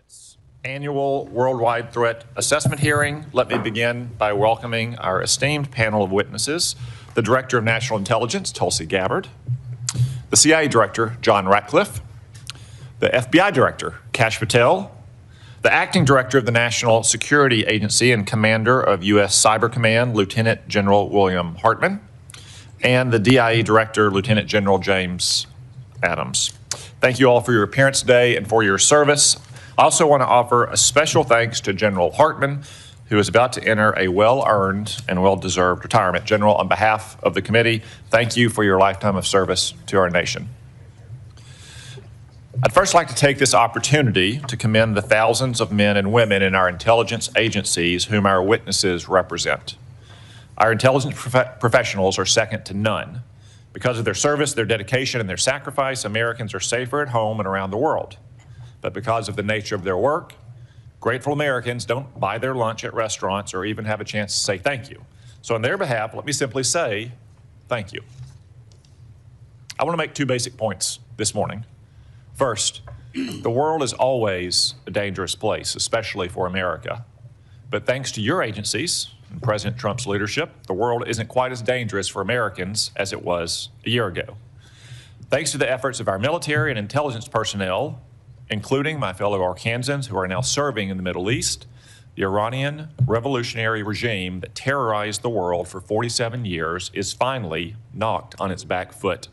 Conference Annual Worldwide Threat Assessment Hearing. Let me begin by welcoming our esteemed panel of witnesses, the Director of National Intelligence, Tulsi Gabbard, the CIA Director, John Ratcliffe, the FBI Director, Kash Patel, the Acting Director of the National Security Agency and Commander of U.S. Cyber Command, Lieutenant General William Hartman, and the DIE Director, Lieutenant General James Adams. Thank you all for your appearance today and for your service. I also want to offer a special thanks to General Hartman, who is about to enter a well-earned and well-deserved retirement. General, on behalf of the committee, thank you for your lifetime of service to our nation. I'd first like to take this opportunity to commend the thousands of men and women in our intelligence agencies whom our witnesses represent. Our intelligence professionals are second to none. Because of their service, their dedication, and their sacrifice, Americans are safer at home and around the world. But because of the nature of their work, grateful Americans don't buy their lunch at restaurants or even have a chance to say thank you. So on their behalf, let me simply say thank you. I want to make two basic points this morning. First, the world is always a dangerous place, especially for America. But thanks to your agencies and President Trump's leadership, the world isn't quite as dangerous for Americans as it was a year ago. Thanks to the efforts of our military and intelligence personnel, including my fellow Arkansans who are now serving in the Middle East, the Iranian revolutionary regime that terrorized the world for 47 years is finally knocked on its back foot.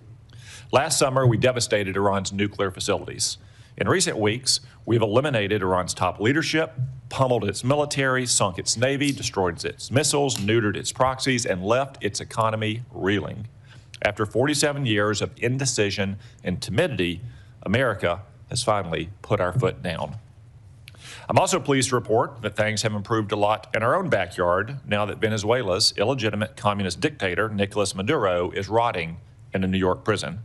Last summer, we devastated Iran's nuclear facilities. In recent weeks, we've eliminated Iran's top leadership, pummeled its military, sunk its navy, destroyed its missiles, neutered its proxies, and left its economy reeling. After 47 years of indecision and timidity, America has finally put our foot down. I'm also pleased to report that things have improved a lot in our own backyard now that Venezuela's illegitimate communist dictator, Nicolas Maduro, is rotting in a New York prison.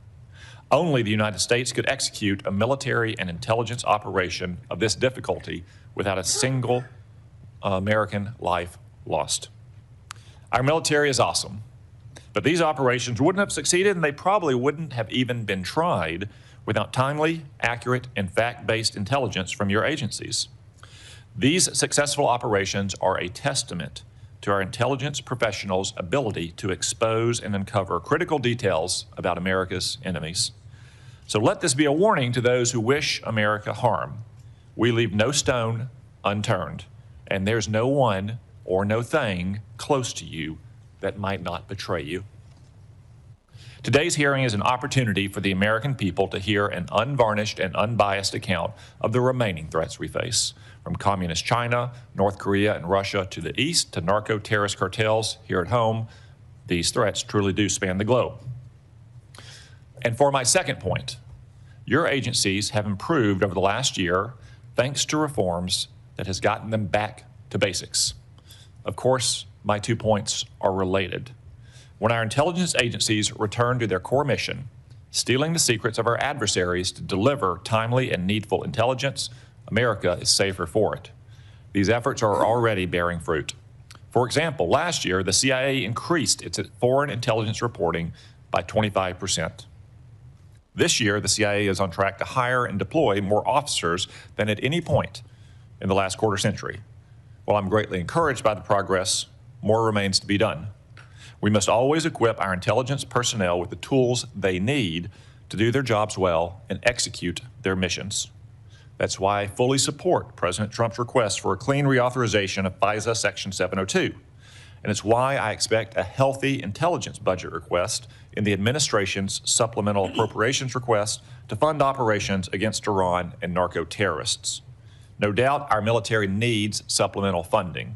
Only the United States could execute a military and intelligence operation of this difficulty without a single American life lost. Our military is awesome, but these operations wouldn't have succeeded, and they probably wouldn't have even been tried without timely, accurate, and fact-based intelligence from your agencies. These successful operations are a testament to our intelligence professionals' ability to expose and uncover critical details about America's enemies. So let this be a warning to those who wish America harm. We leave no stone unturned, and there's no one or no thing close to you that might not betray you. Today's hearing is an opportunity for the American people to hear an unvarnished and unbiased account of the remaining threats we face, from communist China, North Korea, and Russia to the east to narco-terrorist cartels here at home. These threats truly do span the globe. And for my second point, your agencies have improved over the last year thanks to reforms that has gotten them back to basics. Of course, my 2 points are related. When our intelligence agencies return to their core mission, stealing the secrets of our adversaries to deliver timely and needful intelligence, America is safer for it. These efforts are already bearing fruit. For example, last year, the CIA increased its foreign intelligence reporting by 25%. This year, the CIA is on track to hire and deploy more officers than at any point in the last quarter century. While I'm greatly encouraged by the progress, more remains to be done. We must always equip our intelligence personnel with the tools they need to do their jobs well and execute their missions. That's why I fully support President Trump's request for a clean reauthorization of FISA Section 702. And it's why I expect a healthy intelligence budget request in the administration's supplemental appropriations request to fund operations against Iran and narco-terrorists. No doubt our military needs supplemental funding,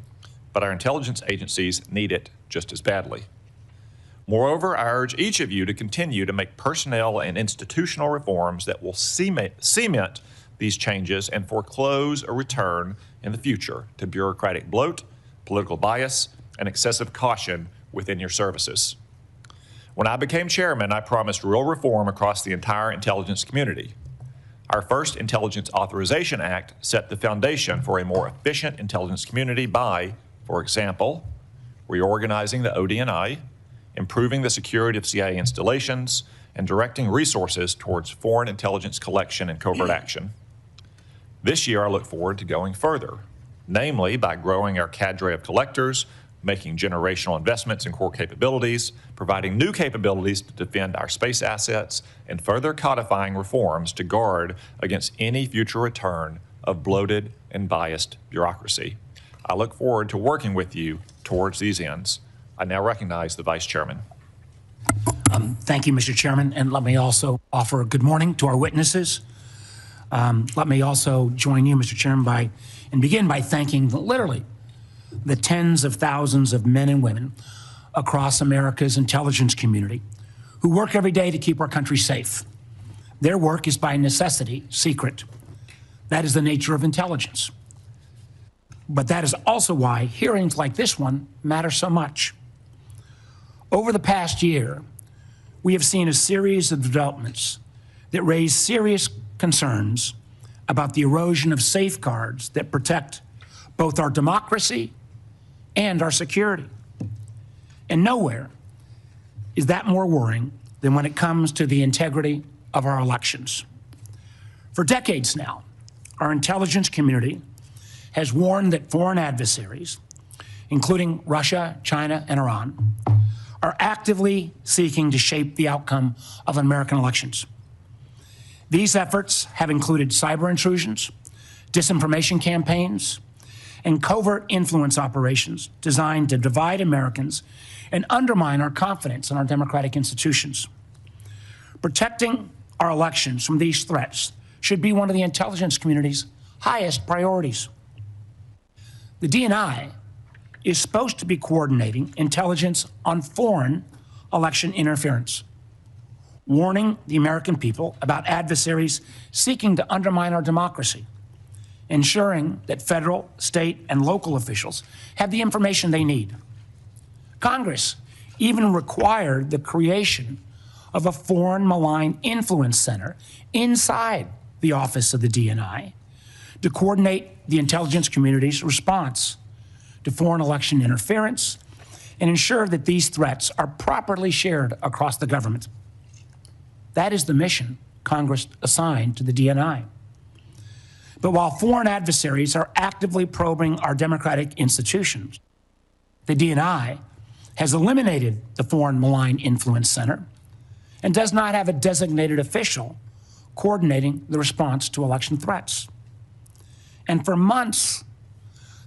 but our intelligence agencies need it just as badly. Moreover, I urge each of you to continue to make personnel and institutional reforms that will cement these changes and foreclose a return in the future to bureaucratic bloat, political bias, and excessive caution within your services. When I became chairman, I promised real reform across the entire intelligence community. Our first Intelligence Authorization Act set the foundation for a more efficient intelligence community by, for example, reorganizing the ODNI, improving the security of CIA installations, and directing resources towards foreign intelligence collection and covert action. This year, I look forward to going further, namely by growing our cadre of collectors, making generational investments in core capabilities, providing new capabilities to defend our space assets, and further codifying reforms to guard against any future return of bloated and biased bureaucracy. I look forward to working with you towards these ends. I now recognize the Vice Chairman. Thank you, Mr. Chairman, and let me also offer a good morning to our witnesses. Let me also join you, Mr. Chairman, and begin by thanking literally the tens of thousands of men and women across America's intelligence community who work every day to keep our country safe. Their work is by necessity secret. That is the nature of intelligence. But that is also why hearings like this one matter so much. Over the past year, we have seen a series of developments that raise serious concerns about the erosion of safeguards that protect both our democracy and our security. And nowhere is that more worrying than when it comes to the integrity of our elections. For decades now, our intelligence community has warned that foreign adversaries, including Russia, China, and Iran, are actively seeking to shape the outcome of American elections. These efforts have included cyber intrusions, disinformation campaigns, and covert influence operations designed to divide Americans and undermine our confidence in our democratic institutions. Protecting our elections from these threats should be one of the intelligence community's highest priorities. The DNI is supposed to be coordinating intelligence on foreign election interference, warning the American people about adversaries seeking to undermine our democracy, ensuring that federal, state, and local officials have the information they need. Congress even required the creation of a foreign malign influence center inside the office of the DNI to coordinate the intelligence community's response to foreign election interference and ensure that these threats are properly shared across the government. That is the mission Congress assigned to the DNI. But while foreign adversaries are actively probing our democratic institutions, the DNI has eliminated the Foreign Malign Influence Center and does not have a designated official coordinating the response to election threats. And for months,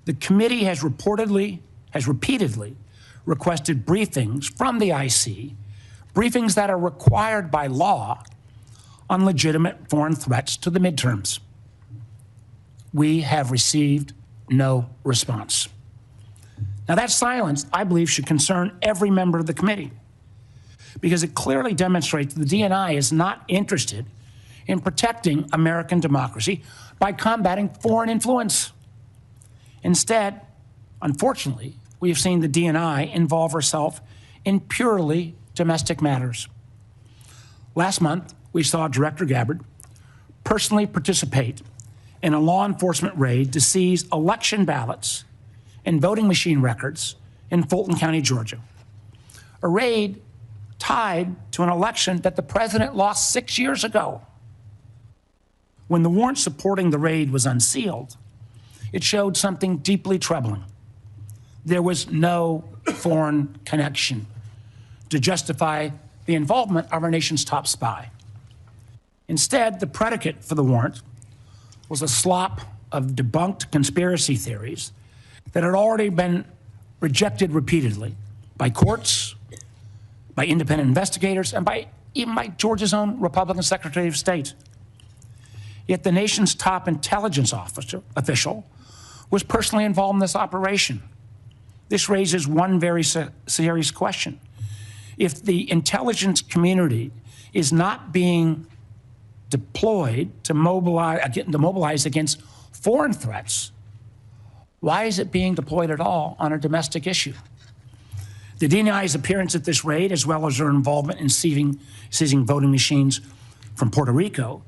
the committee has repeatedly requested briefings from the IC, briefings that are required by law on legitimate foreign threats to the midterms. We have received no response. Now, that silence, I believe, should concern every member of the committee because it clearly demonstrates the DNI is not interested in protecting American democracy by combating foreign influence. Instead, unfortunately, we have seen the DNI involve herself in purely domestic matters. Last month, we saw Director Gabbard personally participate in a law enforcement raid to seize election ballots and voting machine records in Fulton County, Georgia. A raid tied to an election that the president lost 6 years ago. When the warrant supporting the raid was unsealed, it showed something deeply troubling. There was no foreign connection to justify the involvement of our nation's top spy. Instead, the predicate for the warrant was a slop of debunked conspiracy theories that had already been rejected repeatedly by courts, by independent investigators, and even by Georgia's own Republican Secretary of State. Yet the nation's top intelligence official was personally involved in this operation. This raises one very serious question. If the intelligence community is not being deployed to mobilize against foreign threats, why is it being deployed at all on a domestic issue? The DNI's appearance at this raid, as well as their involvement in seizing voting machines from Puerto Rico,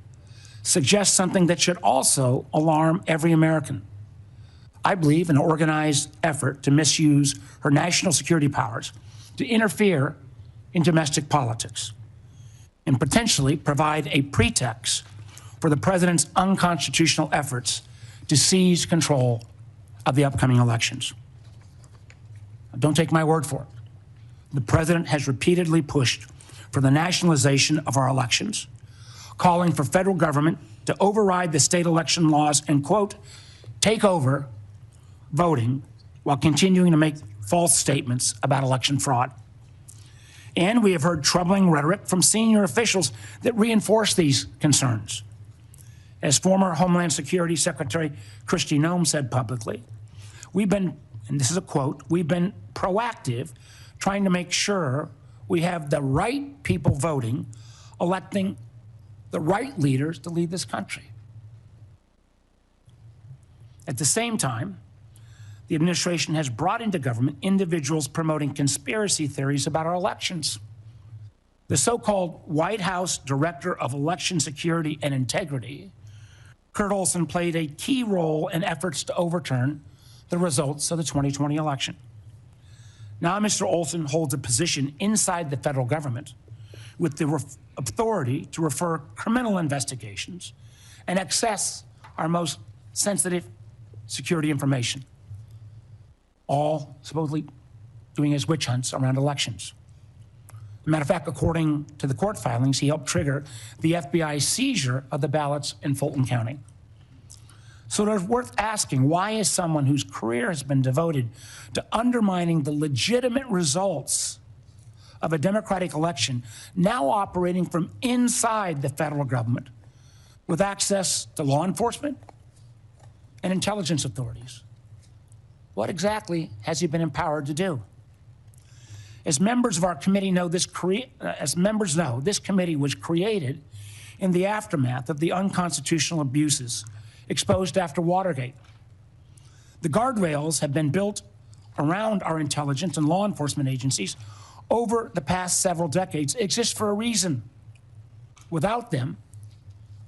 suggests something that should also alarm every American. I believe an organized effort to misuse her national security powers to interfere in domestic politics and potentially provide a pretext for the president's unconstitutional efforts to seize control of the upcoming elections. Don't take my word for it. The president has repeatedly pushed for the nationalization of our elections, calling for federal government to override the state election laws and, quote, take over voting while continuing to make false statements about election fraud. And we have heard troubling rhetoric from senior officials that reinforce these concerns. As former Homeland Security Secretary Kristi Noem said publicly, we've been, and this is a quote, we've been proactive trying to make sure we have the right people voting, electing the right leaders to lead this country. At the same time, the administration has brought into government individuals promoting conspiracy theories about our elections. The so-called White House Director of Election Security and Integrity, Kurt Olson, played a key role in efforts to overturn the results of the 2020 election. Now Mr. Olson holds a position inside the federal government with the authority to refer criminal investigations and access our most sensitive security information, all supposedly doing his witch hunts around elections. As a matter of fact, according to the court filings, he helped trigger the FBI seizure of the ballots in Fulton County. So it's worth asking, why is someone whose career has been devoted to undermining the legitimate results of a democratic election now operating from inside the federal government with access to law enforcement and intelligence authorities? What exactly has he been empowered to do? As members of our committee know, this committee was created in the aftermath of the unconstitutional abuses exposed after Watergate. The guardrails have been built around our intelligence and law enforcement agencies over the past several decades. Exist for a reason. Without them,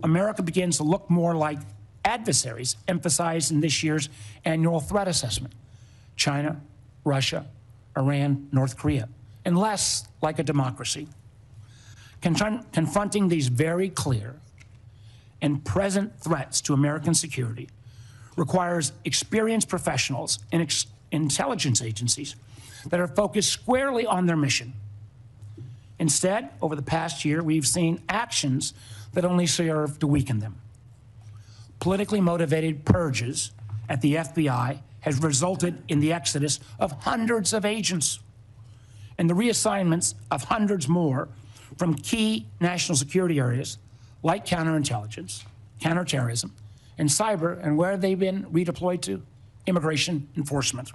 America begins to look more like adversaries emphasized in this year's annual threat assessment: China, Russia, Iran, North Korea, and less like a democracy. Confronting these very clear and present threats to American security requires experienced professionals in intelligence agencies that are focused squarely on their mission. Instead, over the past year, we've seen actions that only serve to weaken them. Politically motivated purges at the FBI has resulted in the exodus of hundreds of agents and the reassignments of hundreds more from key national security areas like counterintelligence, counterterrorism, and cyber, and where they've been redeployed to? Immigration enforcement.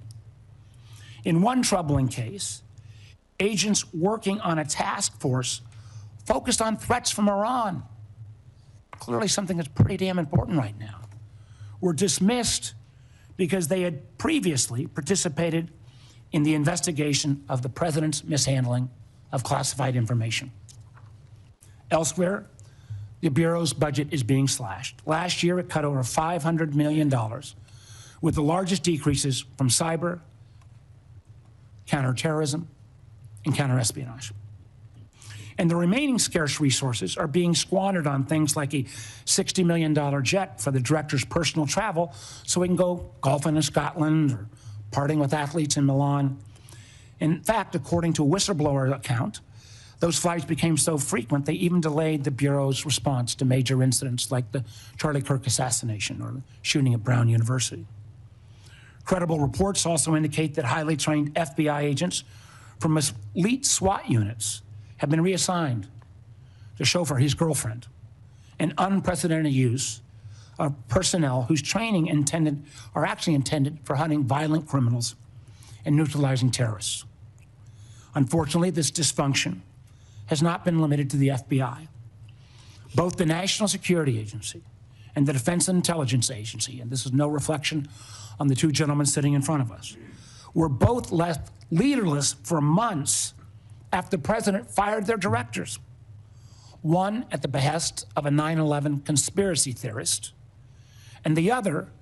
In one troubling case, agents working on a task force focused on threats from Iran, clearly something that's pretty damn important right now, were dismissed because they had previously participated in the investigation of the president's mishandling of classified information. Elsewhere, the Bureau's budget is being slashed. Last year, it cut over $500 million, with the largest decreases from cyber, counterterrorism, and counterespionage. And the remaining scarce resources are being squandered on things like a $60 million jet for the director's personal travel so he can go golfing in Scotland or partying with athletes in Milan. In fact, according to a whistleblower account, those flights became so frequent they even delayed the Bureau's response to major incidents like the Charlie Kirk assassination or the shooting at Brown University. Credible reports also indicate that highly trained FBI agents from elite SWAT units have been reassigned to chauffeur his girlfriend, an unprecedented use of personnel whose training are actually intended for hunting violent criminals and neutralizing terrorists. Unfortunately, this dysfunction has not been limited to the FBI. Both the National Security Agency and the Defense Intelligence Agency, and this is no reflection on the two gentlemen sitting in front of us, were both left leaderless for months after the president fired their directors. One at the behest of a 9/11 conspiracy theorist, and the other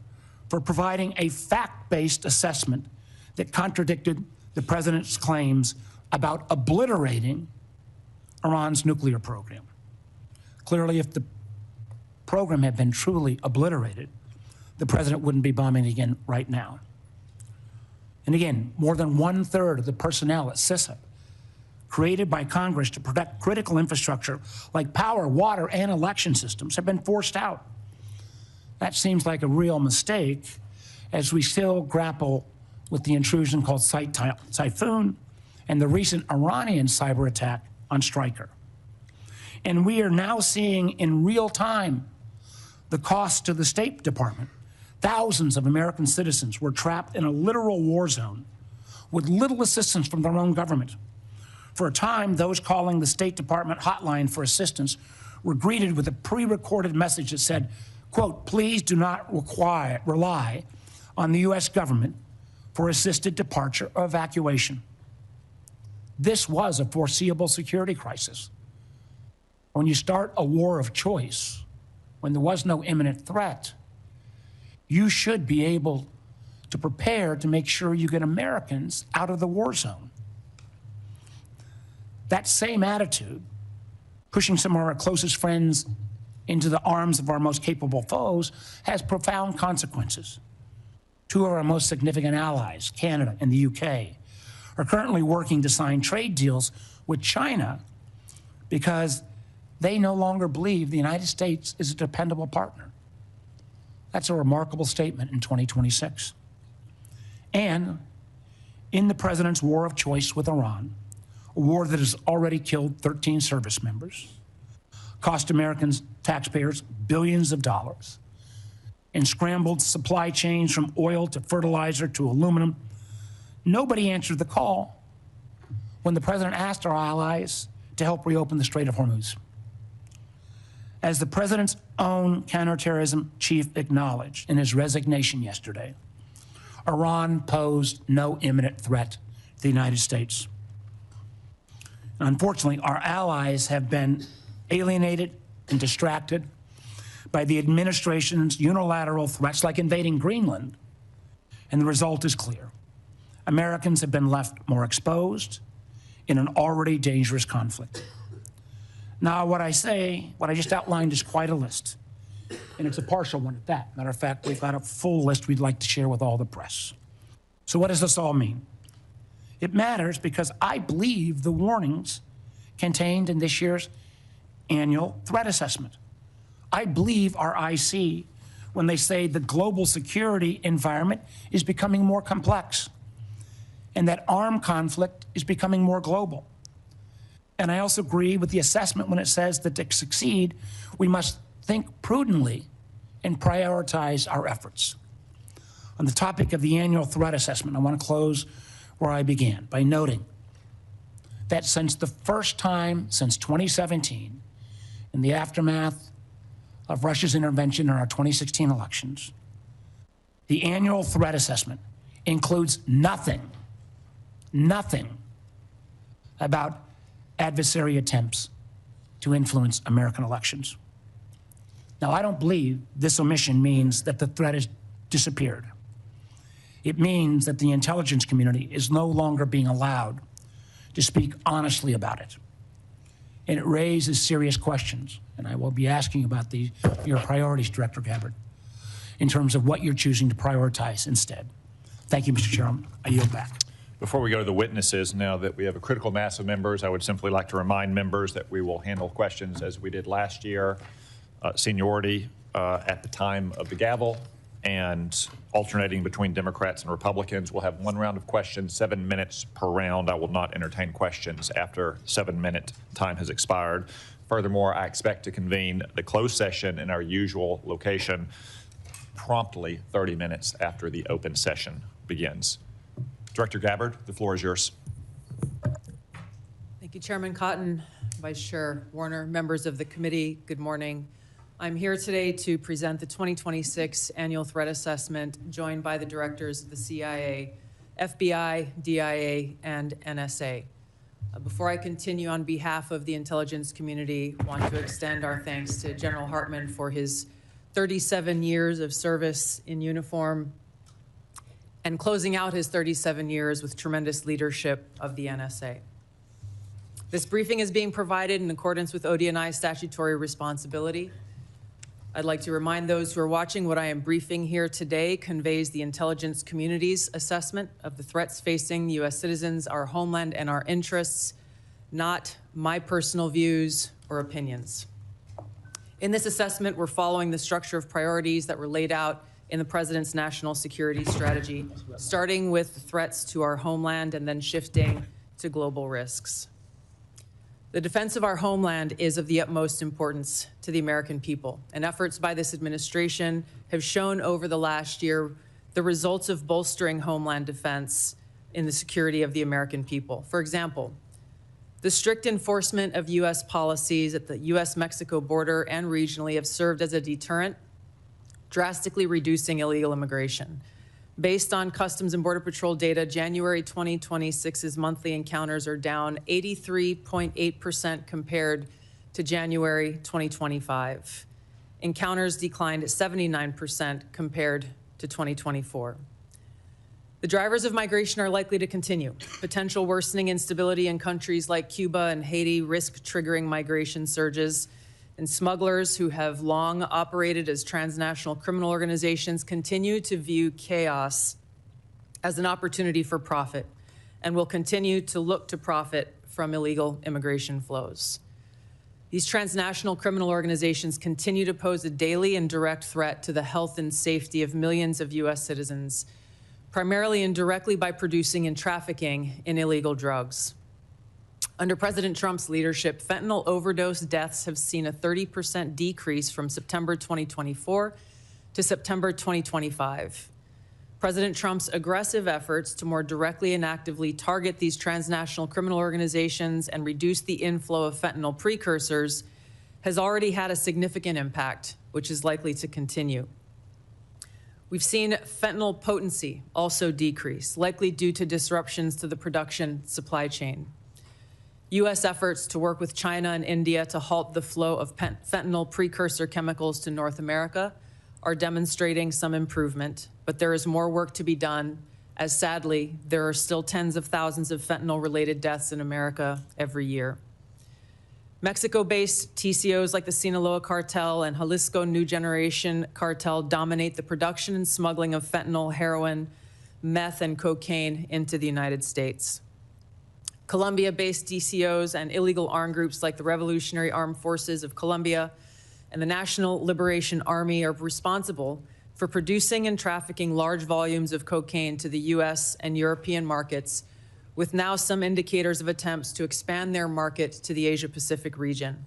for providing a fact-based assessment that contradicted the president's claims about obliterating Iran's nuclear program. Clearly, if the program had been truly obliterated, the president wouldn't be bombing again right now. And again, more than 1/3 of the personnel at CISA, created by Congress to protect critical infrastructure like power, water, and election systems, have been forced out. That seems like a real mistake as we still grapple with the intrusion called Typhoon and the recent Iranian cyber attack on Stryker. And we are now seeing in real time the cost to the State Department. Thousands of American citizens were trapped in a literal war zone with little assistance from their own government. For a time, those calling the State Department hotline for assistance were greeted with a pre-recorded message that said, quote, "Please do not rely on the U.S. government for assisted departure or evacuation." This was a foreseeable security crisis. When you start a war of choice, when there was no imminent threat, you should be able to prepare to make sure you get Americans out of the war zone. That same attitude, pushing some of our closest friends into the arms of our most capable foes, has profound consequences. Two of our most significant allies, Canada and the UK, are currently working to sign trade deals with China because they no longer believe the United States is a dependable partner. That's a remarkable statement in 2026. And in the president's war of choice with Iran, a war that has already killed 13 service members, cost Americans, taxpayers, billions of dollars, and scrambled supply chains from oil to fertilizer to aluminum, nobody answered the call when the president asked our allies to help reopen the Strait of Hormuz. As the president's own counterterrorism chief acknowledged in his resignation yesterday, Iran posed no imminent threat to the United States. And unfortunately, our allies have been alienated and distracted by the administration's unilateral threats like invading Greenland. And the result is clear. Americans have been left more exposed in an already dangerous conflict. Now, what I just outlined is quite a list, and it's a partial one at that. Matter of fact, we've got a full list we'd like to share with all the press. So what does this all mean? It matters because I believe the warnings contained in this year's annual threat assessment. I believe our IC when they say the global security environment is becoming more complex and that armed conflict is becoming more global. And I also agree with the assessment when it says that to succeed, we must think prudently and prioritize our efforts. On the topic of the annual threat assessment, I want to close where I began by noting that since the first time since 2017, in the aftermath of Russia's intervention in our 2016 elections, the annual threat assessment includes nothing about adversary attempts to influence American elections. Now, I don't believe this omission means that the threat has disappeared. It means that the intelligence community is no longer being allowed to speak honestly about it. And it raises serious questions, and I will be asking about your priorities, Director Gabbard, in terms of what you're choosing to prioritize instead. Thank you, Mr. Chairman. I yield back. Before we go to the witnesses, now that we have a critical mass of members, I would simply like to remind members that we will handle questions as we did last year, seniority at the time of the gavel, and alternating between Democrats and Republicans. We'll have one round of questions, 7 minutes per round. I will not entertain questions after 7-minute time has expired. Furthermore, I expect to convene the closed session in our usual location promptly 30 minutes after the open session begins. Director Gabbard, the floor is yours. Thank you, Chairman Cotton, Vice Chair Warner, members of the committee, good morning. I'm here today to present the 2026 Annual Threat Assessment, joined by the directors of the CIA, FBI, DIA, and NSA. Before I continue, on behalf of the intelligence community, I want to extend our thanks to General Hartman for his 37 years of service in uniform and closing out his 37 years with tremendous leadership of the NSA. This briefing is being provided in accordance with ODNI statutory responsibility. I'd like to remind those who are watching what I am briefing here today conveys the intelligence community's assessment of the threats facing U.S. citizens, our homeland, and our interests, not my personal views or opinions. In this assessment, we're following the structure of priorities that were laid out in the President's national security strategy, starting with the threats to our homeland and then shifting to global risks. The defense of our homeland is of the utmost importance to the American people, and efforts by this administration have shown over the last year the results of bolstering homeland defense in the security of the American people. For example, the strict enforcement of U.S. policies at the U.S.-Mexico border and regionally have served as a deterrent, drastically reducing illegal immigration. Based on Customs and Border Patrol data, January 2026's monthly encounters are down 83.8% compared to January 2025. Encounters declined 79% compared to 2024. The drivers of migration are likely to continue. Potential worsening instability in countries like Cuba and Haiti risk triggering migration surges, and smugglers who have long operated as transnational criminal organizations continue to view chaos as an opportunity for profit and will continue to look to profit from illegal immigration flows. These transnational criminal organizations continue to pose a daily and direct threat to the health and safety of millions of U.S. citizens, primarily and directly by producing and trafficking in illegal drugs. Under President Trump's leadership, fentanyl overdose deaths have seen a 30% decrease from September 2024 to September 2025. President Trump's aggressive efforts to more directly and actively target these transnational criminal organizations and reduce the inflow of fentanyl precursors has already had a significant impact, which is likely to continue. We've seen fentanyl potency also decrease, likely due to disruptions to the production supply chain. U.S. efforts to work with China and India to halt the flow of fentanyl precursor chemicals to North America are demonstrating some improvement, but there is more work to be done, as sadly, there are still tens of thousands of fentanyl-related deaths in America every year. Mexico-based TCOs like the Sinaloa Cartel and Jalisco New Generation Cartel dominate the production and smuggling of fentanyl, heroin, meth, and cocaine into the United States. Colombia-based DCOs and illegal armed groups like the Revolutionary Armed Forces of Colombia and the National Liberation Army are responsible for producing and trafficking large volumes of cocaine to the U.S. and European markets, with now some indicators of attempts to expand their market to the Asia-Pacific region.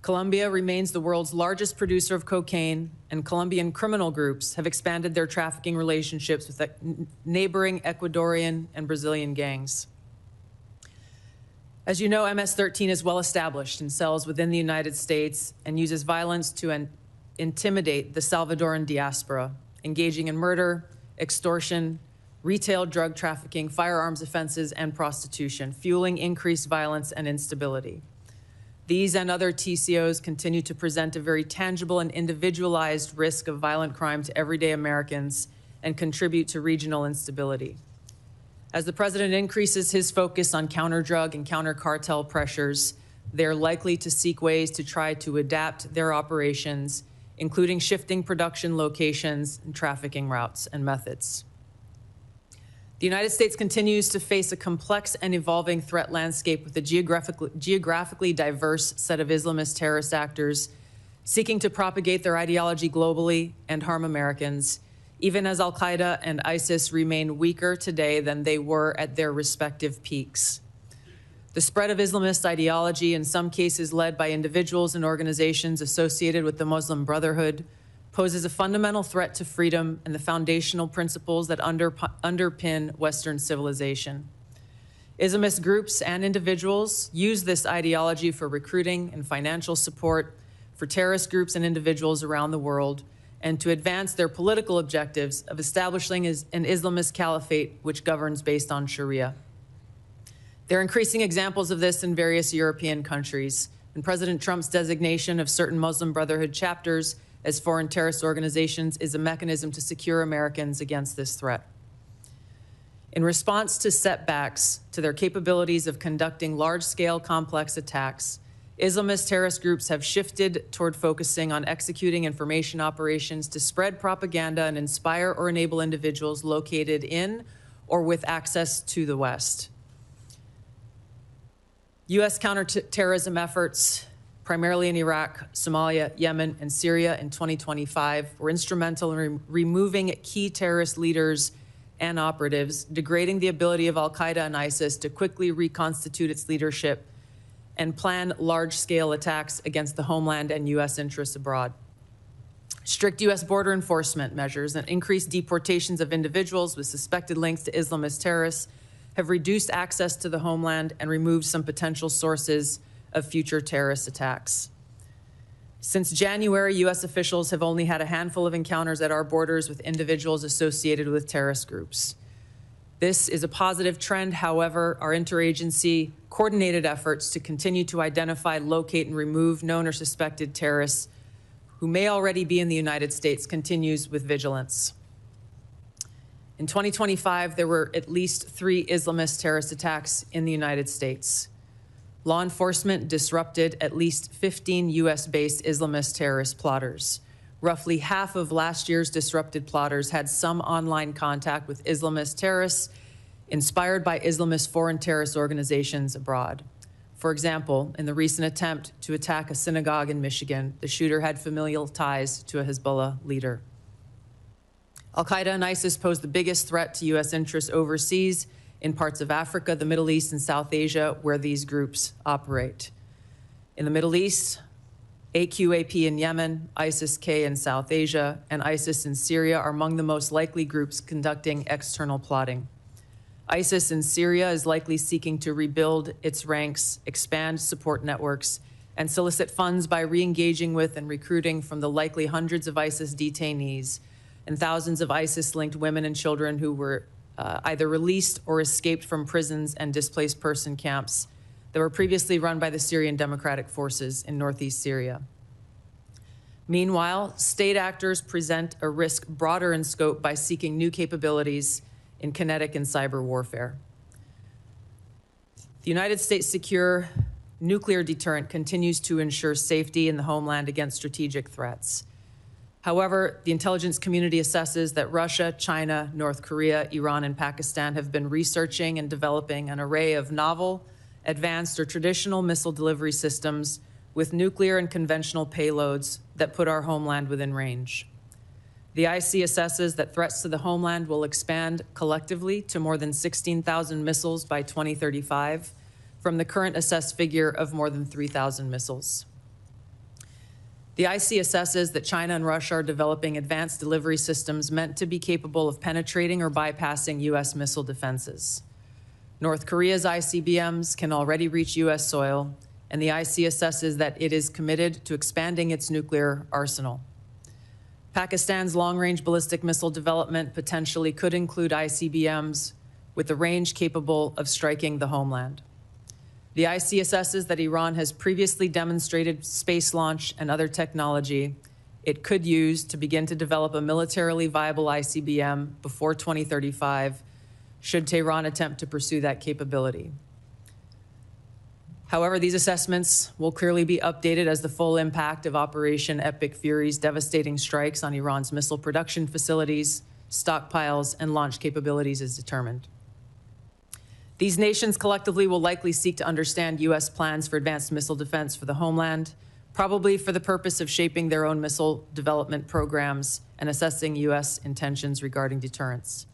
Colombia remains the world's largest producer of cocaine, and Colombian criminal groups have expanded their trafficking relationships with neighboring Ecuadorian and Brazilian gangs. As you know, MS-13 is well established in cells within the United States and uses violence to intimidate the Salvadoran diaspora, engaging in murder, extortion, retail drug trafficking, firearms offenses, and prostitution, fueling increased violence and instability. These and other TCOs continue to present a very tangible and individualized risk of violent crime to everyday Americans and contribute to regional instability. As the president increases his focus on counter-drug and counter-cartel pressures, they're likely to seek ways to try to adapt their operations, including shifting production locations and trafficking routes and methods. The United States continues to face a complex and evolving threat landscape with a geographically diverse set of Islamist terrorist actors seeking to propagate their ideology globally and harm Americans, even as al-Qaeda and ISIS remain weaker today than they were at their respective peaks. The spread of Islamist ideology, in some cases led by individuals and organizations associated with the Muslim Brotherhood, poses a fundamental threat to freedom and the foundational principles that underpin Western civilization. Islamist groups and individuals use this ideology for recruiting and financial support for terrorist groups and individuals around the world, and to advance their political objectives of establishing an Islamist caliphate which governs based on Sharia. There are increasing examples of this in various European countries, and President Trump's designation of certain Muslim Brotherhood chapters as foreign terrorist organizations is a mechanism to secure Americans against this threat. In response to setbacks to their capabilities of conducting large-scale complex attacks Islamist terrorist groups have shifted toward focusing on executing information operations to spread propaganda and inspire or enable individuals located in or with access to the West. U.S. counterterrorism efforts, primarily in Iraq, Somalia, Yemen, and Syria in 2025, were instrumental in removing key terrorist leaders and operatives, degrading the ability of al-Qaeda and ISIS to quickly reconstitute its leadership and plan large-scale attacks against the homeland and U.S. interests abroad. Strict U.S. border enforcement measures and increased deportations of individuals with suspected links to Islamist terrorists have reduced access to the homeland and removed some potential sources of future terrorist attacks. Since January, U.S. officials have only had a handful of encounters at our borders with individuals associated with terrorist groups. This is a positive trend. However, our interagency coordinated efforts to continue to identify, locate, and remove known or suspected terrorists who may already be in the United States continues with vigilance. In 2025, there were at least 3 Islamist terrorist attacks in the United States. Law enforcement disrupted at least 15 U.S.-based Islamist terrorist plotters. Roughly half of last year's disrupted plotters had some online contact with Islamist terrorists inspired by Islamist foreign terrorist organizations abroad. For example, in the recent attempt to attack a synagogue in Michigan, the shooter had familial ties to a Hezbollah leader. Al-Qaeda and ISIS pose the biggest threat to U.S. interests overseas in parts of Africa, the Middle East, and South Asia, where these groups operate. In the Middle East, AQAP in Yemen, ISIS-K in South Asia, and ISIS in Syria are among the most likely groups conducting external plotting. ISIS in Syria is likely seeking to rebuild its ranks, expand support networks, and solicit funds by re-engaging with and recruiting from the likely hundreds of ISIS detainees and thousands of ISIS-linked women and children who were either released or escaped from prisons and displaced person camps that were previously run by the Syrian Democratic Forces in northeast Syria. Meanwhile, state actors present a risk broader in scope by seeking new capabilities in kinetic and cyber warfare. The United States' secure nuclear deterrent continues to ensure safety in the homeland against strategic threats. However, the intelligence community assesses that Russia, China, North Korea, Iran, and Pakistan have been researching and developing an array of novel, advanced, or traditional missile delivery systems with nuclear and conventional payloads that put our homeland within range. The IC assesses that threats to the homeland will expand collectively to more than 16,000 missiles by 2035, from the current assessed figure of more than 3,000 missiles. The IC assesses that China and Russia are developing advanced delivery systems meant to be capable of penetrating or bypassing U.S. missile defenses. North Korea's ICBMs can already reach U.S. soil, and the IC assesses that it is committed to expanding its nuclear arsenal. Pakistan's long-range ballistic missile development potentially could include ICBMs with a range capable of striking the homeland. The IC assesses that Iran has previously demonstrated space launch and other technology it could use to begin to develop a militarily viable ICBM before 2035, should Tehran attempt to pursue that capability. However, these assessments will clearly be updated as the full impact of Operation Epic Fury's devastating strikes on Iran's missile production facilities, stockpiles, and launch capabilities is determined. These nations collectively will likely seek to understand U.S. plans for advanced missile defense for the homeland, probably for the purpose of shaping their own missile development programs and assessing U.S. intentions regarding deterrence.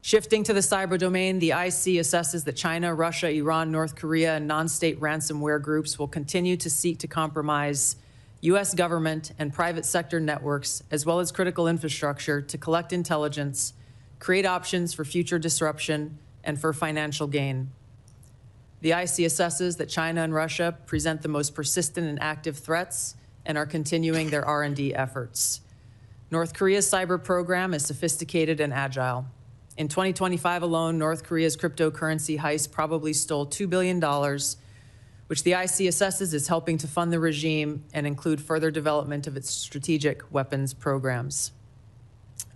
Shifting to the cyber domain, the IC assesses that China, Russia, Iran, North Korea, and non-state ransomware groups will continue to seek to compromise U.S. government and private sector networks, as well as critical infrastructure, to collect intelligence, create options for future disruption, and for financial gain. The IC assesses that China and Russia present the most persistent and active threats and are continuing their R&D efforts. North Korea's cyber program is sophisticated and agile. In 2025 alone, North Korea's cryptocurrency heist probably stole $2 billion, which the IC assesses is helping to fund the regime and include further development of its strategic weapons programs.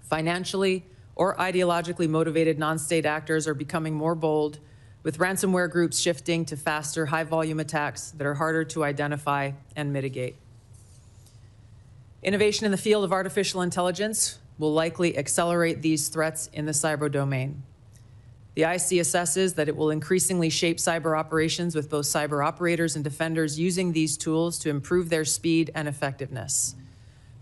Financially or ideologically motivated non-state actors are becoming more bold, with ransomware groups shifting to faster, high-volume attacks that are harder to identify and mitigate. Innovation in the field of artificial intelligence will likely accelerate these threats in the cyber domain. The IC assesses that it will increasingly shape cyber operations, with both cyber operators and defenders using these tools to improve their speed and effectiveness.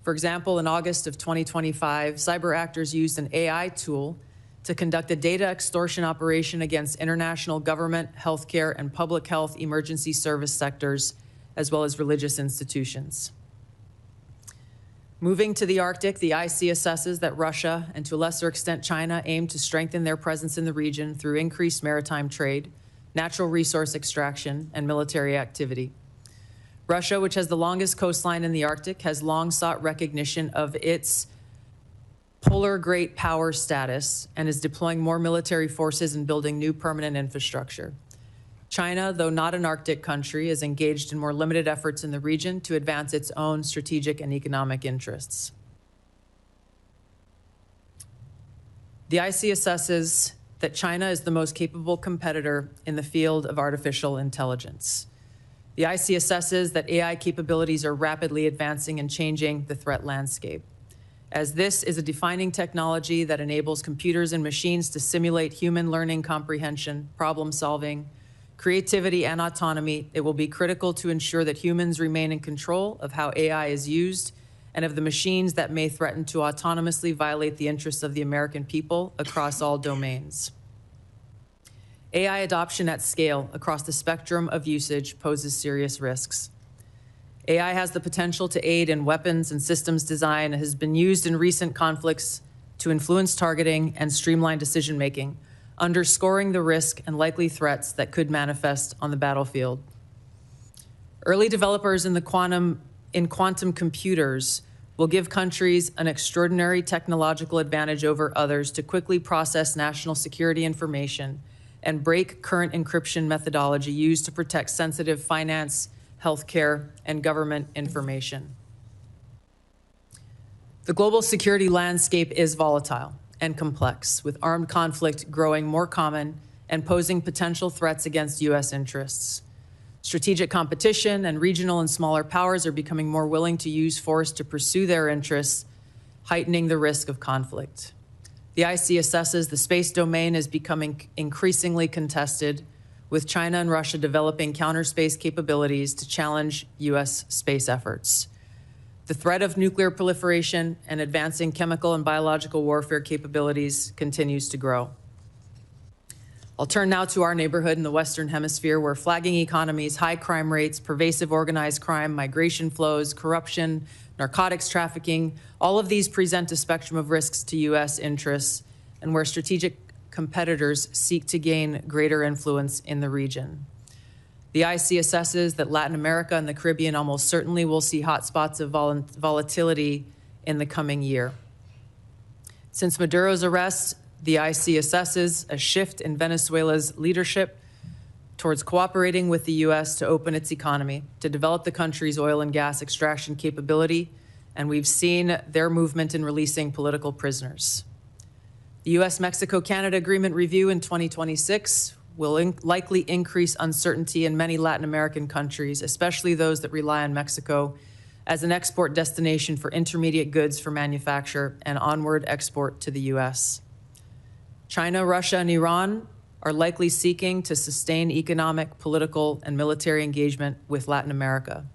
For example, in August of 2025, cyber actors used an AI tool to conduct a data extortion operation against international government, healthcare, and public health emergency service sectors, as well as religious institutions. Moving to the Arctic, the IC assesses that Russia, and to a lesser extent China, aim to strengthen their presence in the region through increased maritime trade, natural resource extraction, and military activity. Russia, which has the longest coastline in the Arctic, has long sought recognition of its polar great power status and is deploying more military forces and building new permanent infrastructure. China, though not an Arctic country, is engaged in more limited efforts in the region to advance its own strategic and economic interests. The IC assesses that China is the most capable competitor in the field of artificial intelligence. The IC assesses that AI capabilities are rapidly advancing and changing the threat landscape, as this is a defining technology that enables computers and machines to simulate human learning, comprehension, problem solving, creativity, and autonomy. It will be critical to ensure that humans remain in control of how AI is used and of the machines that may threaten to autonomously violate the interests of the American people across all domains. AI adoption at scale across the spectrum of usage poses serious risks. AI has the potential to aid in weapons and systems design and has been used in recent conflicts to influence targeting and streamline decision-making, underscoring the risk and likely threats that could manifest on the battlefield. Early developers in quantum computers will give countries an extraordinary technological advantage over others to quickly process national security information and break current encryption methodology used to protect sensitive finance, healthcare, and government information. The global security landscape is volatile and complex, with armed conflict growing more common and posing potential threats against U.S. interests. Strategic competition and regional and smaller powers are becoming more willing to use force to pursue their interests, heightening the risk of conflict. The IC assesses the space domain is becoming increasingly contested, with China and Russia developing counter-space capabilities to challenge U.S. space efforts. The threat of nuclear proliferation and advancing chemical and biological warfare capabilities continues to grow. I'll turn now to our neighborhood in the Western Hemisphere, where flagging economies, high crime rates, pervasive organized crime, migration flows, corruption, narcotics trafficking, all of these present a spectrum of risks to U.S. interests, and where strategic competitors seek to gain greater influence in the region. The IC assesses that Latin America and the Caribbean almost certainly will see hotspots of volatility in the coming year. Since Maduro's arrest, the IC assesses a shift in Venezuela's leadership towards cooperating with the U.S. to open its economy, to develop the country's oil and gas extraction capability, and we've seen their movement in releasing political prisoners. The U.S.-Mexico-Canada Agreement review in 2026 will likely increase uncertainty in many Latin American countries, especially those that rely on Mexico as an export destination for intermediate goods for manufacture and onward export to the U.S. China, Russia, and Iran are likely seeking to sustain economic, political, and military engagement with Latin America.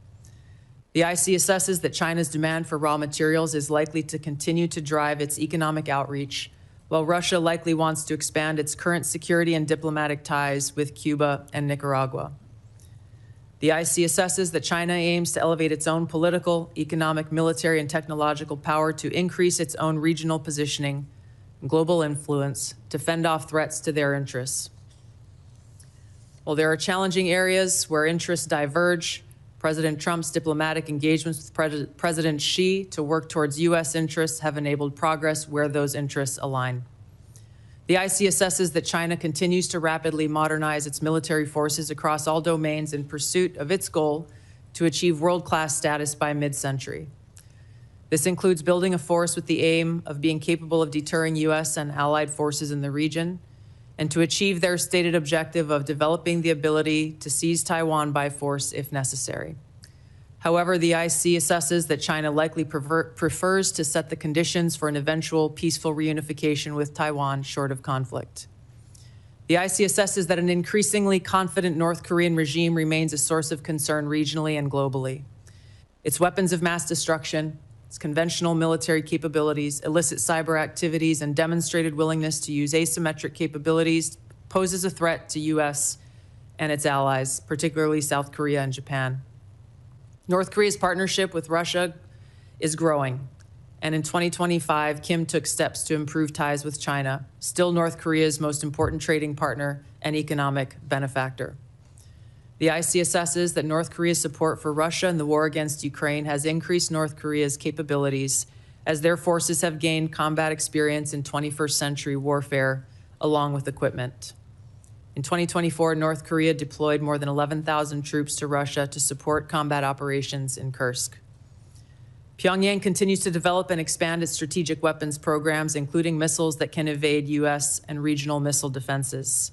The IC assesses that China's demand for raw materials is likely to continue to drive its economic outreach, while Russia likely wants to expand its current security and diplomatic ties with Cuba and Nicaragua. The IC assesses that China aims to elevate its own political, economic, military, and technological power to increase its own regional positioning and global influence to fend off threats to their interests. While there are challenging areas where interests diverge, President Trump's diplomatic engagements with President Xi to work towards U.S. interests have enabled progress where those interests align. The IC assesses that China continues to rapidly modernize its military forces across all domains in pursuit of its goal to achieve world-class status by mid-century. This includes building a force with the aim of being capable of deterring U.S. and allied forces in the region, and to achieve their stated objective of developing the ability to seize Taiwan by force if necessary. However, the IC assesses that China likely prefers to set the conditions for an eventual peaceful reunification with Taiwan short of conflict. The IC assesses that an increasingly confident North Korean regime remains a source of concern regionally and globally. Its weapons of mass destruction, its conventional military capabilities, illicit cyber activities, and demonstrated willingness to use asymmetric capabilities poses a threat to U.S. and its allies, particularly South Korea and Japan. North Korea's partnership with Russia is growing, and in 2025, Kim took steps to improve ties with China, still North Korea's most important trading partner and economic benefactor. The IC assesses that North Korea's support for Russia in the war against Ukraine has increased North Korea's capabilities as their forces have gained combat experience in 21st century warfare, along with equipment. In 2024, North Korea deployed more than 11,000 troops to Russia to support combat operations in Kursk. Pyongyang continues to develop and expand its strategic weapons programs, including missiles that can evade U.S. and regional missile defenses.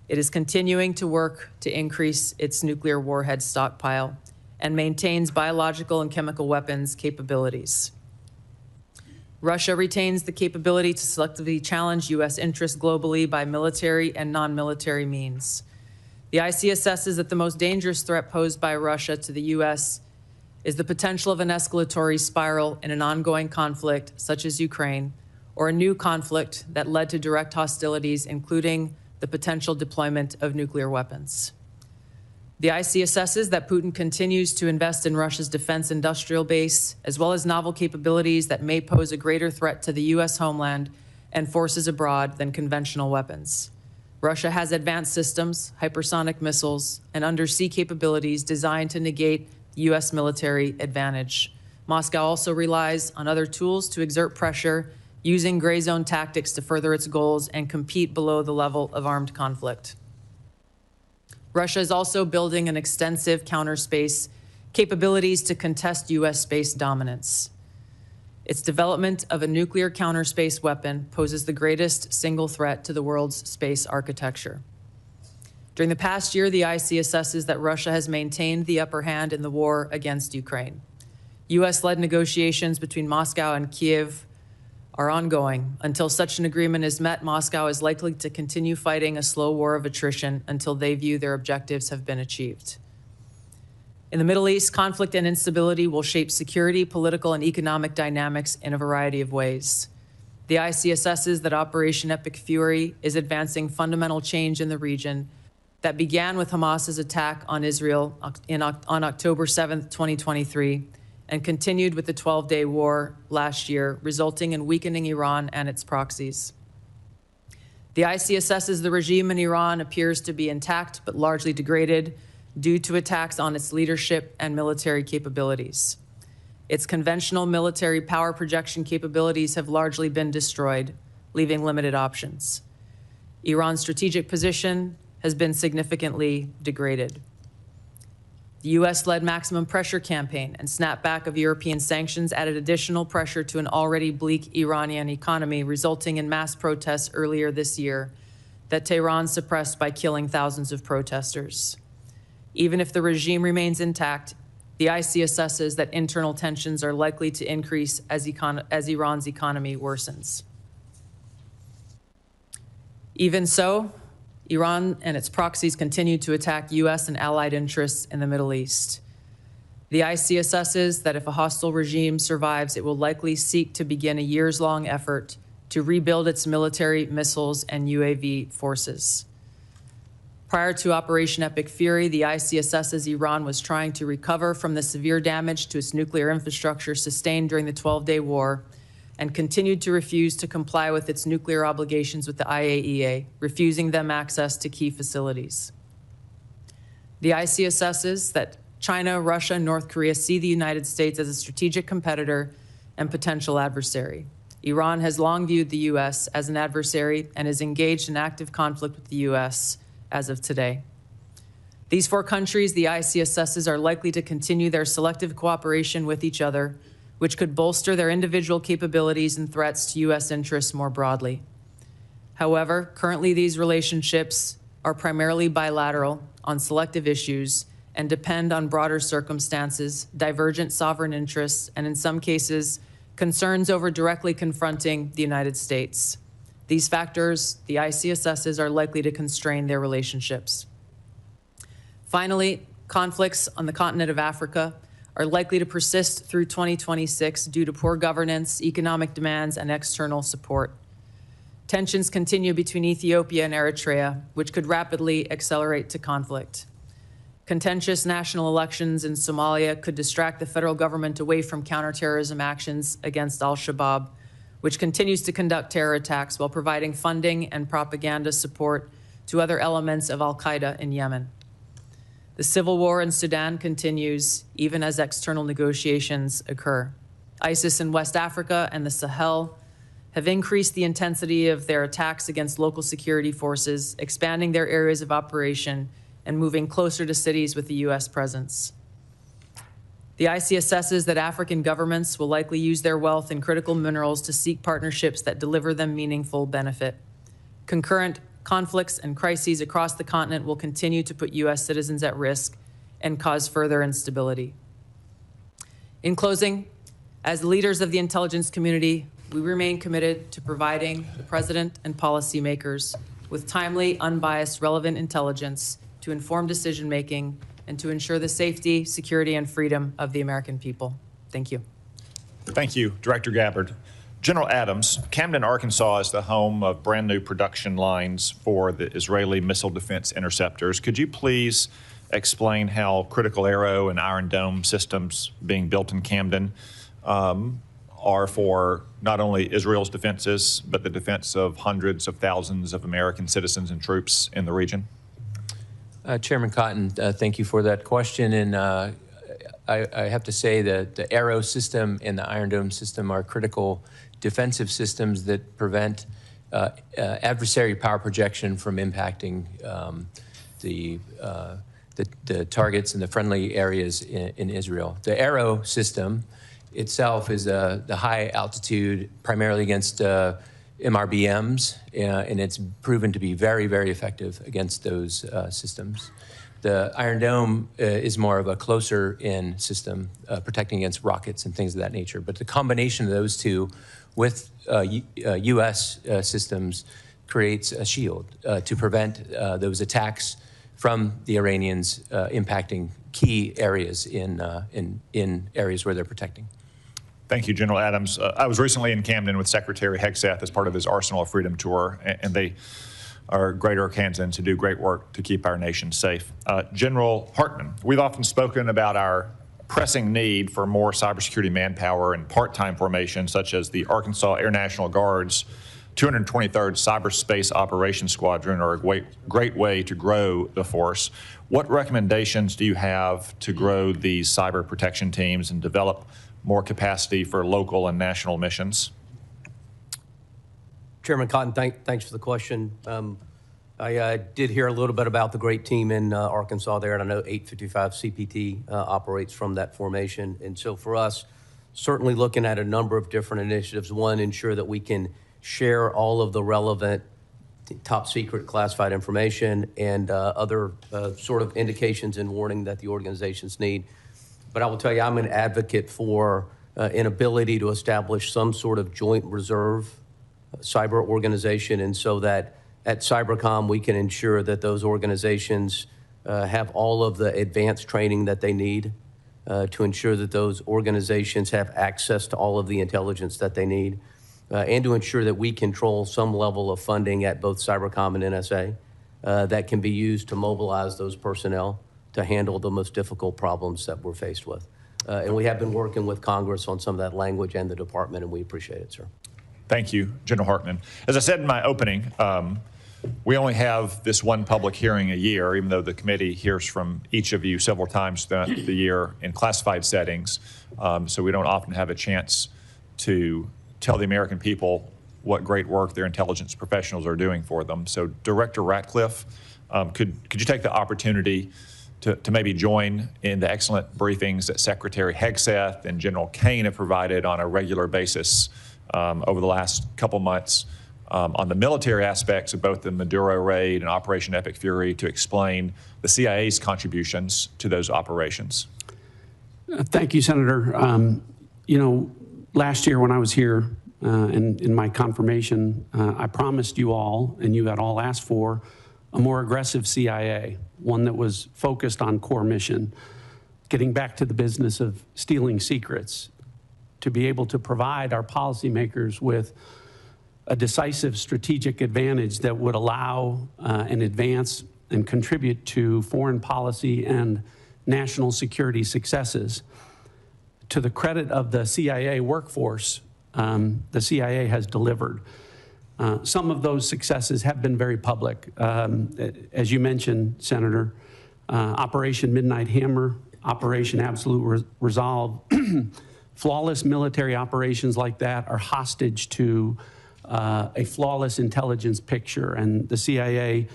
It is continuing to work to increase its nuclear warhead stockpile and maintains biological and chemical weapons capabilities. Russia retains the capability to selectively challenge U.S. interests globally by military and non-military means. The IC assesses that the most dangerous threat posed by Russia to the U.S. is the potential of an escalatory spiral in an ongoing conflict such as Ukraine, or a new conflict that led to direct hostilities, including the potential deployment of nuclear weapons. The IC assesses that Putin continues to invest in Russia's defense industrial base, as well as novel capabilities that may pose a greater threat to the U.S. homeland and forces abroad than conventional weapons. Russia has advanced systems, hypersonic missiles, and undersea capabilities designed to negate the U.S. military advantage. Moscow also relies on other tools to exert pressure, using gray zone tactics to further its goals and compete below the level of armed conflict. Russia is also building an extensive counterspace capabilities to contest U.S. space dominance. Its development of a nuclear counterspace weapon poses the greatest single threat to the world's space architecture. During the past year, the IC assesses that Russia has maintained the upper hand in the war against Ukraine. U.S.-led negotiations between Moscow and Kyiv are ongoing. Until such an agreement is met, Moscow is likely to continue fighting a slow war of attrition until they view their objectives have been achieved. In the Middle East, conflict and instability will shape security, political, and economic dynamics in a variety of ways. The IC assesses that Operation Epic Fury is advancing fundamental change in the region that began with Hamas's attack on Israel on October 7th, 2023, and continued with the 12-day war last year, resulting in weakening Iran and its proxies. The IC assesses the regime in Iran appears to be intact but largely degraded due to attacks on its leadership and military capabilities. Its conventional military power projection capabilities have largely been destroyed, leaving limited options. Iran's strategic position has been significantly degraded. The U.S.-led maximum pressure campaign and snapback of European sanctions added additional pressure to an already bleak Iranian economy, resulting in mass protests earlier this year that Tehran suppressed by killing thousands of protesters. Even if the regime remains intact, the IC assesses that internal tensions are likely to increase as Iran's economy worsens. Even so, Iran and its proxies continue to attack U.S. and allied interests in the Middle East. The IC assesses that if a hostile regime survives, it will likely seek to begin a years-long effort to rebuild its military, missiles, and UAV forces. Prior to Operation Epic Fury, the IC assesses Iran was trying to recover from the severe damage to its nuclear infrastructure sustained during the 12-day war, and continued to refuse to comply with its nuclear obligations with the IAEA, refusing them access to key facilities. The IC assesses that China, Russia, and North Korea see the United States as a strategic competitor and potential adversary. Iran has long viewed the U.S. as an adversary and is engaged in active conflict with the U.S. as of today. These four countries, the IC assesses, are likely to continue their selective cooperation with each other, which could bolster their individual capabilities and threats to U.S. interests more broadly. However, currently these relationships are primarily bilateral on selective issues and depend on broader circumstances, divergent sovereign interests, and in some cases, concerns over directly confronting the United States. These factors, the IC assesses, are likely to constrain their relationships. Finally, conflicts on the continent of Africa are likely to persist through 2026 due to poor governance, economic demands, and external support. Tensions continue between Ethiopia and Eritrea, which could rapidly accelerate to conflict. Contentious national elections in Somalia could distract the federal government away from counterterrorism actions against al-Shabaab, which continues to conduct terror attacks while providing funding and propaganda support to other elements of al-Qaeda in Yemen. The civil war in Sudan continues, even as external negotiations occur. ISIS in West Africa and the Sahel have increased the intensity of their attacks against local security forces, expanding their areas of operation and moving closer to cities with the U.S. presence. The IC assesses that African governments will likely use their wealth in critical minerals to seek partnerships that deliver them meaningful benefit. Concurrent conflicts and crises across the continent will continue to put U.S. citizens at risk and cause further instability. In closing, as leaders of the intelligence community, we remain committed to providing the President and policymakers with timely, unbiased, relevant intelligence to inform decision-making and to ensure the safety, security, and freedom of the American people. Thank you. Thank you, Director Gabbard. General Adams, Camden, Arkansas is the home of brand new production lines for the Israeli missile defense interceptors. Could you please explain how critical Arrow and Iron Dome systems being built in Camden are for not only Israel's defenses, but the defense of hundreds of thousands of American citizens and troops in the region? Chairman Cotton, thank you for that question. And I have to say that the Arrow system and the Iron Dome system are critical defensive systems that prevent adversary power projection from impacting the targets in the friendly areas in Israel. The Arrow system itself is the high altitude, primarily against MRBMs, and it's proven to be very, very effective against those systems. The Iron Dome is more of a closer-in system, protecting against rockets and things of that nature. But the combination of those two with U.S. systems creates a shield to prevent those attacks from the Iranians impacting key areas in areas where they're protecting. Thank you, General Adams. I was recently in Camden with Secretary Hegseth as part of his Arsenal of Freedom tour, and they are great Arkansans who do great work to keep our nation safe. General Hartman, we've often spoken about our pressing need for more cybersecurity manpower and part-time formation, such as the Arkansas Air National Guard's 223rd Cyberspace Operations Squadron are a great way to grow the force. What recommendations do you have to grow these cyber protection teams and develop more capacity for local and national missions? Chairman Cotton, thanks for the question. I did hear a little bit about the great team in Arkansas there, and I know 855 CPT operates from that formation. And so for us, certainly looking at a number of different initiatives. One, ensure that we can share all of the relevant top secret classified information and other sort of indications and warning that the organizations need. But I will tell you, I'm an advocate for an ability to establish some sort of joint reserve cyber organization, and so that at Cybercom we can ensure that those organizations have all of the advanced training that they need to ensure that those organizations have access to all of the intelligence that they need, and to ensure that we control some level of funding at both Cybercom and NSA that can be used to mobilize those personnel to handle the most difficult problems that we're faced with. And we have been working with Congress on some of that language and the department, and we appreciate it, sir. Thank you, General Hartman. As I said in my opening, we only have this one public hearing a year, even though the committee hears from each of you several times throughout the year in classified settings. So we don't often have a chance to tell the American people what great work their intelligence professionals are doing for them. So Director Ratcliffe, could you take the opportunity to maybe join in the excellent briefings that Secretary Hegseth and General Kane have provided on a regular basis over the last couple months on the military aspects of both the Maduro raid and Operation Epic Fury to explain the CIA's contributions to those operations. Thank you, Senator. You know, last year when I was here in my confirmation, I promised you all, and you had all asked for, a more aggressive CIA, one that was focused on core mission, getting back to the business of stealing secrets, to be able to provide our policymakers with a decisive strategic advantage that would allow and advance and contribute to foreign policy and national security successes. To the credit of the CIA workforce, the CIA has delivered. Some of those successes have been very public. As you mentioned, Senator, Operation Midnight Hammer, Operation Absolute Resolve, flawless military operations like that are hostage to a flawless intelligence picture. And the CIA,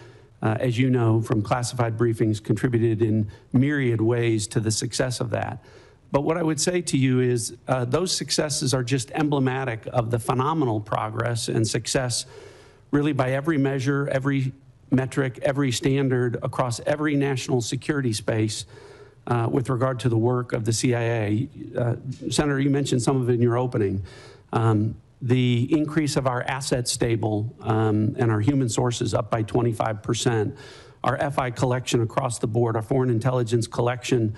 as you know from classified briefings, contributed in myriad ways to the success of that. But what I would say to you is those successes are just emblematic of the phenomenal progress and success really by every measure, every metric, every standard across every national security space with regard to the work of the CIA. Senator, you mentioned some of it in your opening. The increase of our asset stable and our human sources up by 25%, our FI collection across the board, our foreign intelligence collection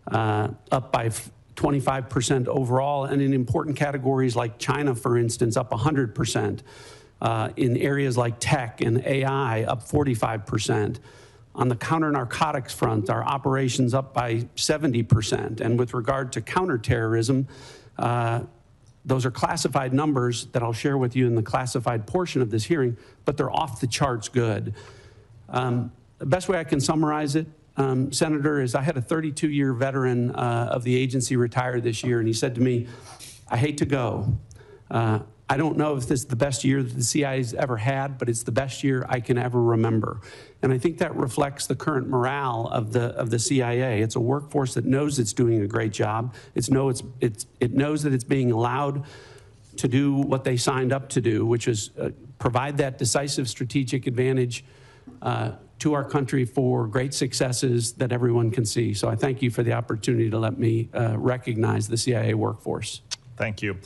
up by 25% overall, and in important categories like China, for instance, up 100%. In areas like tech and AI, up 45%. On the counter-narcotics front, our operations up by 70%. And with regard to counterterrorism, those are classified numbers that I'll share with you in the classified portion of this hearing, but they're off the charts good. The best way I can summarize it, Senator, is I had a 32-year veteran of the agency retire this year, and he said to me, I hate to go. I don't know if this is the best year that the CIA's ever had, but it's the best year I can ever remember. And I think that reflects the current morale of the CIA. It's a workforce that knows it's doing a great job. It knows that it's being allowed to do what they signed up to do, which is provide that decisive strategic advantage to our country for great successes that everyone can see. So I thank you for the opportunity to let me recognize the CIA workforce. Thank you.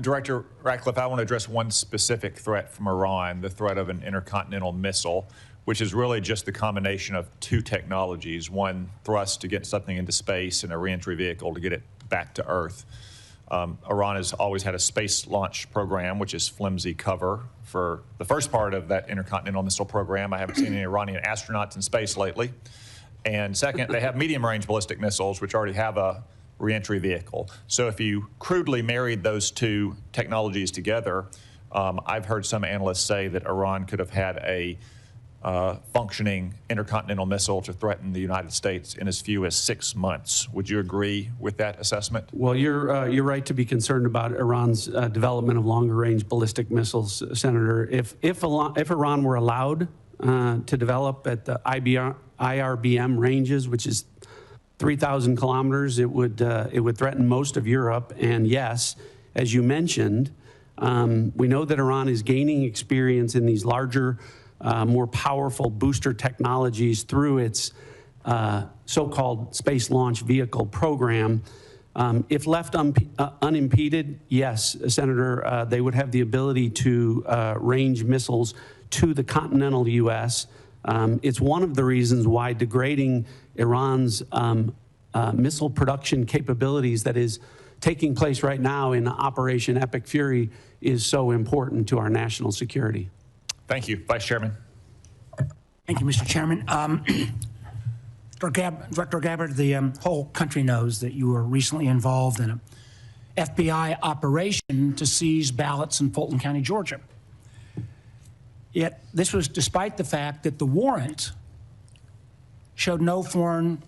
Director Ratcliffe, I want to address one specific threat from Iran, the threat of an intercontinental missile, which is really just the combination of two technologies, one thrust to get something into space and a reentry vehicle to get it back to Earth. Iran has always had a space launch program, which is flimsy cover for the first part of that intercontinental missile program. I haven't seen any Iranian astronauts in space lately. And second, they have medium-range ballistic missiles, which already have a reentry vehicle. So if you crudely married those two technologies together, I've heard some analysts say that Iran could have had a functioning intercontinental missile to threaten the United States in as few as 6 months. Would you agree with that assessment? Well, you're right to be concerned about Iran's development of longer-range ballistic missiles, Senator. If Iran were allowed to develop at the IRBM ranges, which is 3,000 kilometers, it would threaten most of Europe. And yes, as you mentioned, we know that Iran is gaining experience in these larger, more powerful booster technologies through its so-called space launch vehicle program. If left unimpeded, yes, Senator, they would have the ability to range missiles to the continental U.S. It's one of the reasons why degrading Iran's missile production capabilities that is taking place right now in Operation Epic Fury is so important to our national security. Thank you. Vice Chairman. Thank you, Mr. Chairman. Director Gabbard, the whole country knows that you were recently involved in an FBI operation to seize ballots in Fulton County, Georgia. Yet this was despite the fact that the warrant showed no foreign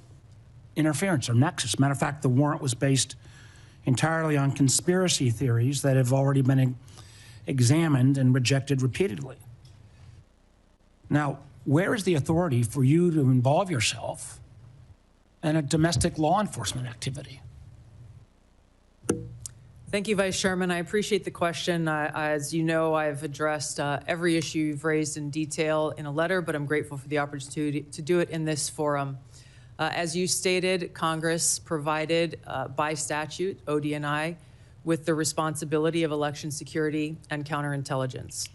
interference or nexus. Matter of fact, the warrant was based entirely on conspiracy theories that have already been examined and rejected repeatedly. Now, where is the authority for you to involve yourself in a domestic law enforcement activity? Thank you, Vice Chairman. I appreciate the question. As you know, I've addressed every issue you've raised in detail in a letter, but I'm grateful for the opportunity to do it in this forum. As you stated, Congress provided by statute, ODNI, with the responsibility of election security and counterintelligence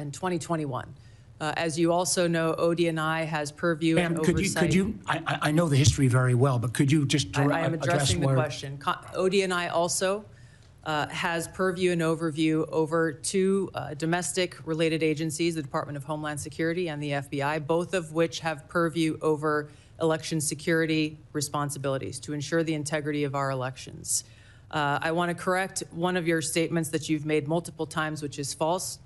in 2021. As you also know, ODNI has purview and oversight. I know the history very well, but could you just I am addressing the question. ODNI also has purview and overview over two domestic related agencies, the Department of Homeland Security and the FBI, both of which have purview over election security responsibilities to ensure the integrity of our elections. I want to correct one of your statements that you've made multiple times, which is false.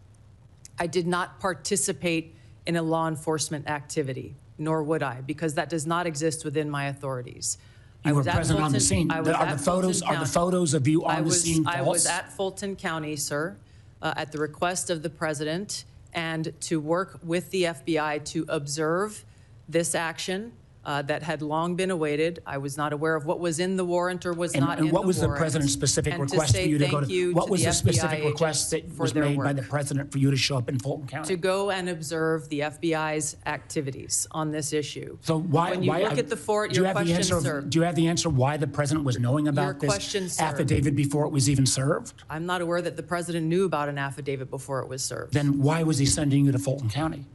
I did not participate in a law enforcement activity, nor would I, because that does not exist within my authorities. You were present on the scene. Are the photos of you on the scene false? I was at Fulton County, sir, at the request of the president, and to work with the FBI to observe this action that had long been awaited. I was not aware of what was in the warrant or was not in the warrant. And what was the president's specific request for you to go to? What was the specific request that was made by the president for you to show up in Fulton County? To go and observe the FBI's activities on this issue. So why? When you look at the your question, sir. Do you have the answer why the president was knowing about this affidavit before it was even served? I'm not aware that the president knew about an affidavit before it was served. Then why was he sending you to Fulton County?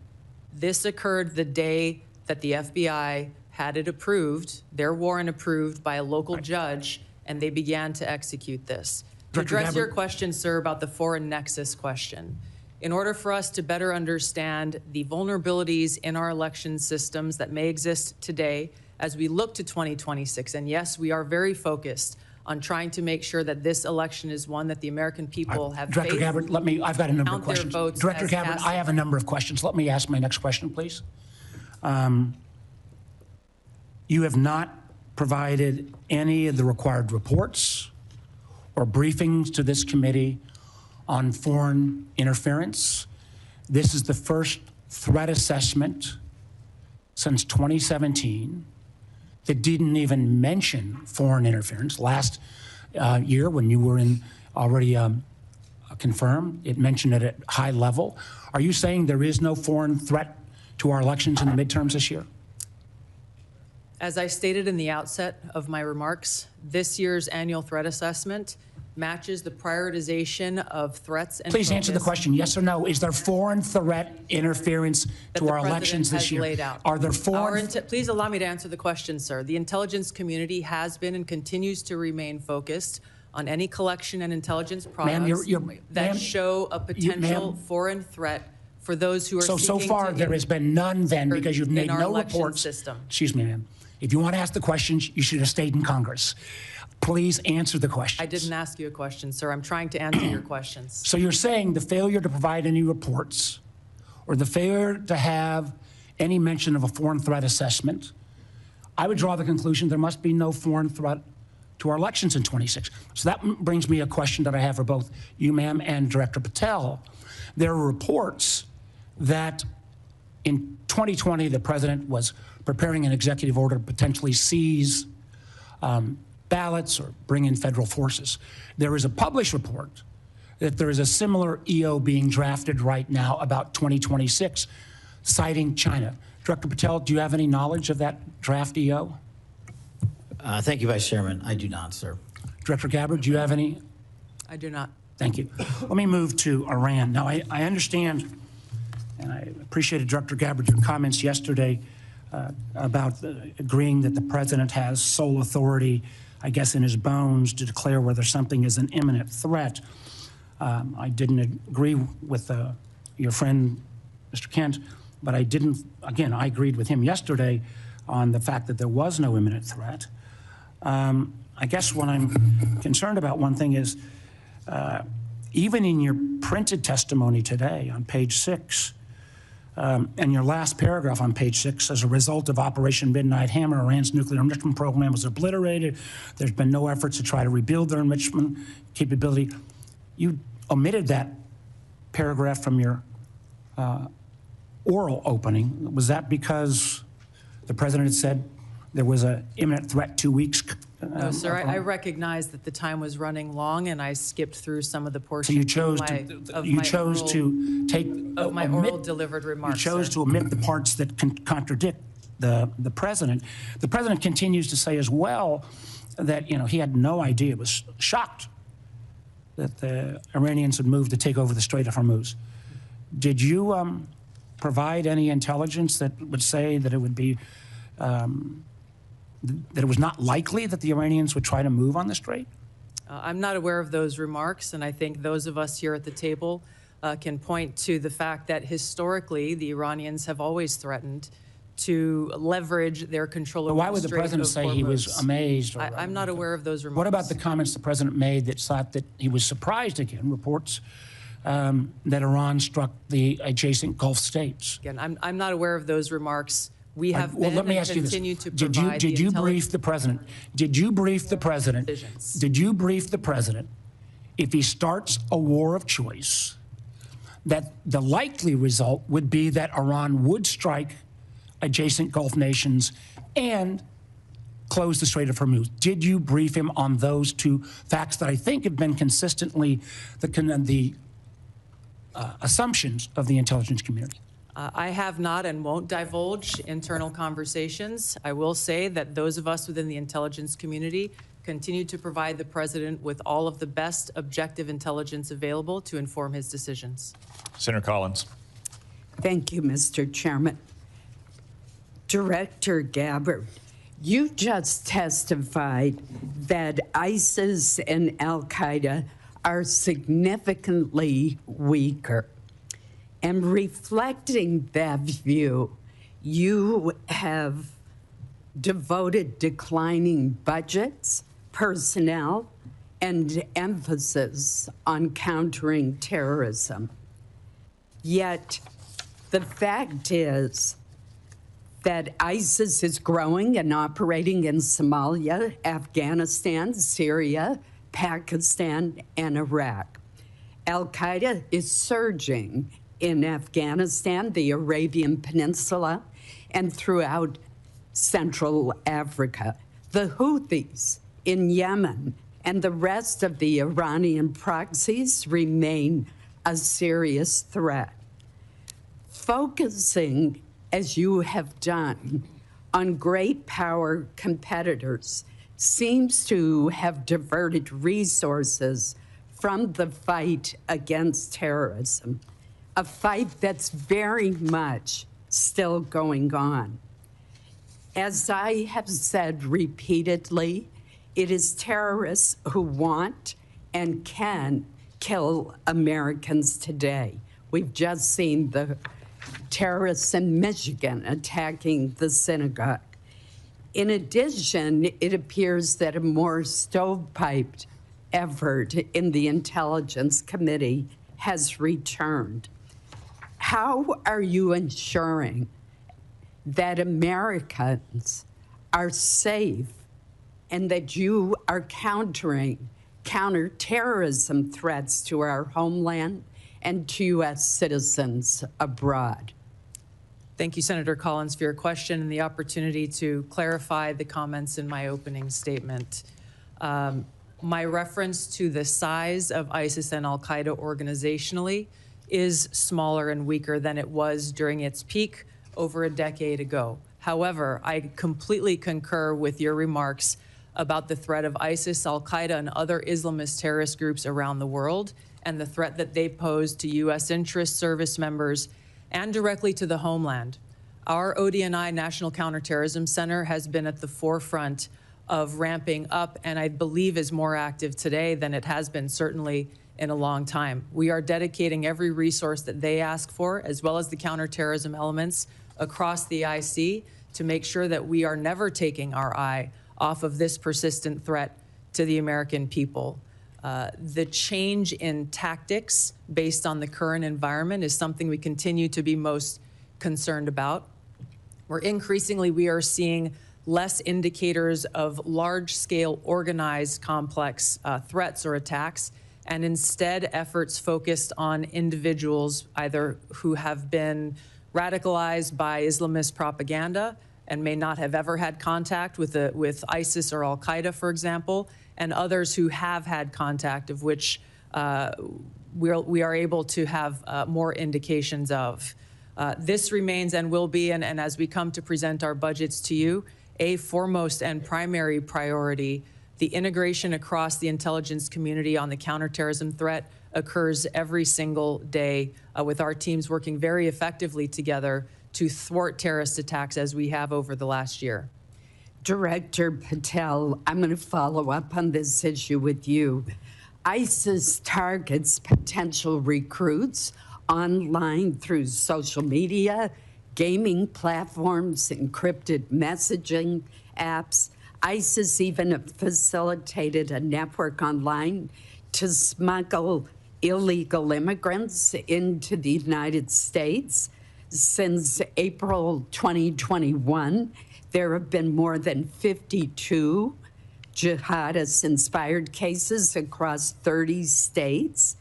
This occurred the day that the FBI had it approved, their warrant approved by a local judge, and they began to execute this. To address your question, sir, about the foreign nexus question, in order for us to better understand the vulnerabilities in our election systems that may exist today as we look to 2026, and yes, we are very focused on trying to make sure that this election is one that the American people have faith. Director Gabbard, I've got a number of questions. Director Gabbard, I have a number of questions. Let me ask my next question, please. You have not provided any of the required reports or briefings to this committee on foreign interference. This is the first threat assessment since 2017 that didn't even mention foreign interference. Last year, when you were already confirmed, it mentioned it at high level. Are you saying there is no foreign threat to our elections in the midterms this year? As I stated in the outset of my remarks, this year's annual threat assessment matches the prioritization of threats and Please answer the question, yes or no. Is there foreign threat interference to our elections this year? Laid out. Are there foreign... Please allow me to answer the question, sir. The intelligence community has been and continues to remain focused on any collection and intelligence products that show a potential foreign threat for those who are seeking to... So far, there has been none then because you've made no reports. System. Excuse me, ma'am. If you want to ask the questions, you should have stayed in Congress. Please answer the questions. I didn't ask you a question, sir. I'm trying to answer your questions. So you're saying the failure to provide any reports or the failure to have any mention of a foreign threat assessment, I would draw the conclusion there must be no foreign threat to our elections in 26. So that brings me a question that I have for both you, ma'am, and Director Patel. There are reports that in 2020, the president was preparing an executive order to potentially seize ballots or bring in federal forces. There is a published report that there is a similar EO being drafted right now about 2026, citing China. Director Patel, do you have any knowledge of that draft EO? Thank you, Vice Chairman. I do not, sir. Director Gabbard, do you have any? I do not. Thank you. Let me move to Iran. Now, I understand, and I appreciated Director Gabbard, your comments yesterday about agreeing that the president has sole authority, I guess, in his bones to declare whether something is an imminent threat. I didn't agree with your friend, Mr. Kent, but I didn't, again, I agreed with him yesterday on the fact that there was no imminent threat. I guess what I'm concerned about, one thing is, even in your printed testimony today on page 6, and your last paragraph on page 6, as a result of Operation Midnight Hammer, Iran's nuclear enrichment program was obliterated. There's been no efforts to try to rebuild their enrichment capability. You omitted that paragraph from your oral opening. Was that because the president had said there was an imminent threat 2 weeks No, sir, I recognize that the time was running long, and I skipped through some of the So portions you chose to take of my oral delivered remarks. You chose sir. to omit the parts that contradict the president. The president continues to say as well that he had no idea, was shocked that the Iranians had moved to take over the Strait of Hormuz. Did you provide any intelligence that would say that it would be that it was not likely that the Iranians would try to move on the strait? I'm not aware of those remarks, and I think those of us here at the table can point to the fact that historically the Iranians have always threatened to leverage their control over But why would the the Strait president of say he was Hormuz. amazed? I'm not aware of those remarks. What about the comments the president made that thought that he was surprised again, reports that Iran struck the adjacent Gulf states? Again, I'm not aware of those remarks. We have Well, been let me and ask you this. continue to provide Did you brief the the president? Did you brief the president? Decisions. Did you brief the president if he starts a war of choice, that the likely result would be that Iran would strike adjacent Gulf nations and close the Strait of Hormuz? Did you brief him on those two facts that I think have been consistently the assumptions of the intelligence community? I have not and won't divulge internal conversations. I will say that those of us within the intelligence community continue to provide the president with all of the best objective intelligence available to inform his decisions. Senator Collins. Thank you, Mr. Chairman. Director Gabbard, you just testified that ISIS and al-Qaeda are significantly weaker. And reflecting that view, you have devoted declining budgets, personnel, and emphasis on countering terrorism. Yet, the fact is that ISIS is growing and operating in Somalia, Afghanistan, Syria, Pakistan, and Iraq. Al-Qaeda is surging in Afghanistan, the Arabian Peninsula, and throughout Central Africa. The Houthis in Yemen and the rest of the Iranian proxies remain a serious threat. Focusing, as you have done, on great power competitors seems to have diverted resources from the fight against terrorism, a fight that's very much still going on. As I have said repeatedly, it is terrorists who want and can kill Americans today. We've just seen the terrorists in Michigan attacking the synagogue. In addition, it appears that a more stovepiped effort in the Intelligence Committee has returned. How are you ensuring that Americans are safe and that you are countering counterterrorism threats to our homeland and to U.S. citizens abroad? Thank you, Senator Collins, for your question and the opportunity to clarify the comments in my opening statement. My reference to the size of ISIS and al-Qaeda organizationally is smaller and weaker than it was during its peak over a decade ago. However, I completely concur with your remarks about the threat of ISIS, al-Qaeda, and other Islamist terrorist groups around the world and the threat that they pose to U.S. interest service members and directly to the homeland. Our ODNI National Counterterrorism Center has been at the forefront of ramping up and I believe is more active today than it has been certainly in a long time. We are dedicating every resource that they ask for, as well as the counterterrorism elements across the IC, to make sure that we are never taking our eye off of this persistent threat to the American people. The change in tactics based on the current environment is something we continue to be most concerned about. Where increasingly we are seeing less indicators of large-scale organized complex threats or attacks, and instead efforts focused on individuals either who have been radicalized by Islamist propaganda and may not have ever had contact with ISIS or Al-Qaeda, for example, and others who have had contact, of which we are able to have more indications of. This remains and will be, and as we come to present our budgets to you, a foremost and primary priority. The integration across the intelligence community on the counterterrorism threat occurs every single day, with our teams working very effectively together to thwart terrorist attacks as we have over the last year. Director Patel, I'm going to follow up on this issue with you. ISIS targets potential recruits online through social media, gaming platforms, encrypted messaging apps. ISIS even facilitated a network online to smuggle illegal immigrants into the United States. Since April 2021, there have been more than 52 jihadist-inspired cases across 30 states.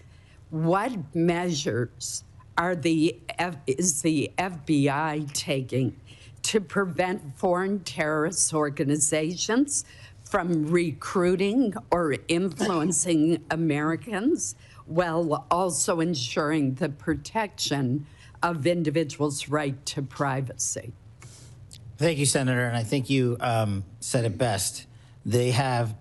What measures is the FBI taking to prevent foreign terrorist organizations from recruiting or influencing Americans, while also ensuring the protection of individuals' right to privacy? Thank you, Senator. And I think you said it best. They have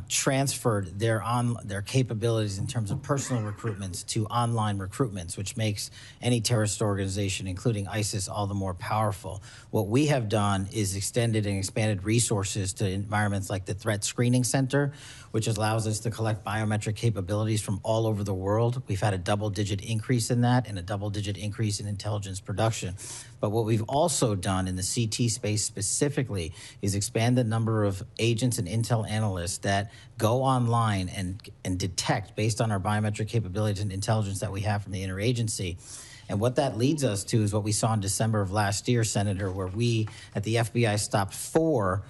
transferred their capabilities in terms of personal recruitments to online recruitments, which makes any terrorist organization, including ISIS, all the more powerful. What we have done is extended and expanded resources to environments like the Threat Screening Center, which allows us to collect biometric capabilities from all over the world. We've had a double-digit increase in that and a double-digit increase in intelligence production. But what we've also done in the CT space specifically is expand the number of agents and intel analysts that go online and detect, based on our biometric capabilities and intelligence that we have from the interagency. And what that leads us to is what we saw in December of last year, Senator, where we at the FBI stopped 4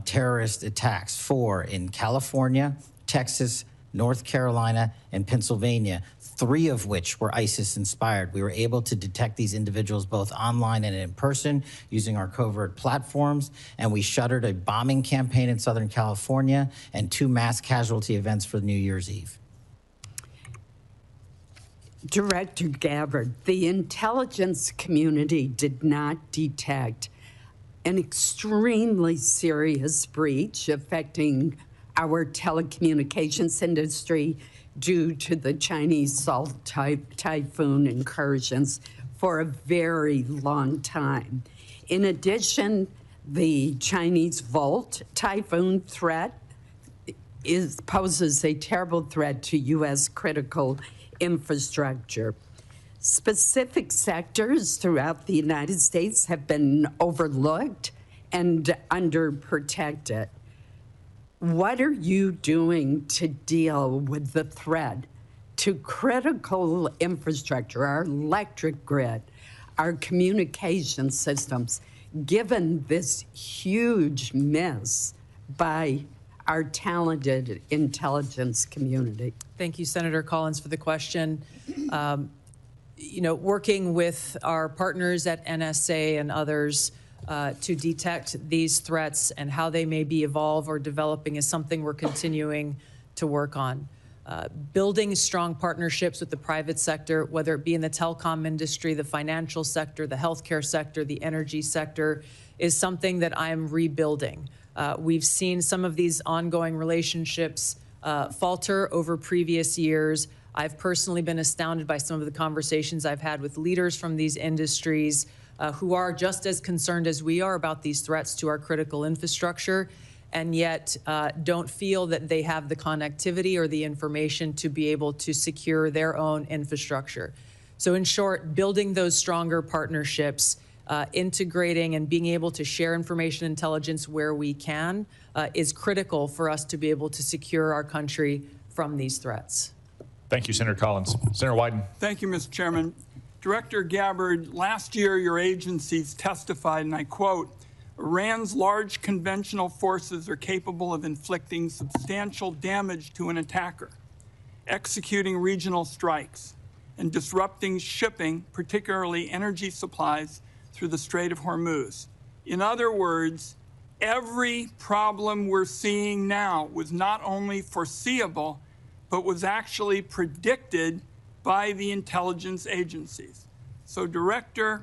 terrorist attacks, 4 in California, Texas, North Carolina, and Pennsylvania, 3 of which were ISIS-inspired. We were able to detect these individuals both online and in person using our covert platforms, and we shuttered a bombing campaign in Southern California and 2 mass casualty events for New Year's Eve. Director Gabbard, the intelligence community did not detect an extremely serious breach affecting our telecommunications industry due to the Chinese Salt Typhoon incursions for a very long time. In addition, the Chinese Volt Typhoon threat poses a terrible threat to U.S. critical infrastructure. Specific sectors throughout the United States have been overlooked and underprotected. What are you doing to deal with the threat to critical infrastructure, our electric grid, our communication systems, given this huge miss by our talented intelligence community? Thank you, Senator Collins, for the question. Working with our partners at NSA and others to detect these threats and how they may be evolve or developing is something we're continuing to work on. Building strong partnerships with the private sector, whether it be in the telecom industry, the financial sector, the healthcare sector, the energy sector, is something that I'm rebuilding. We've seen some of these ongoing relationships falter over previous years. I've personally been astounded by some of the conversations I've had with leaders from these industries who are just as concerned as we are about these threats to our critical infrastructure, and yet don't feel that they have the connectivity or the information to be able to secure their own infrastructure. So in short, building those stronger partnerships, integrating and being able to share information intelligence where we can is critical for us to be able to secure our country from these threats. Thank you, Senator Collins. Senator Wyden. Thank you, Mr. Chairman. Director Gabbard, last year your agencies testified, and I quote, "Iran's large conventional forces are capable of inflicting substantial damage to an attacker, executing regional strikes, and disrupting shipping, particularly energy supplies, through the Strait of Hormuz. In other words, every problem we're seeing now was not only foreseeable, but was actually predicted by the intelligence agencies. So, Director,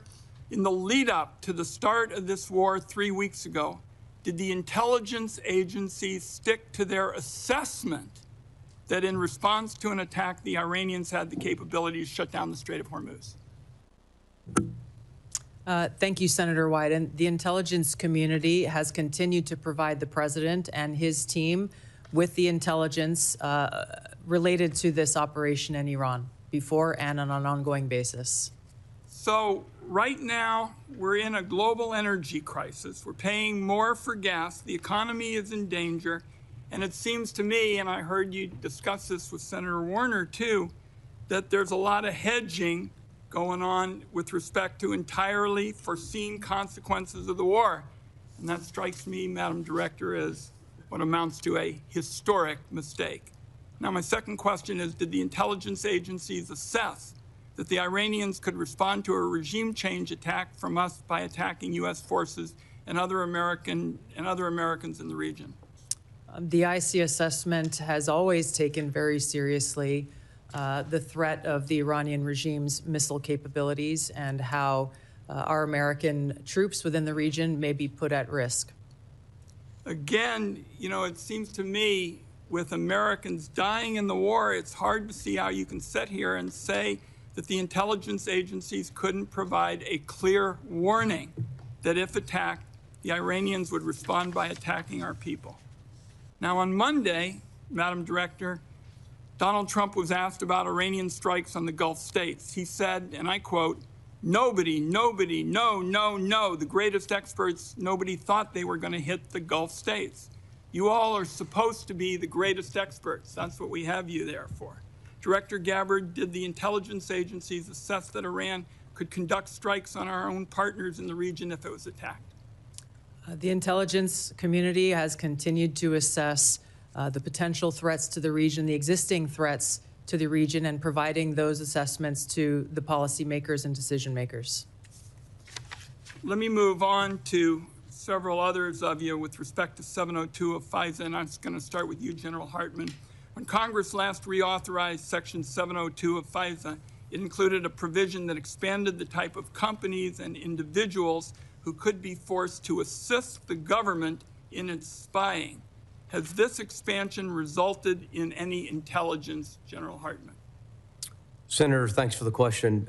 in the lead up to the start of this war 3 weeks ago, did the intelligence agencies stick to their assessment that in response to an attack, the Iranians had the capability to shut down the Strait of Hormuz? Thank you, Senator Wyden. The intelligence community has continued to provide the president and his team with the intelligence related to this operation in Iran before and on an ongoing basis. So right now, we're in a global energy crisis. We're paying more for gas. The economy is in danger. And it seems to me, and I heard you discuss this with Senator Warner too, that there's a lot of hedging going on with respect to entirely foreseen consequences of the war. And that strikes me, Madam Director, as what amounts to a historic mistake. Now, my second question is, did the intelligence agencies assess that the Iranians could respond to a regime change attack from us by attacking U.S. forces and other Americans in the region? The IC assessment has always taken very seriously the threat of the Iranian regime's missile capabilities and how our American troops within the region may be put at risk. Again, you know, it seems to me with Americans dying in the war, it's hard to see how you can sit here and say that the intelligence agencies couldn't provide a clear warning that if attacked, the Iranians would respond by attacking our people. Now, on Monday, Madam Director, Donald Trump was asked about Iranian strikes on the Gulf states. He said, and I quote, nobody, no, the greatest experts, nobody thought they were going to hit the Gulf states. You all are supposed to be the greatest experts. That's what we have you there for. Director Gabbard, did the intelligence agencies assess that Iran could conduct strikes on our own partners in the region if it was attacked? The intelligence community has continued to assess the potential threats to the region, the existing threats to the region, and providing those assessments to the policymakers and decision makers. Let me move on to several others of you with respect to 702 of FISA, and I'm just going to start with you, General Hartman. When Congress last reauthorized Section 702 of FISA, it included a provision that expanded the type of companies and individuals who could be forced to assist the government in its spying. Has this expansion resulted in any intelligence, General Hartman? Senator, thanks for the question.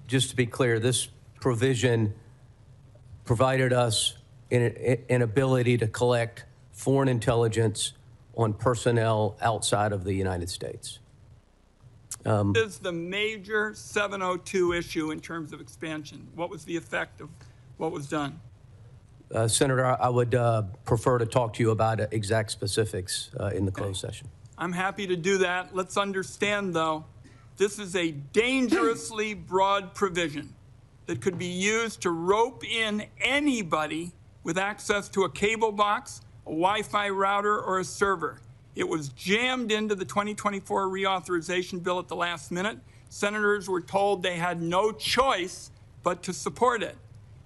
Just to be clear, this provision provided us an ability to collect foreign intelligence on personnel outside of the United States. What is the major 702 issue in terms of expansion? What was the effect of what was done? Senator, I would prefer to talk to you about exact specifics in the closed session. I'm happy to do that. Let's understand, though, this is a dangerously broad provision that could be used to rope in anybody with access to a cable box, a Wi-Fi router, or a server. It was jammed into the 2024 reauthorization bill at the last minute. Senators were told they had no choice but to support it.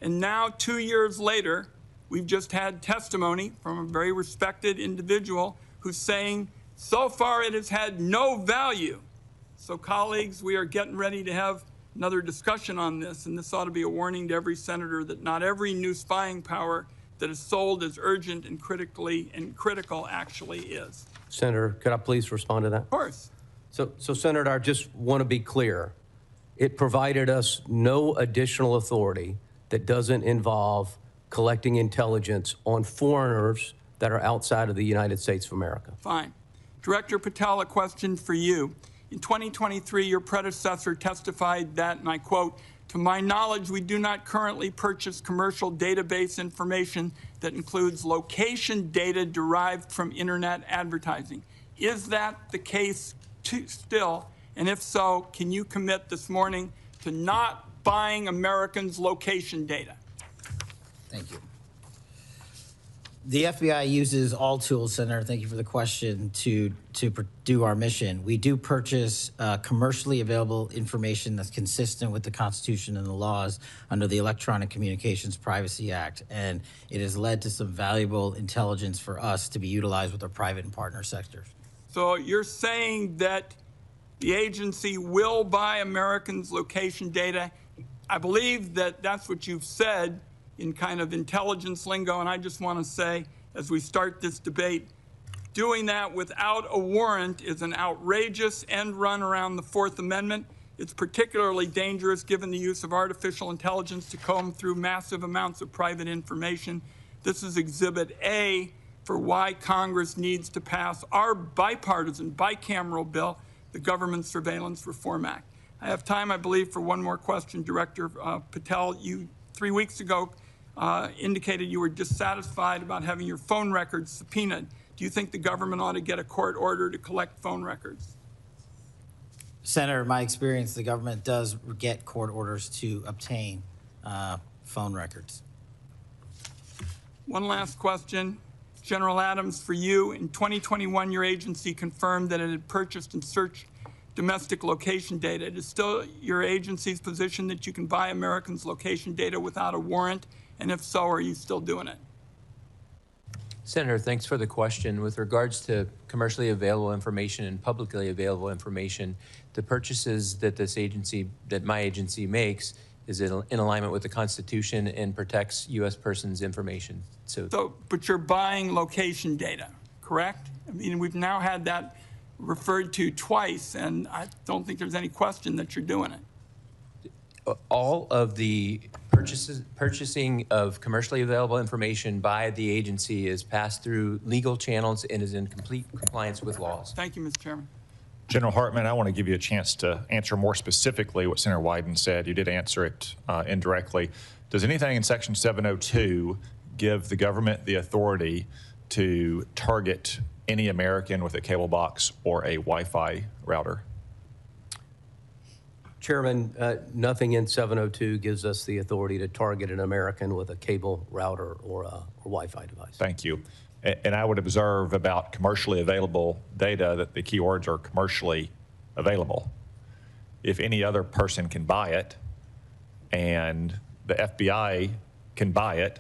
And now, 2 years later, we've just had testimony from a very respected individual who's saying, so far it has had no value. So, colleagues, we are getting ready to have another discussion on this, and this ought to be a warning to every senator that not every new spying power that is sold as urgent and critical actually is. Senator, could I please respond to that? Of course. So, Senator, I just want to be clear. It provided us no additional authority that doesn't involve collecting intelligence on foreigners that are outside of the United States of America. Fine. Director Patel, a question for you. In 2023, your predecessor testified that, and I quote, to my knowledge, we do not currently purchase commercial database information that includes location data derived from internet advertising. Is that the case still? And if so, can you commit this morning to not buying Americans' location data? Thank you. The FBI uses all tools, Senator, thank you for the question, to do our mission. We do purchase commercially available information that's consistent with the Constitution and the laws under the Electronic Communications Privacy Act, and it has led to some valuable intelligence for us to be utilized with our private and partner sectors. So you're saying that the agency will buy Americans' location data. I believe that that's what you've said in kind of intelligence lingo, and I just want to say, as we start this debate, doing that without a warrant is an outrageous end run around the Fourth Amendment. It's particularly dangerous given the use of artificial intelligence to comb through massive amounts of private information. This is Exhibit A for why Congress needs to pass our bipartisan, bicameral bill, the Government Surveillance Reform Act. I have time, I believe, for one more question. Director Patel, you 3 weeks ago indicated you were dissatisfied about having your phone records subpoenaed. Do you think the government ought to get a court order to collect phone records? Senator, in my experience, the government does get court orders to obtain phone records. One last question. General Adams, for you, in 2021, your agency confirmed that it had purchased and searched domestic location data. It is still your agency's position that you can buy Americans' location data without a warrant? And if so, are you still doing it? Senator, thanks for the question. With regards to commercially available information and publicly available information, the purchases that my agency makes is in alignment with the Constitution and protects U.S. persons' information. But you're buying location data, correct? I mean, we've now had that referred to twice, and I don't think there's any question that you're doing it. All of the purchasing of commercially available information by the agency is passed through legal channels and is in complete compliance with laws. Thank you, Mr. Chairman. General Hartman, I want to give you a chance to answer more specifically what Senator Wyden said. You did answer it indirectly. Does anything in Section 702 give the government the authority to target any American with a cable box or a Wi-Fi router? Chairman, nothing in 702 gives us the authority to target an American with a cable router or a Wi-Fi device. Thank you. And I would observe about commercially available data that the keywords are commercially available. If any other person can buy it and the FBI can buy it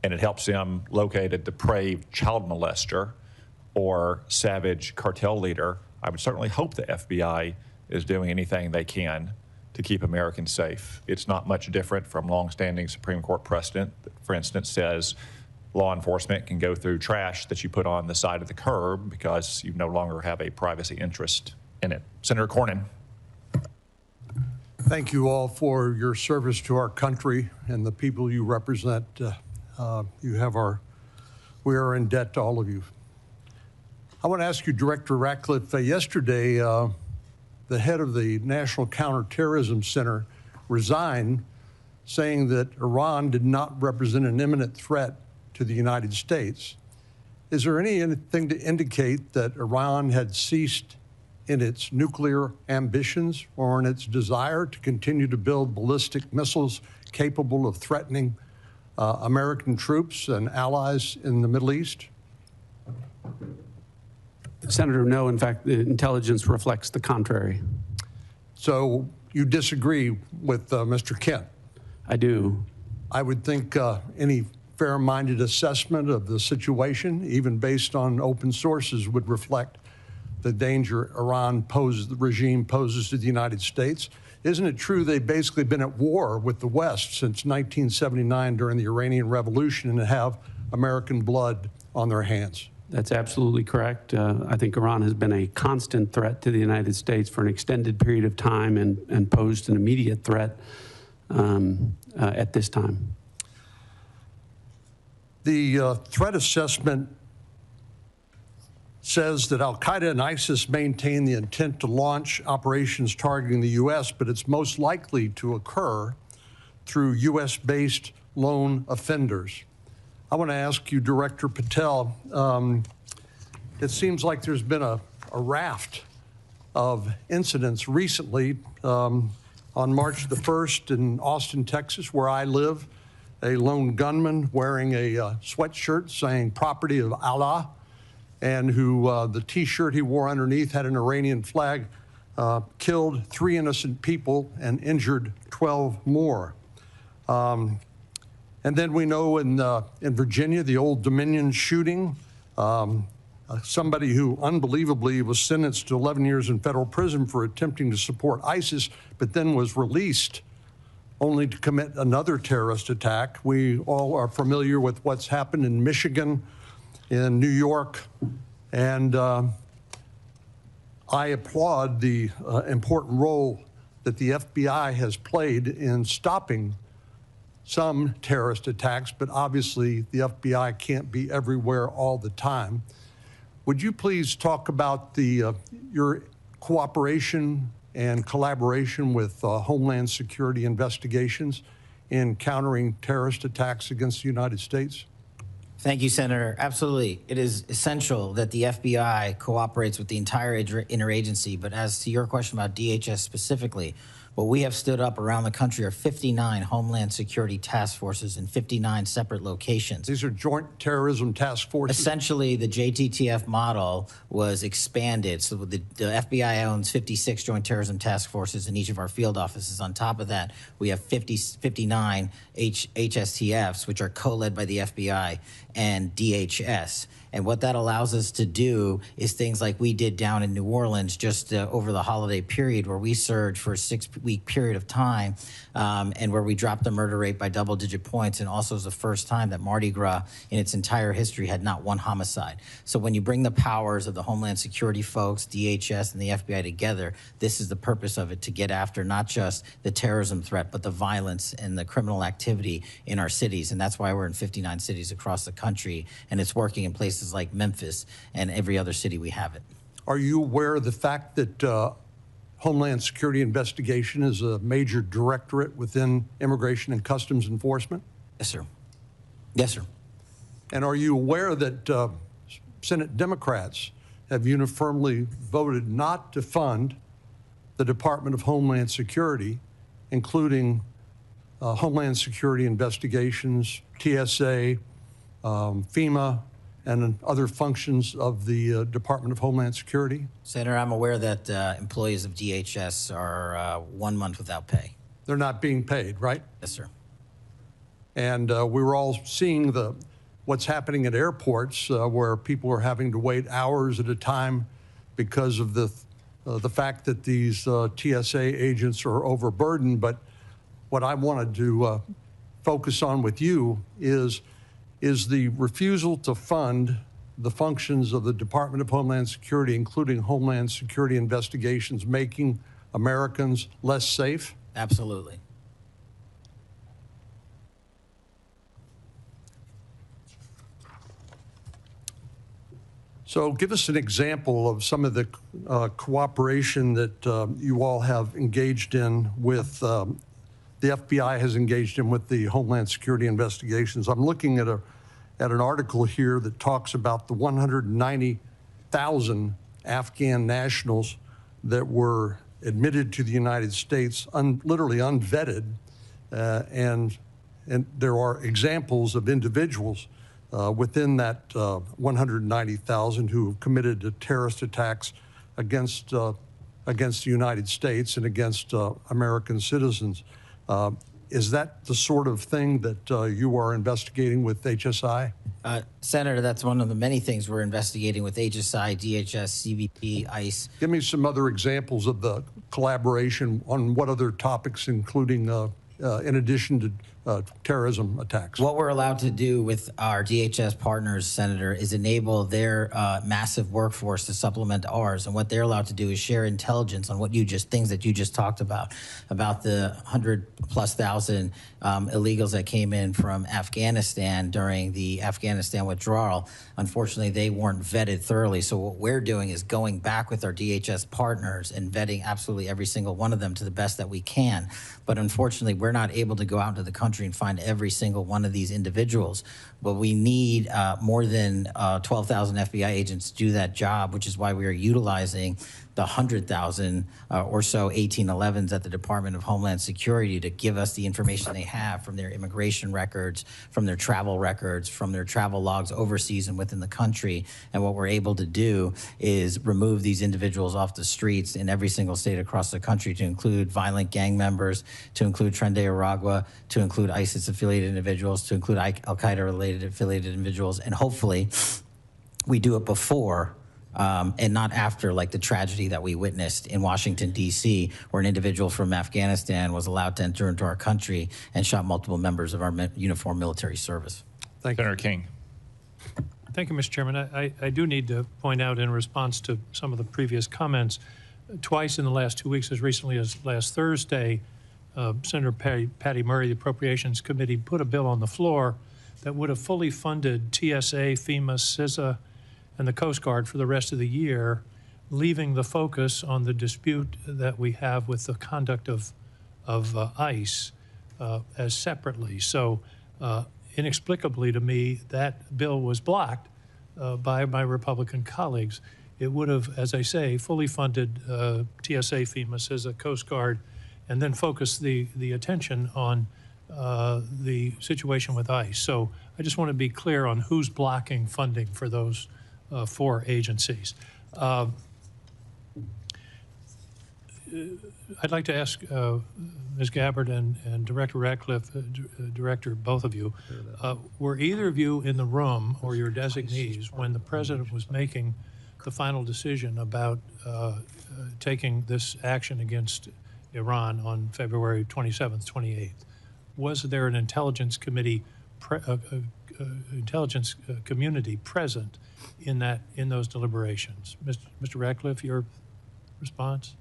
and it helps them locate a depraved child molester or savage cartel leader, I would certainly hope the FBI is doing anything they can to keep Americans safe. It's not much different from longstanding Supreme Court precedent that, for instance, says law enforcement can go through trash that you put on the side of the curb because you no longer have a privacy interest in it. Senator Cornyn. Thank you all for your service to our country and the people you represent. We are in debt to all of you. I want to ask you, Director Ratcliffe, yesterday, the head of the National Counterterrorism Center resigned, saying that Iran did not represent an imminent threat to the United States. Is there anything to indicate that Iran had ceased in its nuclear ambitions or in its desire to continue to build ballistic missiles capable of threatening American troops and allies in the Middle East? Senator, no. In fact, the intelligence reflects the contrary. So you disagree with Mr. Kent? I do. I would think any fair-minded assessment of the situation, even based on open sources, would reflect the danger the regime poses to the United States. Isn't it true they've basically been at war with the West since 1979 during the Iranian Revolution and have American blood on their hands? That's absolutely correct. I think Iran has been a constant threat to the United States for an extended period of time and posed an immediate threat at this time. The threat assessment says that al-Qaeda and ISIS maintain the intent to launch operations targeting the U.S., but it's most likely to occur through U.S.-based lone offenders. I want to ask you, Director Patel, it seems like there's been a raft of incidents recently. On March the 1st in Austin, Texas, where I live, a lone gunman wearing a sweatshirt saying "Property of Allah," and who the T-shirt he wore underneath had an Iranian flag, killed 3 innocent people and injured 12 more. And then we know in Virginia, the Old Dominion shooting, somebody who unbelievably was sentenced to 11 years in federal prison for attempting to support ISIS, but then was released only to commit another terrorist attack. We all are familiar with what's happened in Michigan, in New York, and I applaud the important role that the FBI has played in stopping some terrorist attacks, but obviously the FBI can't be everywhere all the time. Would you please talk about your cooperation and collaboration with Homeland Security investigations in countering terrorist attacks against the United States? Thank you, Senator. Absolutely. It is essential that the FBI cooperates with the entire interagency. But as to your question about DHS specifically, what we have stood up around the country are 59 Homeland Security task forces in 59 separate locations. These are joint terrorism task forces? Essentially, the JTTF model was expanded. So the FBI owns 56 joint terrorism task forces in each of our field offices. On top of that, we have 59 HSTFs, which are co-led by the FBI and DHS. And what that allows us to do is things like we did down in New Orleans just over the holiday period, where we surged for a 6-week period of time, and where we dropped the murder rate by double-digit points, and also was the first time that Mardi Gras in its entire history had not one homicide. So when you bring the powers of the Homeland Security folks, DHS, and the FBI together, this is the purpose of it, to get after not just the terrorism threat, but the violence and the criminal activity in our cities. And that's why we're in 59 cities across the country, and it's working in places like Memphis and every other city we have it. Are you aware of the fact that Homeland Security investigation is a major directorate within Immigration and Customs Enforcement? Yes, sir. Yes, sir. And are you aware that Senate Democrats have uniformly voted not to fund the Department of Homeland Security, including Homeland Security investigations, TSA, FEMA, and other functions of the Department of Homeland Security? Senator, I'm aware that employees of DHS are 1 month without pay. They're not being paid, right? Yes, sir. And we were all seeing what's happening at airports, where people are having to wait hours at a time because of the fact that these TSA agents are overburdened. But what I wanted to focus on with you is the refusal to fund the functions of the Department of Homeland Security, including Homeland Security investigations, making Americans less safe? Absolutely. So give us an example of some of the cooperation that you all have engaged in with, the FBI has engaged in with the Homeland Security investigations. I'm looking at an article here that talks about the 190,000 Afghan nationals that were admitted to the United States, literally unvetted, and there are examples of individuals within that 190,000 who have committed terrorist attacks against the United States and against American citizens. Is that the sort of thing that you are investigating with HSI? Senator, that's one of the many things we're investigating with HSI, DHS, CBP, ICE. Give me some other examples of the collaboration on what other topics, including in addition to terrorism attacks. What we're allowed to do with our DHS partners, Senator, is enable their massive workforce to supplement ours. And what they're allowed to do is share intelligence on things that you just talked about the 100,000+ illegals that came in from Afghanistan during the Afghanistan withdrawal. Unfortunately, they weren't vetted thoroughly. So what we're doing is going back with our DHS partners and vetting absolutely every single one of them to the best that we can. But unfortunately, we're not able to go out into the country and find every single one of these individuals. But we need more than 12,000 FBI agents to do that job, which is why we are utilizing the 100,000 or so 1811s at the Department of Homeland Security to give us the information they have from their immigration records, from their travel records, from their travel logs overseas and within the country. And what we're able to do is remove these individuals off the streets in every single state across the country, to include violent gang members, to include Tren de Aragua, to include ISIS-affiliated individuals, to include Al-Qaeda-related affiliated individuals. And hopefully we do it before and not after, like the tragedy that we witnessed in Washington, D.C., where an individual from Afghanistan was allowed to enter into our country and shot multiple members of our uniformed military service. Thank you. Senator King. Thank you, Mr. Chairman. I do need to point out, in response to some of the previous comments, twice in the last 2 weeks, as recently as last Thursday, Senator Patty Murray, the Appropriations Committee, put a bill on the floor that would have fully funded TSA, FEMA, CISA, and the Coast Guard for the rest of the year, leaving the focus on the dispute that we have with the conduct of ICE as separately. So inexplicably to me, that bill was blocked by my Republican colleagues. It would have, as I say, fully funded TSA, FEMA, CISA, Coast Guard, and then focused the attention on the situation with ICE. So I just want to be clear on who's blocking funding for those 4 agencies. I'd like to ask Ms. Gabbard and Director Ratcliffe, Director, both of you, were either of you in the room, or your designees, when the President was making the final decision about taking this action against Iran on February 27th, 28th? Was there an intelligence committee, intelligence community present in those deliberations? Mr. Ratcliffe, your response?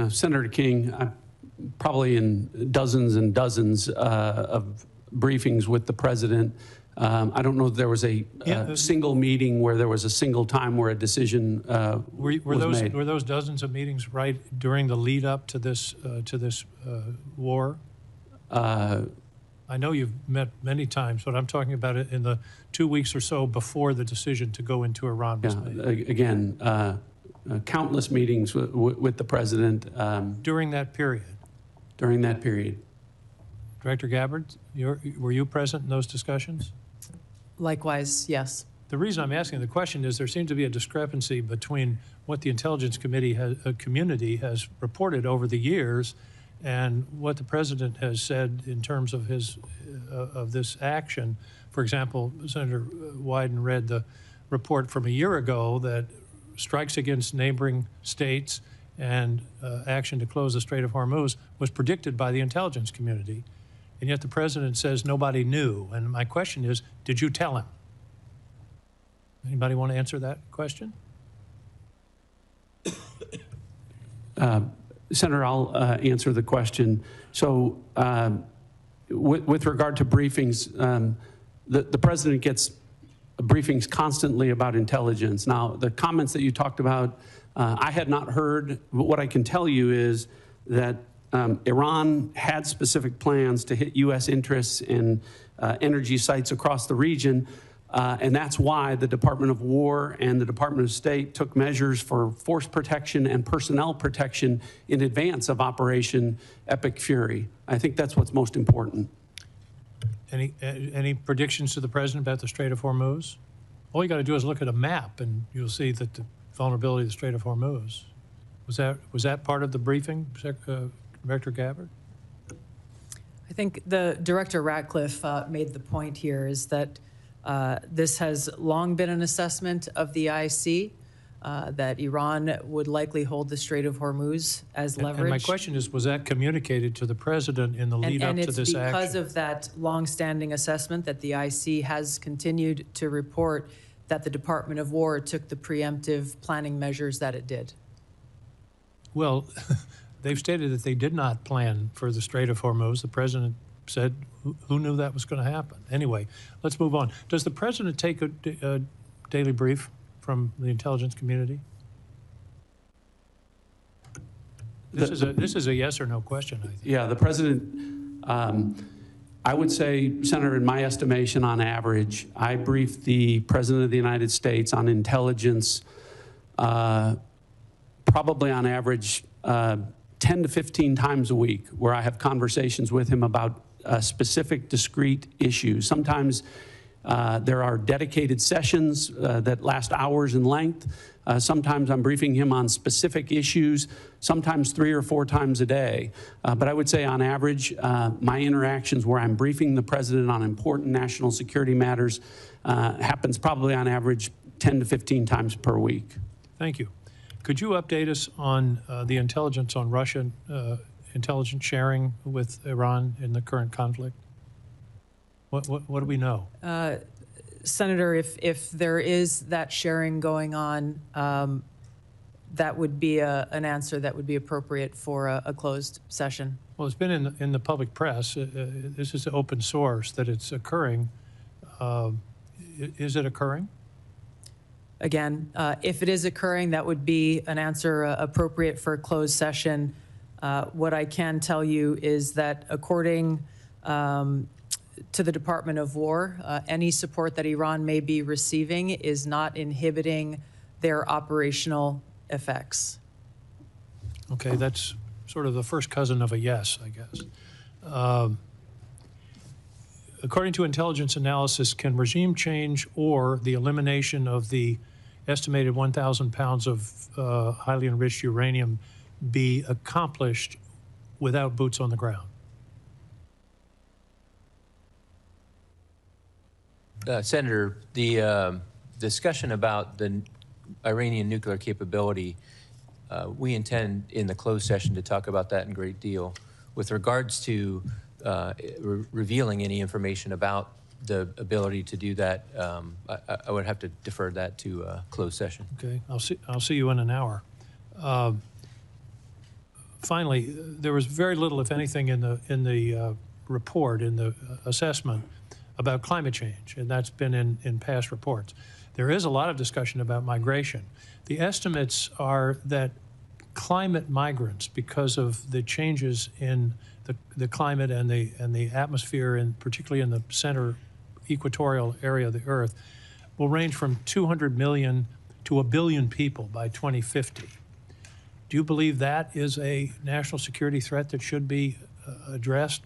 Senator King, I'm probably in dozens and dozens of briefings with the President. I don't know if there was a single meeting where there was a single time where a decision was made. Were those dozens of meetings right during the lead up to this war? I know you've met many times, but I'm talking about it in the 2 weeks or so before the decision to go into Iran was made. Again, countless meetings with the President. During that period? During that period. Director Gabbard, were you present in those discussions? Likewise, yes. The reason I'm asking the question is there seems to be a discrepancy between what the Intelligence Community has reported over the years and what the President has said in terms of of this action. For example, Senator Wyden read the report from a year ago that strikes against neighboring states and action to close the Strait of Hormuz was predicted by the intelligence community. And yet the President says nobody knew. And my question is, did you tell him? Anybody want to answer that question? Senator, I'll answer the question. So with regard to briefings, the President gets briefings constantly about intelligence. Now, the comments that you talked about, I had not heard, but what I can tell you is that Iran had specific plans to hit U.S. interests in energy sites across the region, and that's why the Department of War and the Department of State took measures for force protection and personnel protection in advance of Operation Epic Fury. I think that's what's most important. Any predictions to the President about the Strait of Hormuz? All you got to do is look at a map, and you'll see that the vulnerability of the Strait of Hormuz. Was that part of the briefing, Director Gabbard? I think the Director Ratcliffe made the point here is that this has long been an assessment of the IC, that Iran would likely hold the Strait of Hormuz as leverage. And my question is, was that communicated to the President in the lead up to this action? And it's because of that long-standing assessment that the IC has continued to report that the Department of War took the preemptive planning measures that it did. Well, they've stated that they did not plan for the Strait of Hormuz. The President said, who knew that was going to happen? Anyway, let's move on. Does the President take a daily brief from the intelligence community? This is a yes or no question, I think. Yeah, the President, I would say, Senator, in my estimation, on average, I brief the President of the United States on intelligence probably on average 10 to 15 times a week where I have conversations with him about specific discrete issues. Sometimes there are dedicated sessions that last hours in length. Sometimes I'm briefing him on specific issues, sometimes 3 or 4 times a day. But I would say on average, my interactions where I'm briefing the president on important national security matters happens probably on average 10 to 15 times per week. Thank you. Could you update us on the intelligence on Russian intelligence sharing with Iran in the current conflict? What do we know? Senator, if there is that sharing going on, that would be an answer that would be appropriate for a closed session. Well, it's been in the public press. This is open source that it's occurring. Is it occurring? Again, if it is occurring, that would be an answer appropriate for a closed session. What I can tell you is that according to the Department of War, any support that Iran may be receiving is not inhibiting their operational effects. Okay, that's sort of the first cousin of a yes, I guess. According to intelligence analysis, can regime change or the elimination of the estimated 1,000 pounds of highly enriched uranium be accomplished without boots on the ground? Senator, the discussion about the Iranian nuclear capability, we intend in the closed session to talk about that in great deal. With regards to revealing any information about the ability to do that, I would have to defer that to a closed session. Okay, I'll see you in an hour. Finally, there was very little, if anything, in the report, in the assessment about climate change, and that's been in past reports. There is a lot of discussion about migration. The estimates are that climate migrants, because of the changes in the climate and the atmosphere, and particularly in the center equatorial area of the Earth, will range from 200 million to 1 billion people by 2050. Do you believe that is a national security threat that should be addressed?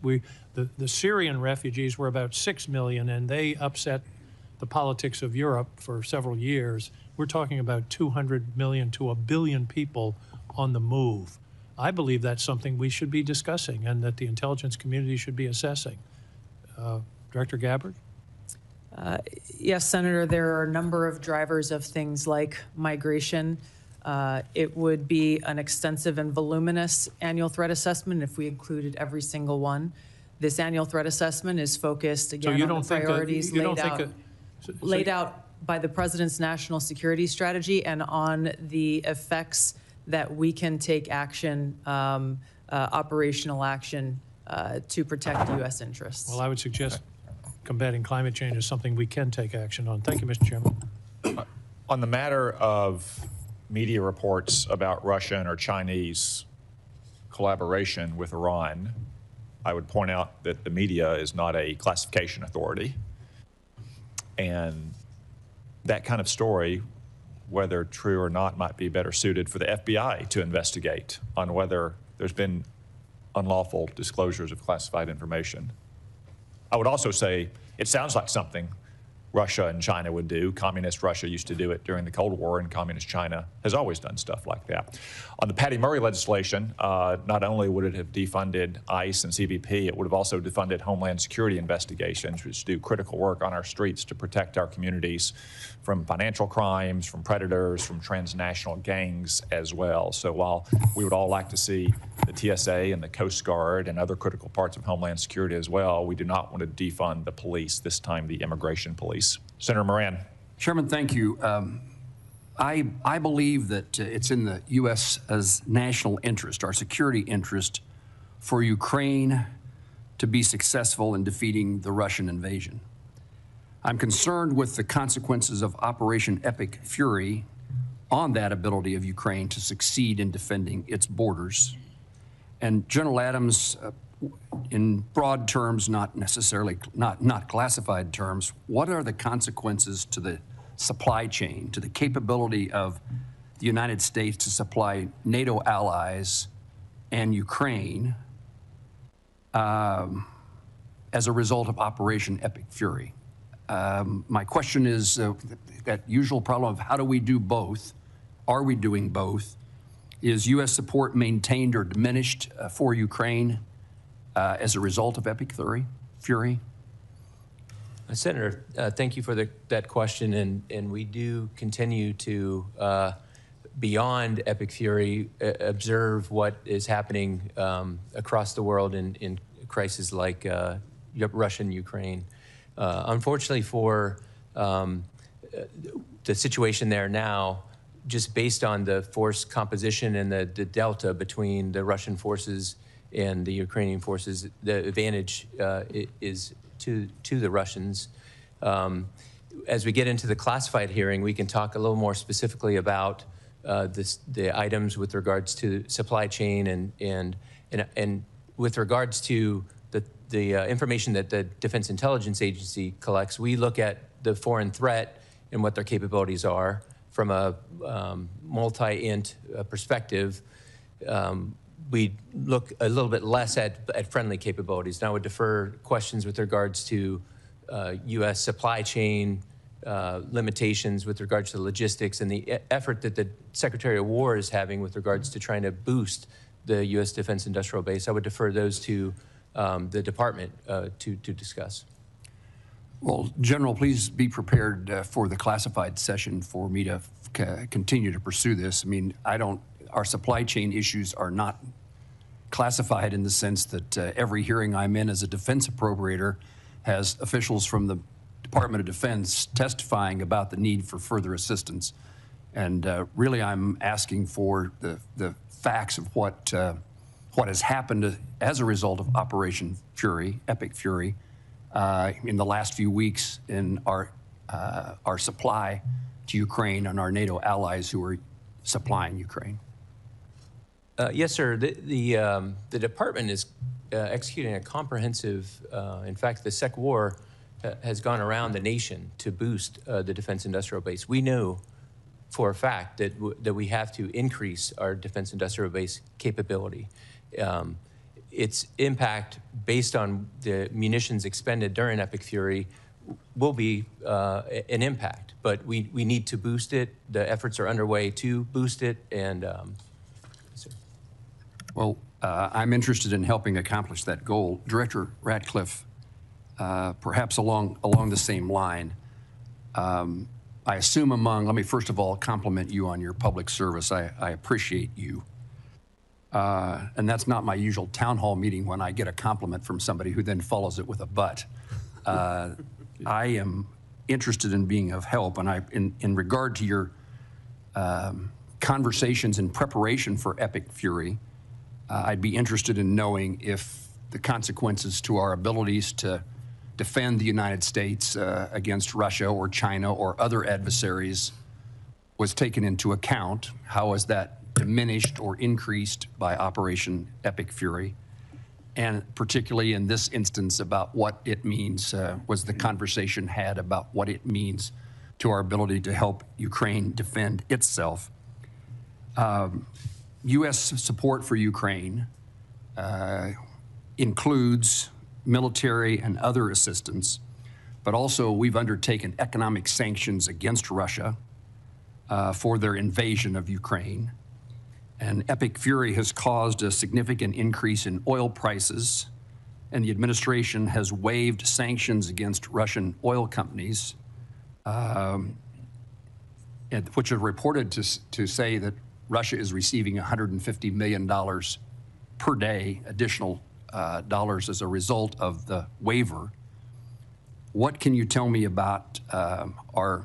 The Syrian refugees were about 6 million, and they upset the politics of Europe for several years. We're talking about 200 million to 1 billion people on the move. I believe that's something we should be discussing and that the intelligence community should be assessing. Director Gabbard? Yes, Senator, there are a number of drivers of things like migration. It would be an extensive and voluminous annual threat assessment if we included every single one. This annual threat assessment is focused, again, on the priorities laid out by the President's national security strategy and on the effects that we can take action, operational action, to protect U.S. interests. Well, I would suggest combating climate change is something we can take action on. Thank you, Mr. Chairman. On the matter of media reports about Russian or Chinese collaboration with Iran, I would point out that the media is not a classification authority. And that kind of story, whether true or not, might be better suited for the FBI to investigate on whether there's been unlawful disclosures of classified information. I would also say it sounds like something Russia and China would do. Communist Russia used to do it during the Cold War, and Communist China has always done stuff like that. On the Patty Murray legislation, not only would it have defunded ICE and CBP, it would have also defunded Homeland Security investigations, which do critical work on our streets to protect our communities from financial crimes, from predators, from transnational gangs as well. So while we would all like to see the TSA and the Coast Guard and other critical parts of Homeland Security as well, we do not want to defund the police, this time the immigration police. Senator Moran. Chairman, thank you. I believe that it's in the U.S.'s national interest, our security interest, for Ukraine to be successful in defeating the Russian invasion. I'm concerned with the consequences of Operation Epic Fury on that ability of Ukraine to succeed in defending its borders. And General Adams, in broad terms, not necessarily, not classified terms, what are the consequences to the supply chain, to the capability of the United States to supply NATO allies and Ukraine as a result of Operation Epic Fury. My question is that usual problem of how do we do both? Are we doing both? Is U.S. support maintained or diminished for Ukraine as a result of Epic Fury? Senator, thank you for that question, and we do continue to, beyond Epic Fury, observe what is happening across the world in crises like Russia and Ukraine. Unfortunately for the situation there now, just based on the force composition and the delta between the Russian forces and the Ukrainian forces, the advantage is to the Russians. As we get into the classified hearing, we can talk a little more specifically about the items with regards to supply chain and with regards to the information that the Defense Intelligence Agency collects. We look at the foreign threat and what their capabilities are from a multi-int perspective. We look a little bit less at friendly capabilities. Now I would defer questions with regards to U.S. supply chain limitations with regards to logistics and the effort that the Secretary of War is having with regards to trying to boost the U.S. Defense Industrial Base. I would defer those to the department to discuss. Well, General, please be prepared for the classified session for me to continue to pursue this. I mean, our supply chain issues are not classified in the sense that every hearing I'm in as a defense appropriator has officials from the Department of Defense testifying about the need for further assistance. And really, I'm asking for the facts of what has happened as a result of Operation Fury, Epic Fury, in the last few weeks in our supply to Ukraine and our NATO allies who are supplying Ukraine. Yes, sir. The department is executing a comprehensive, in fact, the Sec War has gone around the nation to boost the defense industrial base. We know for a fact that we have to increase our defense industrial base capability. Its impact based on the munitions expended during Epic Fury will be an impact, but we need to boost it. The efforts are underway to boost it, and well, I'm interested in helping accomplish that goal. Director Ratcliffe, perhaps along the same line, I assume let me first of all compliment you on your public service. I appreciate you. And that's not my usual town hall meeting when I get a compliment from somebody who then follows it with a but. I am interested in being of help, and in regard to your conversations in preparation for Epic Fury, I'd be interested in knowing if the consequences to our abilities to defend the United States against Russia or China or other adversaries was taken into account. How is that diminished or increased by Operation Epic Fury? And particularly in this instance about what it means, was the conversation had about what it means to our ability to help Ukraine defend itself? U.S. support for Ukraine includes military and other assistance, but also we've undertaken economic sanctions against Russia for their invasion of Ukraine. And Epic Fury has caused a significant increase in oil prices, and the administration has waived sanctions against Russian oil companies, which are reported to say that Russia is receiving $150 million per day, additional dollars as a result of the waiver. What can you tell me about our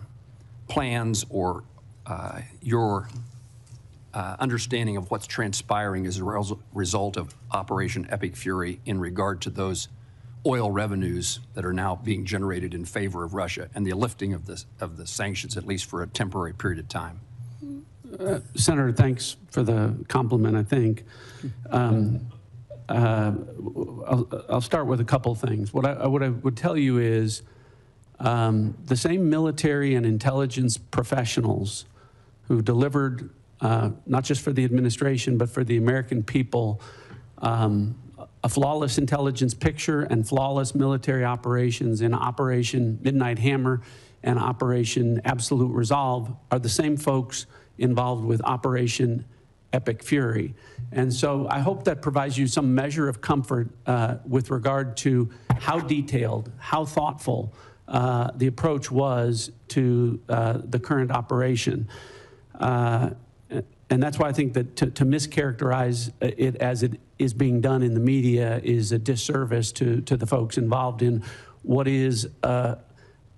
plans or your understanding of what's transpiring as a result of Operation Epic Fury in regard to those oil revenues that are now being generated in favor of Russia and the lifting of the sanctions, at least for a temporary period of time? Senator, thanks for the compliment, I think. I'll start with a couple things. What I would tell you is the same military and intelligence professionals who delivered not just for the administration, but for the American people, a flawless intelligence picture and flawless military operations in Operation Midnight Hammer and Operation Absolute Resolve are the same folks involved with Operation Epic Fury. And so I hope that provides you some measure of comfort with regard to how detailed, how thoughtful the approach was to the current operation. And that's why I think that to mischaracterize it as it is being done in the media is a disservice to the folks involved in what is a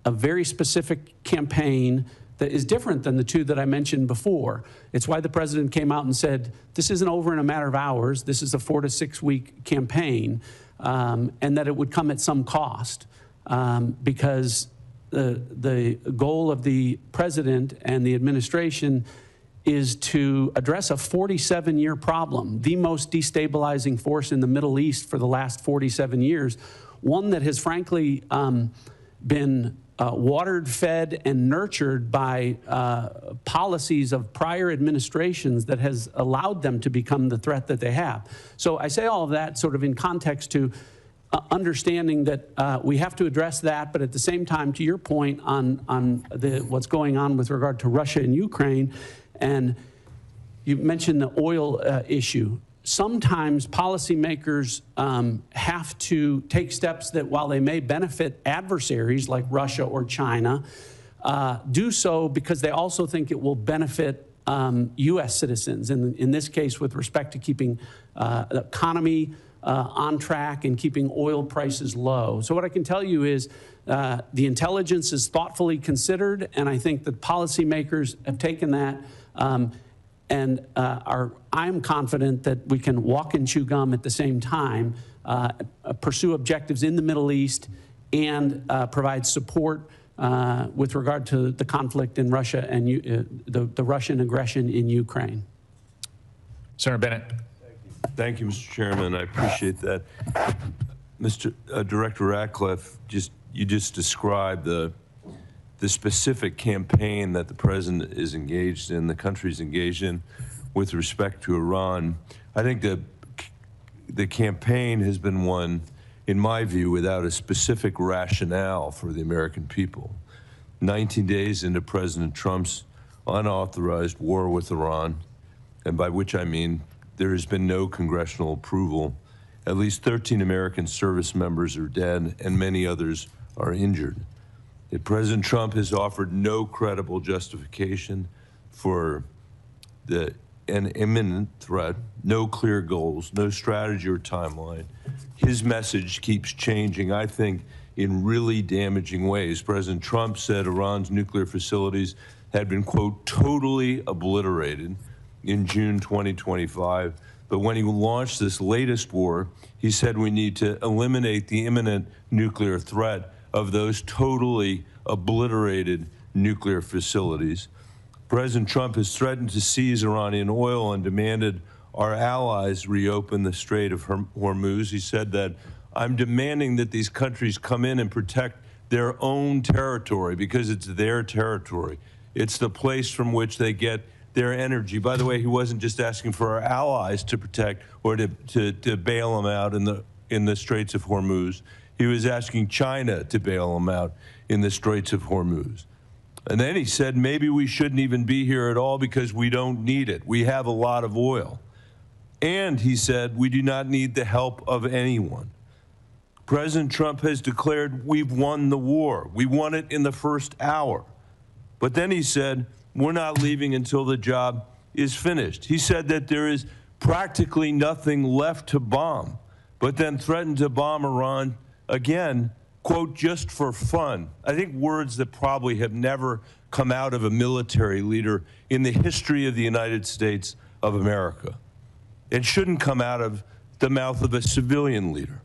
very specific campaign that is different than the two that I mentioned before. It's why the president came out and said, this isn't over in a matter of hours, this is a 4 to 6 week campaign, and that it would come at some cost, because the goal of the president and the administration is to address a 47-year problem, the most destabilizing force in the Middle East for the last 47 years, one that has frankly been watered, fed, and nurtured by policies of prior administrations that has allowed them to become the threat that they have. So I say all of that sort of in context to understanding that we have to address that, but at the same time, to your point on what's going on with regard to Russia and Ukraine, and you mentioned the oil issue. Sometimes policymakers have to take steps that, while they may benefit adversaries like Russia or China, do so because they also think it will benefit U.S. citizens, in this case with respect to keeping the economy on track and keeping oil prices low. So what I can tell you is the intelligence is thoughtfully considered, and I think that policymakers have taken that and I'm confident that we can walk and chew gum at the same time, pursue objectives in the Middle East, and provide support with regard to the conflict in Russia and the Russian aggression in Ukraine. Senator Bennett. Thank you, Mr. Chairman. I appreciate that. Mr. Director Ratcliffe, you just described the specific campaign that the president is engaged in, the country's engaged in with respect to Iran. I think the campaign has been one, in my view, without a specific rationale for the American people. 19 days into President Trump's unauthorized war with Iran, and by which I mean there has been no congressional approval, at least 13 American service members are dead and many others are injured. Yet President Trump has offered no credible justification for an imminent threat, no clear goals, no strategy or timeline. His message keeps changing, I think, in really damaging ways. President Trump said Iran's nuclear facilities had been, quote, totally obliterated in June 2025. But when he launched this latest war, he said we need to eliminate the imminent nuclear threat of those totally obliterated nuclear facilities. President Trump has threatened to seize Iranian oil and demanded our allies reopen the Strait of Hormuz. He said that I'm demanding that these countries come in and protect their own territory because it's their territory. It's the place from which they get their energy. By the way, he wasn't just asking for our allies to protect or to bail them out in the Straits of Hormuz. He was asking China to bail them out in the Straits of Hormuz. And then he said, maybe we shouldn't even be here at all because we don't need it. We have a lot of oil. And he said, we do not need the help of anyone. President Trump has declared we've won the war. We won it in the first hour. But then he said, we're not leaving until the job is finished. He said that there is practically nothing left to bomb, but then threatened to bomb Iran again, quote, just for fun. I think words that probably have never come out of a military leader in the history of the United States of America. It shouldn't come out of the mouth of a civilian leader.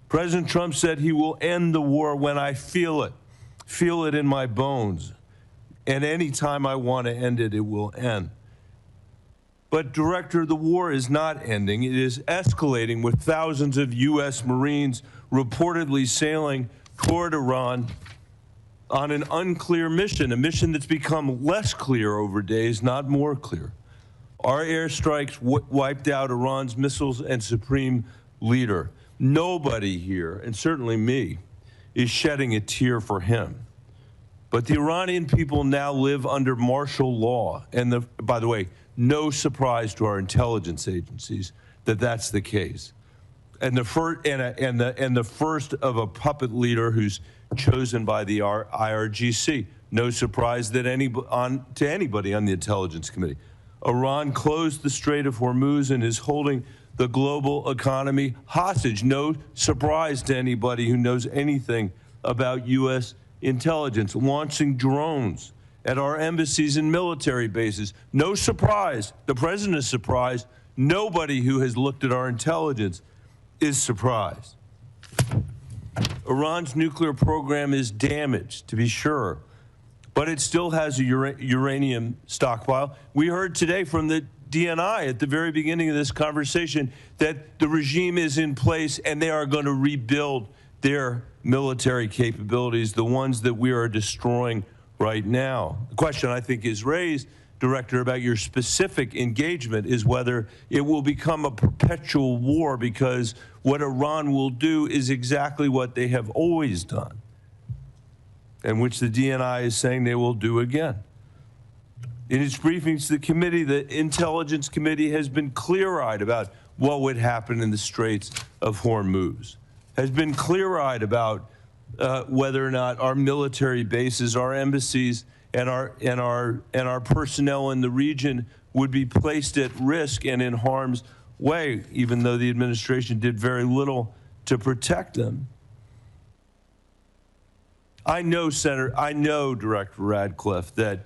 President Trump said he will end the war when I feel it in my bones. And any time I want to end it, it will end. But, Director, the war is not ending. It is escalating with thousands of U.S. Marines reportedly sailing toward Iran on an unclear mission, a mission that's become less clear over days, not more clear. Our airstrikes wiped out Iran's missiles and supreme leader. Nobody here, and certainly me, is shedding a tear for him. But the Iranian people now live under martial law. And by the way, no surprise to our intelligence agencies that that's the case. And the first of a puppet leader who's chosen by the IRGC. No surprise that to anybody on the Intelligence Committee. Iran closed the Strait of Hormuz and is holding the global economy hostage. No surprise to anybody who knows anything about U.S. intelligence. Launching drones at our embassies and military bases. No surprise. The president is surprised. Nobody who has looked at our intelligence is surprised. Iran's nuclear program is damaged, to be sure, but it still has a uranium stockpile. We heard today from the DNI at the very beginning of this conversation that the regime is in place and they are going to rebuild their military capabilities, the ones that we are destroying right now. The question I think is raised, Director, about your specific engagement is whether it will become a perpetual war, because what Iran will do is exactly what they have always done, and which the DNI is saying they will do again. In its briefings to the committee, the Intelligence Committee has been clear-eyed about what would happen in the Straits of Hormuz, has been clear-eyed about whether or not our military bases, our embassies, and our personnel in the region would be placed at risk and in harm's way, even though the administration did very little to protect them. I know, Director Ratcliffe, that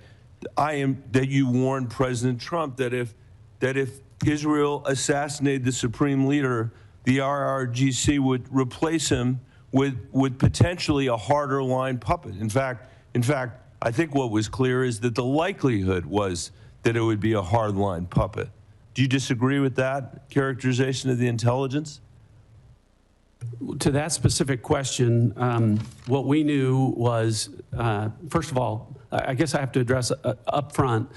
you warned President Trump that if Israel assassinated the supreme leader, the IRGC would replace him with potentially a harder line puppet. In fact, I think what was clear is that the likelihood was that it would be a hardline puppet. Do you disagree with that characterization of the intelligence? To that specific question, what we knew was, first of all, I guess I have to address up front,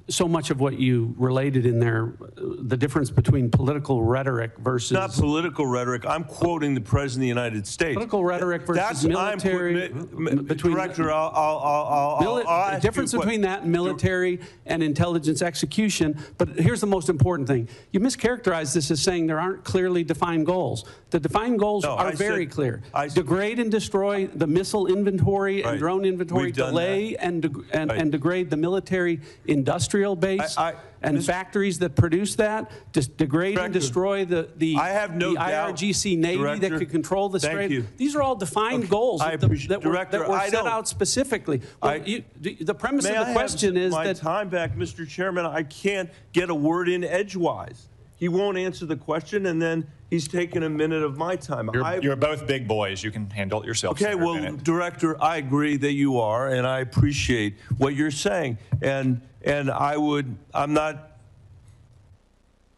so much of what you related in there, the difference between political rhetoric versus... Not political rhetoric. I'm quoting the President of the United States. Political rhetoric versus military... Director, I'll difference between that and military and intelligence execution. But here's the most important thing. You mischaracterized this as saying there aren't clearly defined goals. The defined goals are very clear. Degrade and destroy the missile inventory and drone inventory, delay and degrade the military industrial base and factories that produce that, degrade and destroy the IRGC Navy that could control the strait. These are all defined goals that were set out specifically. The premise of the question is that... My time back, Mr. Chairman, I can't get a word in edgewise. He won't answer the question, and then he's taking a minute of my time. You're both big boys. You can handle it yourself. Okay, well, Director, I agree that you are, and I appreciate what you're saying. And I'm not,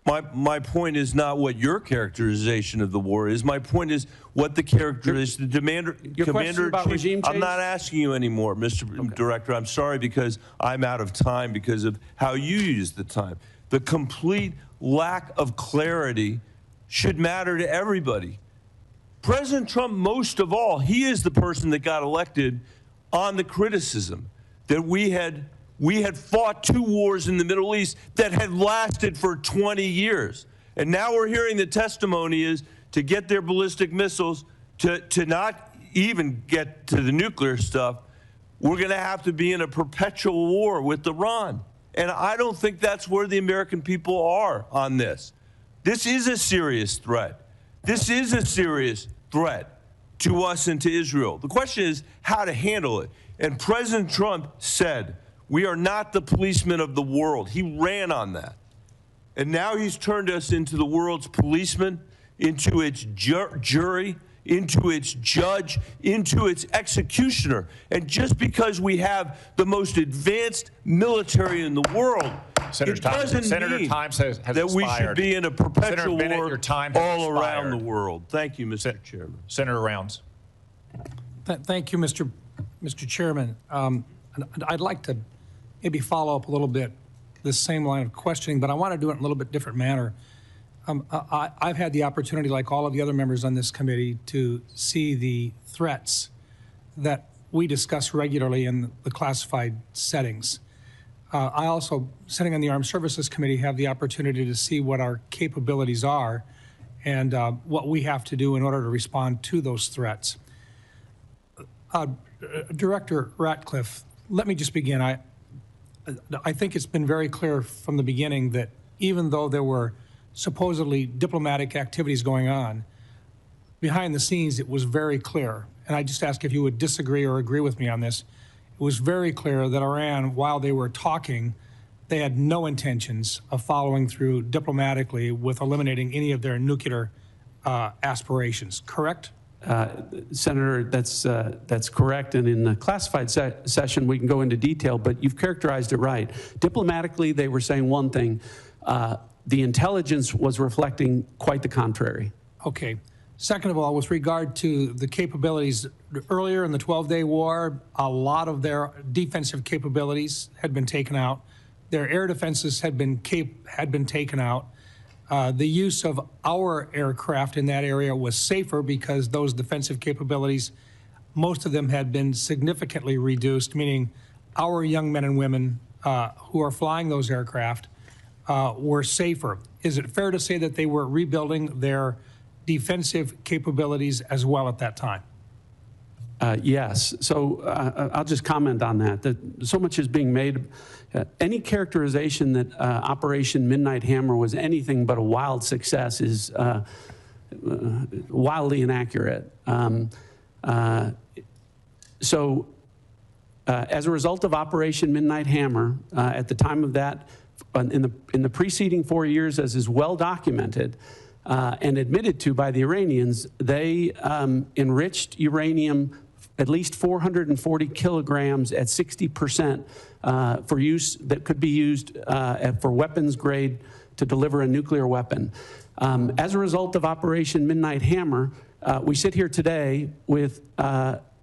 my point is not what your characterization of the war is. My point is what the characterization, the Commander-in-Chief. I'm not asking you anymore, Mr. Director. I'm sorry, because I'm out of time because of how you use the time. The complete lack of clarity should matter to everybody. President Trump, most of all, he is the person that got elected on the criticism that we had fought 2 wars in the Middle East that had lasted for 20 years. And now we're hearing the testimony is to get their ballistic missiles, to not even get to the nuclear stuff, we're going to have to be in a perpetual war with Iran. And I don't think that's where the American people are on this. This is a serious threat. This is a serious threat to us and to Israel. The question is how to handle it. And President Trump said, we are not the policemen of the world. He ran on that. And now he's turned us into the world's policeman, into its jury, into its judge, into its executioner. And just because we have the most advanced military in the world, it doesn't mean that we should be in a perpetual war all around the world. Thank you, Mr. Chairman. Senator Rounds. Thank you, Mr. Chairman. I'd like to maybe follow up a little bit this same line of questioning, but I want to do it in a little bit different manner. I've had the opportunity, like all of the other members on this committee, to see the threats that we discuss regularly in the classified settings. I also, sitting on the Armed Services Committee, have the opportunity to see what our capabilities are and what we have to do in order to respond to those threats. Director Ratcliffe, let me just begin. I think it's been very clear from the beginning that even though there were supposedly diplomatic activities going on, behind the scenes it was very clear, and I just ask if you would disagree or agree with me on this, it was very clear that Iran, while they were talking, they had no intentions of following through diplomatically with eliminating any of their nuclear aspirations, correct? Senator, that's correct, and in the classified session we can go into detail, but you've characterized it right. Diplomatically, they were saying one thing. The intelligence was reflecting quite the contrary. Okay. Second of all, with regard to the capabilities, earlier in the 12-day war, a lot of their defensive capabilities had been taken out. Their air defenses had been taken out. The use of our aircraft in that area was safer because those defensive capabilities, most of them had been significantly reduced, meaning our young men and women who are flying those aircraft were safer. Is it fair to say that they were rebuilding their defensive capabilities as well at that time? Yes. So I'll just comment on that. So much is being made. Any characterization that Operation Midnight Hammer was anything but a wild success is wildly inaccurate. As a result of Operation Midnight Hammer, at the time of that, in the preceding 4 years, as is well documented, and admitted to by the Iranians, they enriched uranium at least 440 kilograms at 60% for use that could be used for weapons grade to deliver a nuclear weapon. As a result of Operation Midnight Hammer, we sit here today with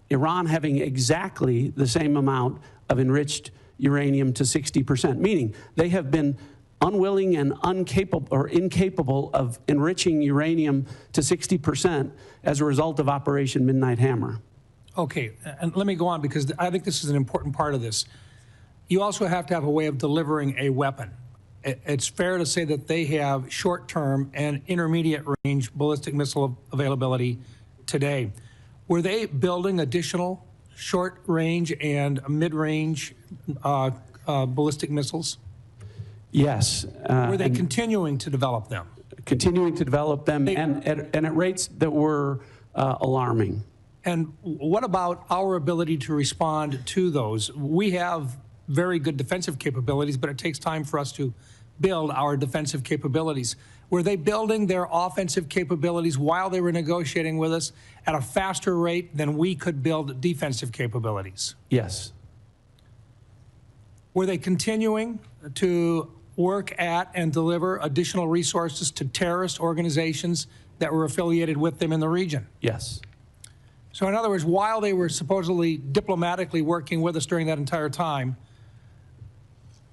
Iran having exactly the same amount of enriched uranium to 60%, meaning they have been unwilling and incapable of enriching uranium to 60% as a result of Operation Midnight Hammer. Okay, and let me go on because I think this is an important part of this. You also have to have a way of delivering a weapon. It's fair to say that they have short-term and intermediate-range ballistic missile availability today. Were they building additional short-range and mid-range ballistic missiles? Yes. Were they continuing to develop them? Continuing to develop them and at rates that were alarming. And what about our ability to respond to those? We have very good defensive capabilities, but it takes time for us to build our defensive capabilities. Were they building their offensive capabilities while they were negotiating with us at a faster rate than we could build defensive capabilities? Yes. Were they continuing to work at and deliver additional resources to terrorist organizations that were affiliated with them in the region? Yes. So in other words, while they were supposedly diplomatically working with us during that entire time,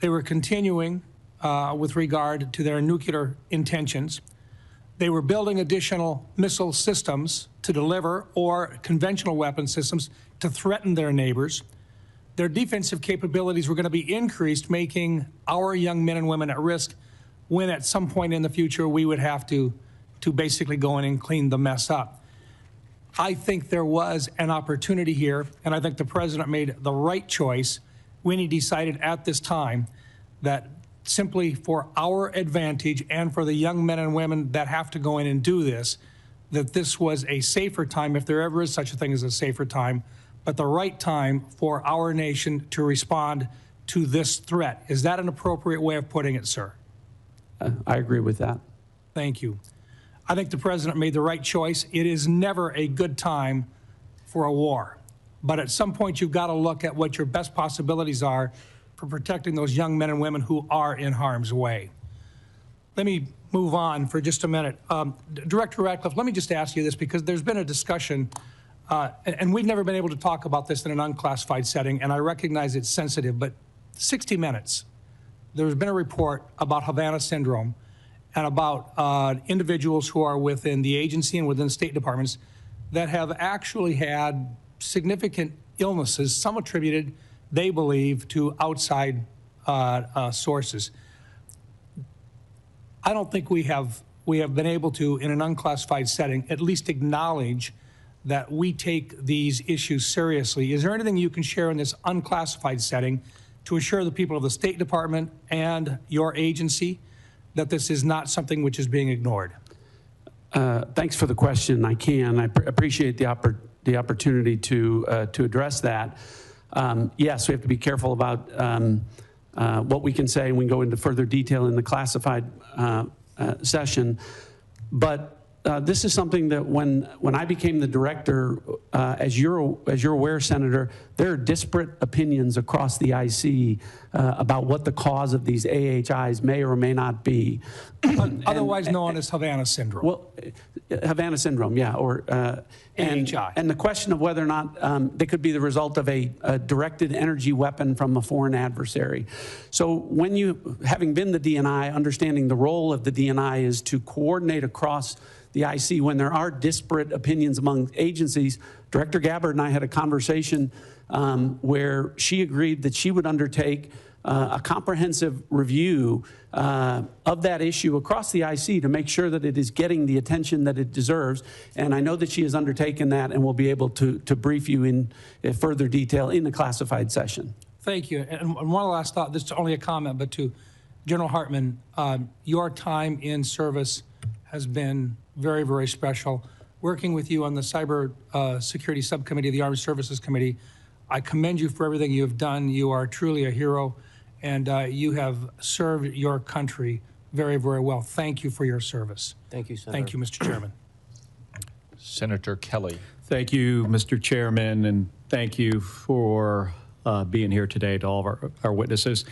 they were continuing with regard to their nuclear intentions. They were building additional missile systems to deliver or conventional weapon systems to threaten their neighbors. Their defensive capabilities were going to be increased, making our young men and women at risk when at some point in the future we would have to basically go in and clean the mess up. I think there was an opportunity here, and I think the president made the right choice when he decided at this time that simply for our advantage and for the young men and women that have to go in and do this, that this was a safer time, if there ever is such a thing as a safer time, but the right time for our nation to respond to this threat. Is that an appropriate way of putting it, sir? I agree with that. Thank you. I think the president made the right choice. It is never a good time for a war. But at some point, you've got to look at what your best possibilities are for protecting those young men and women who are in harm's way. Let me move on for just a minute. Director Ratcliffe, let me just ask you this, because there's been a discussion, and we've never been able to talk about this in an unclassified setting, and I recognize it's sensitive, but 60 Minutes there's been a report about Havana syndrome and about individuals who are within the agency and within state departments that have actually had significant illnesses, some attributed, they believe, to outside sources. I don't think we have been able to, in an unclassified setting, at least acknowledge that we take these issues seriously. Is there anything you can share in this unclassified setting to assure the people of the State Department and your agency that this is not something which is being ignored? Thanks for the question. I can. I appreciate the opportunity to address that. Yes, we have to be careful about what we can say, and we can go into further detail in the classified session. But this is something that when I became the director, as you're aware, Senator, there are disparate opinions across the IC about what the cause of these AHIs may or may not be. Otherwise known as Havana syndrome. Well, Havana syndrome, yeah, or AHI. And the question of whether or not they could be the result of a directed energy weapon from a foreign adversary. So when you, having been the DNI, understanding the role of the DNI is to coordinate across the IC when there are disparate opinions among agencies. Director Gabbard and I had a conversation where she agreed that she would undertake a comprehensive review of that issue across the IC to make sure that it is getting the attention that it deserves. And I know that she has undertaken that and will be able to brief you in further detail in the classified session. Thank you. And one last thought, this is only a comment, but to General Hartman, your time in service has been very, very special. Working with you on the Cyber Security Subcommittee of the Armed Services Committee, I commend you for everything you have done. You are truly a hero, and you have served your country very, very well. Thank you for your service. Thank you, Senator. Thank you, Mr. Chairman. Senator Kelly. Thank you, Mr. Chairman, and thank you for being here today to all of our witnesses.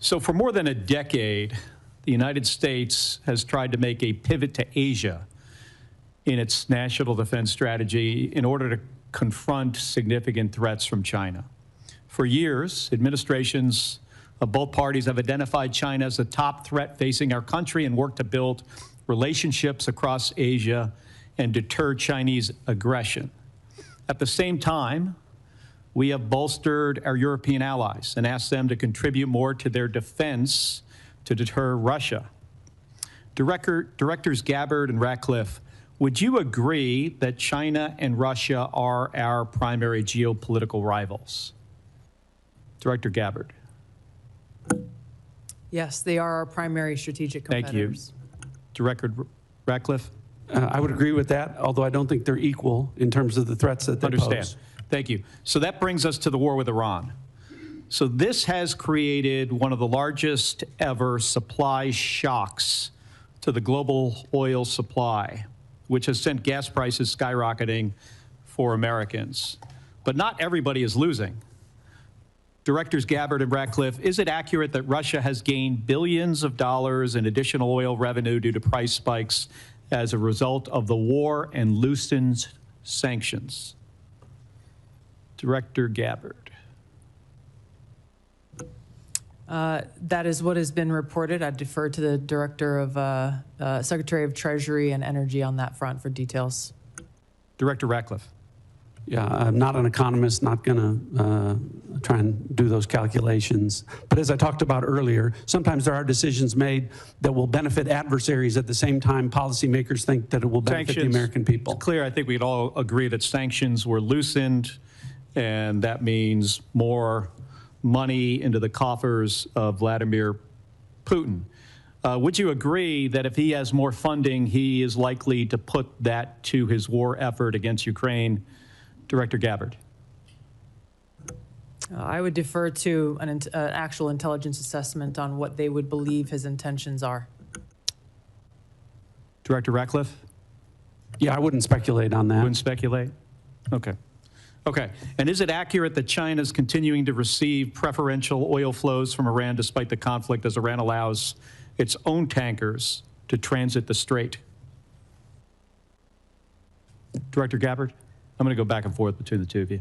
So for more than a decade, the United States has tried to make a pivot to Asia in its national defense strategy in order to confront significant threats from China. For years, administrations of both parties have identified China as the top threat facing our country and worked to build relationships across Asia and deter Chinese aggression. At the same time, we have bolstered our European allies and asked them to contribute more to their defense to deter Russia. Directors Gabbard and Ratcliffe, would you agree that China and Russia are our primary geopolitical rivals? Director Gabbard. Yes, they are our primary strategic competitors. Thank you. Director Ratcliffe? I would agree with that, although I don't think they're equal in terms of the threats that they pose. Thank you. So that brings us to the war with Iran. So this has created one of the largest ever supply shocks to the global oil supply, which has sent gas prices skyrocketing for Americans. But not everybody is losing. Directors Gabbard and Ratcliffe, is it accurate that Russia has gained billions of dollars in additional oil revenue due to price spikes as a result of the war and loosened sanctions? Director Gabbard. That is what has been reported. I'd defer to the Director of Secretary of Treasury and Energy on that front for details. Director Ratcliffe. Yeah, I'm not an economist, not going to try and do those calculations. But as I talked about earlier, sometimes there are decisions made that will benefit adversaries at the same time policymakers think that it will benefit the American people. It's clear, I think we'd all agree that sanctions were loosened, and that means more money into the coffers of Vladimir Putin. Would you agree that if he has more funding, he is likely to put that to his war effort against Ukraine? Director Gabbard. I would defer to an actual intelligence assessment on what they would believe his intentions are. Director Ratcliffe? Yeah, I wouldn't speculate on that. Wouldn't speculate? Okay. Okay. And is it accurate that China is continuing to receive preferential oil flows from Iran despite the conflict as Iran allows its own tankers to transit the strait? Director Gabbard? I'm going to go back and forth between the two of you.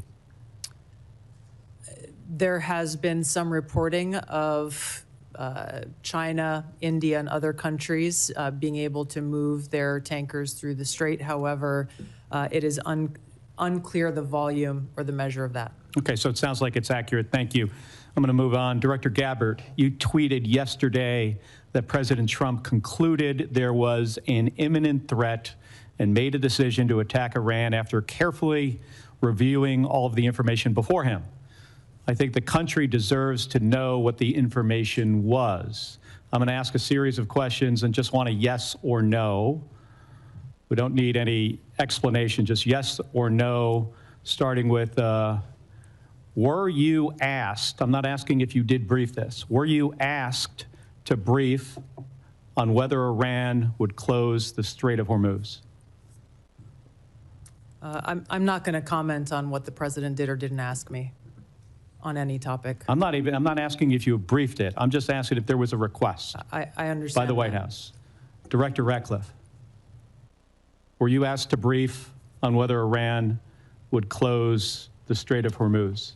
There has been some reporting of China, India, and other countries being able to move their tankers through the strait. However, it is unclear the volume or the measure of that. Okay, so it sounds like it's accurate. Thank you. I'm going to move on. Director Gabbard, you tweeted yesterday that President Trump concluded there was an imminent threat and made a decision to attack Iran after carefully reviewing all of the information before him. I think the country deserves to know what the information was. I'm going to ask a series of questions and just want a yes or no. We don't need any explanation, just yes or no, starting with, were you asked, I'm not asking if you did brief this, were you asked to brief on whether Iran would close the Strait of Hormuz? I'm not going to comment on what the president did or didn't ask me on any topic. I'm not asking if you briefed it. I'm just asking if there was a request I understand by the White House. Director Ratcliffe, were you asked to brief on whether Iran would close the Strait of Hormuz?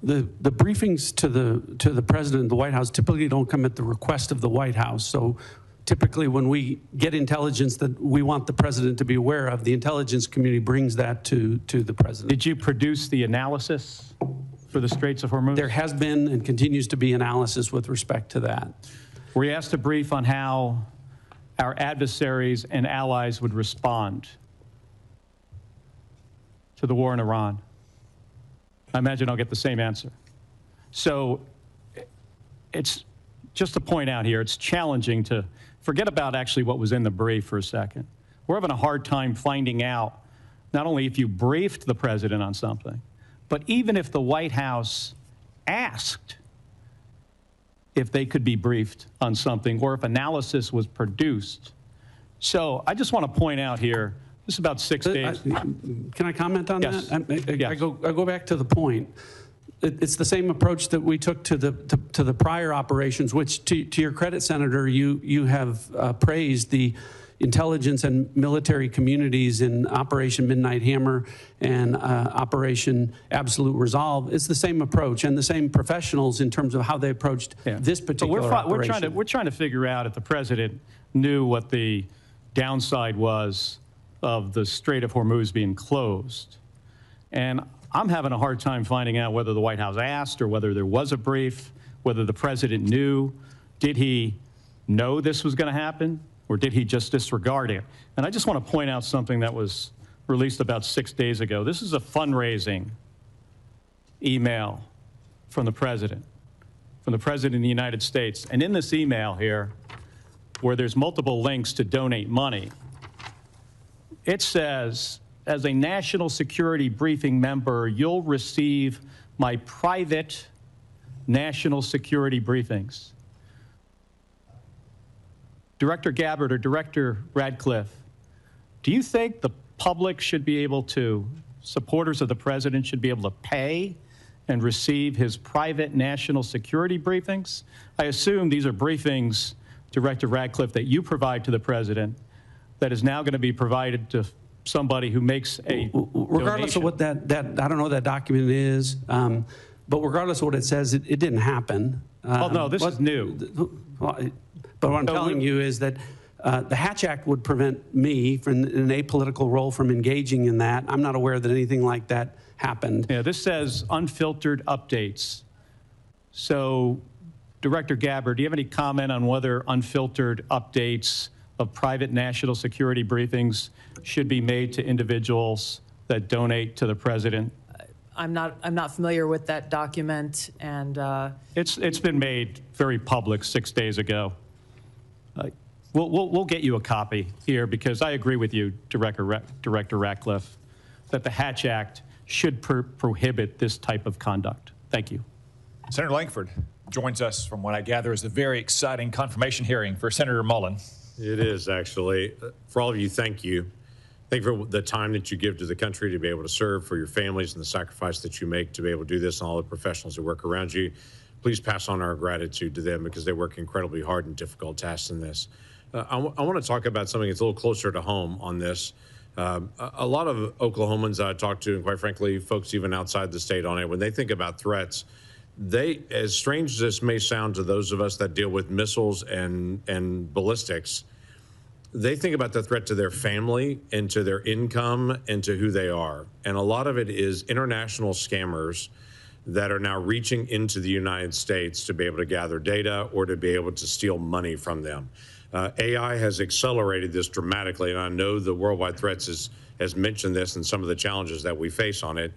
The briefings to the president and the White House typically don't come at the request of the White House. So typically when we get intelligence that we want the president to be aware of, the intelligence community brings that to the president. Did you produce the analysis for the Straits of Hormuz? There has been and continues to be analysis with respect to that. Were you asked to brief on how our adversaries and allies would respond to the war in Iran? I imagine I'll get the same answer. So it's just to point out here, it's challenging to forget about actually what was in the brief for a second. We're having a hard time finding out not only if you briefed the president on something, but even if the White House asked if they could be briefed on something or if analysis was produced. So I just want to point out here, this is about 6 days. Can I comment on Yes. that? Yes. I go back to the point. It's the same approach that we took to the prior operations, which, to your credit, Senator, you have praised the intelligence and military communities in Operation Midnight Hammer and Operation Absolute Resolve. It's the same approach and the same professionals in terms of how they approached this particular operation. We're trying to figure out if the president knew what the downside was of the Strait of Hormuz being closed. And I'm having a hard time finding out whether the White House asked or whether there was a brief, whether the president knew. Did he know this was going to happen, or did he just disregard it? And I just want to point out something that was released about 6 days ago. This is a fundraising email from the president of the United States. And in this email here, where there's multiple links to donate money, it says, as a national security briefing member, you'll receive my private national security briefings. Director Gabbard or Director Ratcliffe, do you think the public should be able to, supporters of the president should be able to pay and receive his private national security briefings? I assume these are briefings, Director Ratcliffe, that you provide to the president that is now going to be provided to somebody who makes a regardless donation. of what that I don't know what that document is, but regardless of what it says, it didn't happen. Oh, no, this is new. But what I'm telling you is that the Hatch Act would prevent me from in an apolitical role from engaging in that. I'm not aware that anything like that happened. Yeah, this says unfiltered updates. So, Director Gabbard, do you have any comment on whether unfiltered updates of private national security briefings should be made to individuals that donate to the president? I'm not familiar with that document, and It's been made very public 6 days ago. We'll get you a copy here because I agree with you, Director Ratcliffe, that the Hatch Act should prohibit this type of conduct. Thank you. Senator Lankford joins us from what I gather is a very exciting confirmation hearing for Senator Mullen. It is, actually. For all of you, thank you. Thank you for the time that you give to the country to be able to serve, for your families and the sacrifice that you make to be able to do this, and all the professionals that work around you. Please pass on our gratitude to them because they work incredibly hard and difficult tasks in this. I want to talk about something that's a little closer to home on this. A lot of Oklahomans I talk to, and quite frankly, folks even outside the state on it, when they think about threats, as strange as this may sound to those of us that deal with missiles and ballistics, they think about the threat to their family and to their income and to who they are. And a lot of it is international scammers that are now reaching into the United States to be able to gather data or to be able to steal money from them. AI has accelerated this dramatically, and I know the Worldwide Threats has mentioned this and some of the challenges that we face on it,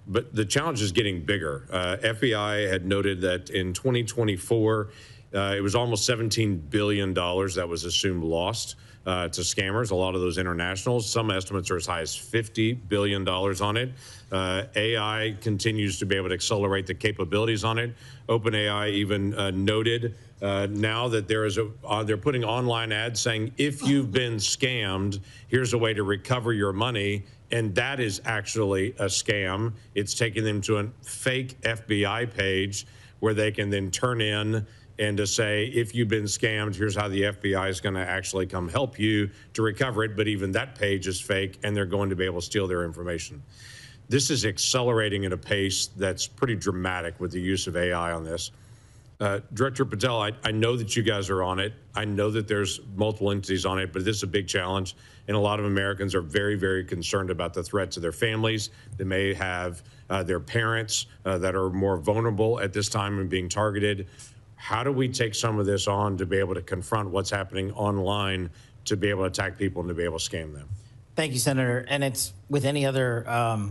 but the challenge is getting bigger. FBI had noted that in 2024, it was almost $17 billion that was assumed lost to scammers, a lot of those internationals. Some estimates are as high as $50 billion on it. AI continues to be able to accelerate the capabilities on it. OpenAI even noted now that they're putting online ads saying, if you've been scammed, here's a way to recover your money. And that is actually a scam. It's taking them to a fake FBI page where they can then turn in and to say, if you've been scammed, here's how the FBI is going to actually come help you to recover it. But even that page is fake, and they're going to be able to steal their information. This is accelerating at a pace that's pretty dramatic with the use of AI on this. Director Patel, I know that you guys are on it. I know that there's multiple entities on it, but this is a big challenge. And a lot of Americans are very, very concerned about the threat to their families. They may have their parents that are more vulnerable at this time and being targeted. How do we take some of this on to be able to confront what's happening online, to be able to attack people and to be able to scam them? Thank you, Senator. And it's with any other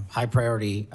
high priority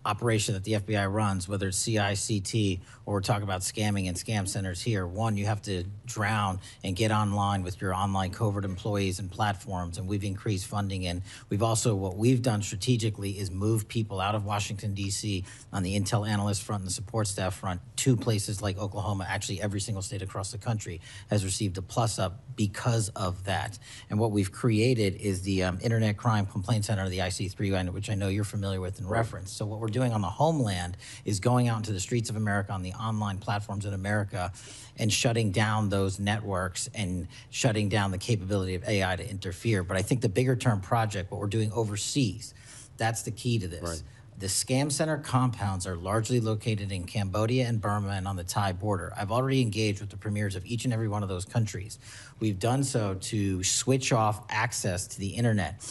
operation that the FBI runs, whether it's CI/CT or we're talking about scamming and scam centers here. One, you have to drown and get online with your online covert employees and platforms, and we've increased funding. And we've also, what we've done strategically is move people out of Washington, D.C. on the intel analyst front and the support staff front to places like Oklahoma. Actually, every single state across the country has received a plus up because of that. And what we've created is the Internet Crime Complaint Center, the IC3, which I know you're familiar with and reference. So what we're doing on the homeland is going out into the streets of America, on the online platforms in America, and shutting down those networks and shutting down the capability of AI to interfere. But I think the bigger term project, what we're doing overseas, that's the key to this. Right. The scam center compounds are largely located in Cambodia and Burma and on the Thai border. I've already engaged with the premiers of each and every one of those countries. We've done so to switch off access to the internet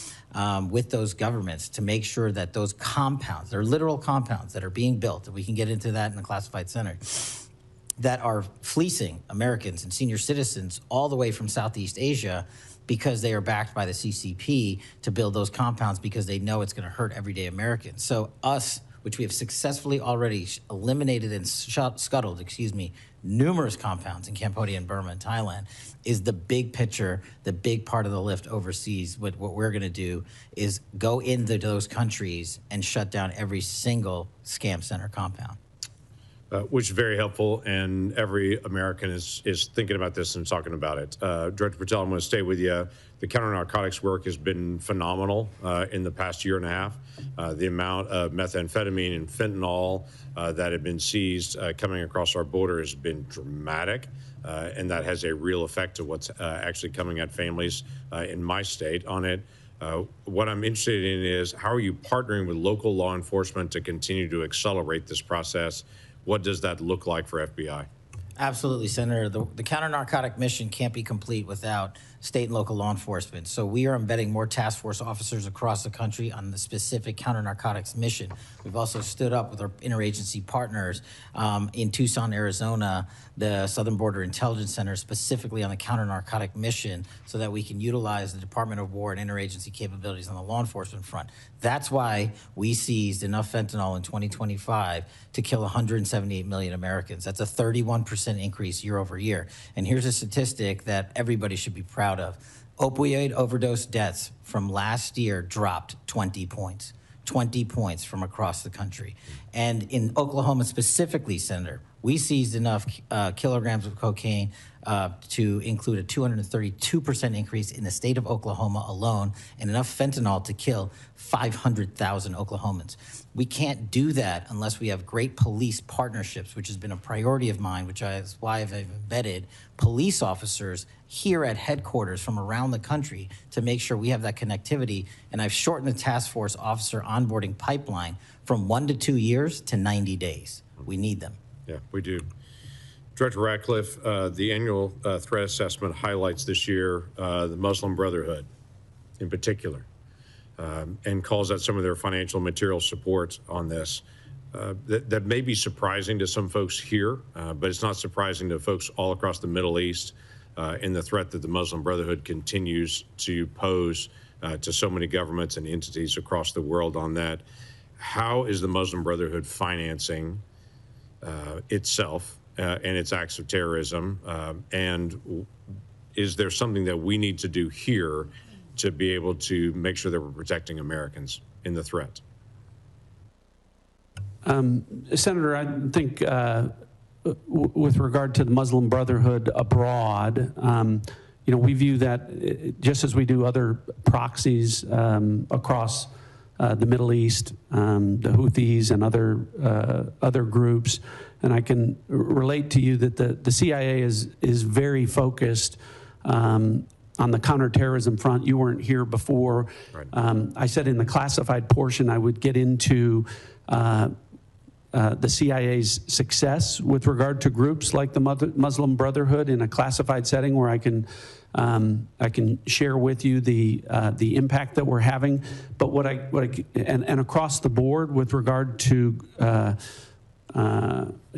with those governments to make sure that those compounds, they're literal compounds that are being built, and we can get into that in the classified center, that are fleecing Americans and senior citizens all the way from Southeast Asia because they are backed by the CCP to build those compounds because they know it's going to hurt everyday Americans. So us, which we have successfully already eliminated and scuttled, numerous compounds in Cambodia and Burma and Thailand, is the big picture, the big part of the lift overseas. What we're going to do is go into those countries and shut down every single scam center compound. Which is very helpful, and every American is thinking about this and talking about it. Director Patel, I'm going to stay with you. The counter-narcotics work has been phenomenal in the past year and a half. The amount of methamphetamine and fentanyl that have been seized coming across our border has been dramatic, and that has a real effect to what's actually coming at families in my state on it. What I'm interested in is, how are you partnering with local law enforcement to continue to accelerate this process? What does that look like for FBI? Absolutely, Senator. The counter-narcotic mission can't be complete without state and local law enforcement. So we are embedding more task force officers across the country on the specific counter-narcotics mission. We've also stood up with our interagency partners in Tucson, Arizona, the Southern Border Intelligence Center, specifically on the counter-narcotic mission, so that we can utilize the Department of War and interagency capabilities on the law enforcement front. That's why we seized enough fentanyl in 2025 to kill 178 million Americans. That's a 31% increase year over year. And here's a statistic that everybody should be proud of. Opioid overdose deaths from last year dropped 20 points. 20 points from across the country. And in Oklahoma specifically, Senator, we seized enough kilograms of cocaine to include a 232% increase in the state of Oklahoma alone, and enough fentanyl to kill 500,000 Oklahomans. We can't do that unless we have great police partnerships, which has been a priority of mine, which is why I've embedded police officers here at headquarters from around the country to make sure we have that connectivity. And I've shortened the task force officer onboarding pipeline from 1 to 2 years to 90 days. We need them. Yeah, we do. Director Ratcliffe, the annual threat assessment highlights this year the Muslim Brotherhood in particular, and calls out some of their financial and material support on this. That may be surprising to some folks here, but it's not surprising to folks all across the Middle East in the threat that the Muslim Brotherhood continues to pose to so many governments and entities across the world on that. How is the Muslim Brotherhood financing itself and its acts of terrorism? And is there something that we need to do here to be able to make sure that we're protecting Americans in the threat? Senator, I think with regard to the Muslim Brotherhood abroad, we view that just as we do other proxies across the Middle East, the Houthis and other groups. And I can relate to you that the CIA is very focused on the counterterrorism front. You weren't here before. Right. I said in the classified portion I would get into the CIA's success with regard to groups like the Muslim Brotherhood in a classified setting, where I can share with you the impact that we're having. But and across the board with regard to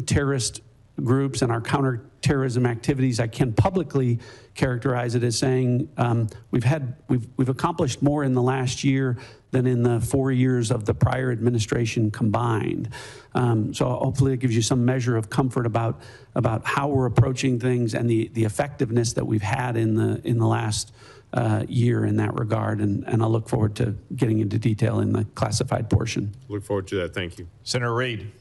terrorist groups and our counterterrorism activities, I can publicly characterize it as saying we've accomplished more in the last year than in the 4 years of the prior administration combined. So hopefully it gives you some measure of comfort about how we're approaching things and the effectiveness that we've had in the last year in that regard. And I look forward to getting into detail in the classified portion. Look forward to that. Thank you. Senator Reid.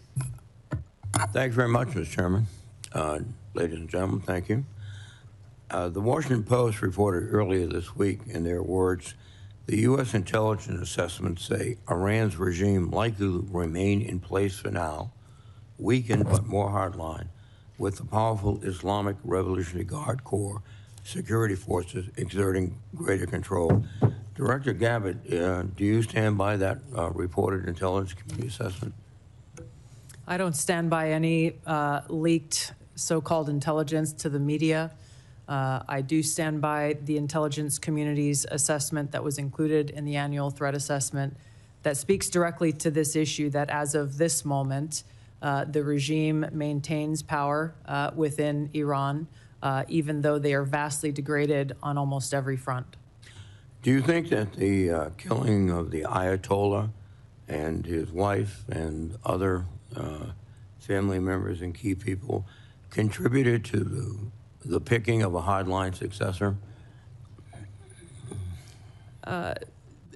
Thank you very much, Mr. Chairman. Ladies and gentlemen, thank you. The Washington Post reported earlier this week, in their words, the U.S. intelligence assessments say Iran's regime likely to remain in place for now, weakened but more hardline, with the powerful Islamic Revolutionary Guard Corps security forces exerting greater control. Director Gabbard, do you stand by that reported intelligence community assessment? I don't stand by any leaked so-called intelligence to the media. I do stand by the intelligence community's assessment that was included in the annual threat assessment that speaks directly to this issue, that as of this moment, the regime maintains power within Iran, even though they are vastly degraded on almost every front. Do you think that the killing of the Ayatollah and his wife and other family members and key people contributed to the picking of a hardline successor?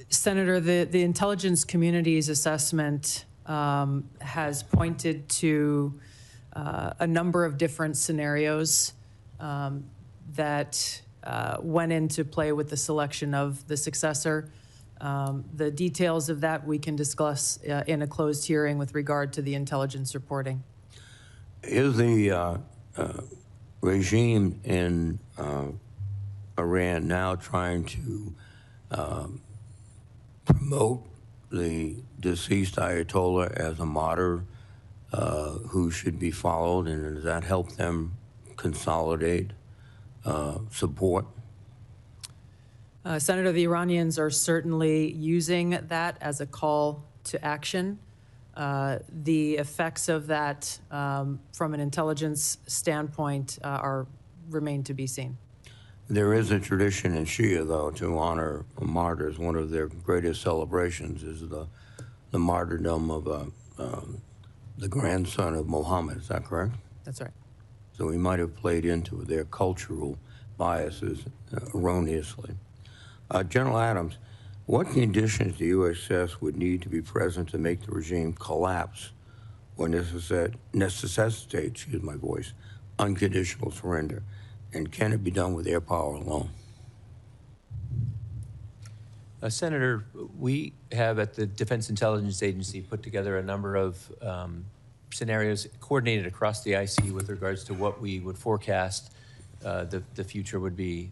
Senator, the intelligence community's assessment has pointed to a number of different scenarios that went into play with the selection of the successor. The details of that we can discuss in a closed hearing with regard to the intelligence reporting. Is the regime in Iran now trying to promote the deceased Ayatollah as a martyr who should be followed, and does that help them consolidate support? Senator, the Iranians are certainly using that as a call to action. The effects of that from an intelligence standpoint remain to be seen. There is a tradition in Shia, though, to honor martyrs. One of their greatest celebrations is the martyrdom of the grandson of Muhammad. Is that correct? That's right. So we might have played into their cultural biases erroneously. General Adams, what conditions do you assess would need to be present to make the regime collapse or necessitate, unconditional surrender? And can it be done with air power alone? Senator, we have at the Defense Intelligence Agency put together a number of scenarios coordinated across the IC with regards to what we would forecast the future would be.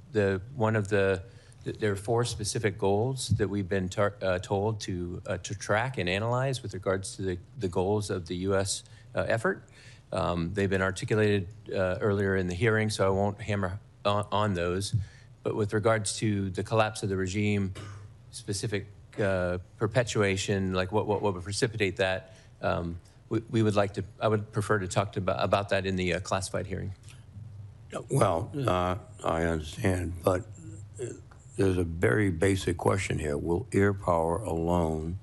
One of the There are 4 specific goals that we've been told to track and analyze with regards to the goals of the U.S. Effort. They've been articulated earlier in the hearing, so I won't hammer on those. But with regards to the collapse of the regime, specific perpetuation, like what would precipitate that, we would like to, I would prefer to talk about that in the classified hearing. Well, I understand, but there's a very basic question here. Will air power alone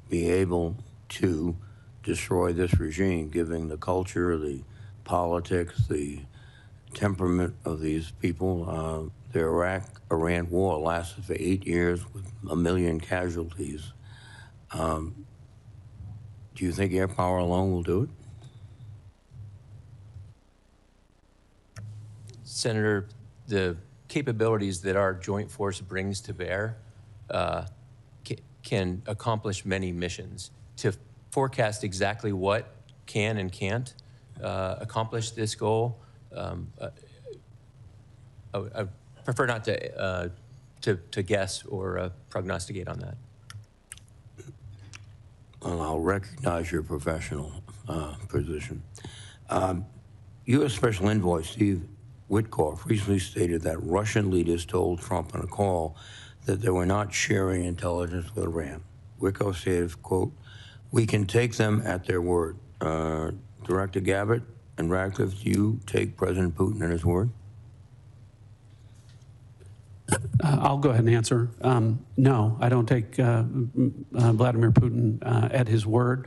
be able to destroy this regime, given the culture, the politics, the temperament of these people? The Iraq-Iran war lasted for 8 years with 1 million casualties. Do you think air power alone will do it? Senator, the capabilities that our joint force brings to bear can accomplish many missions. To forecast exactly what can and can't accomplish this goal, I prefer not to guess or prognosticate on that. Well, I'll recognize your professional position. U.S. Special Envoy Steve Witkoff recently stated that Russian leaders told Trump on a call that they were not sharing intelligence with Iran. Witkoff said, quote, "We can take them at their word." Director Gabbard and Ratcliffe, do you take President Putin at his word? I'll go ahead and answer. No, I don't take Vladimir Putin at his word.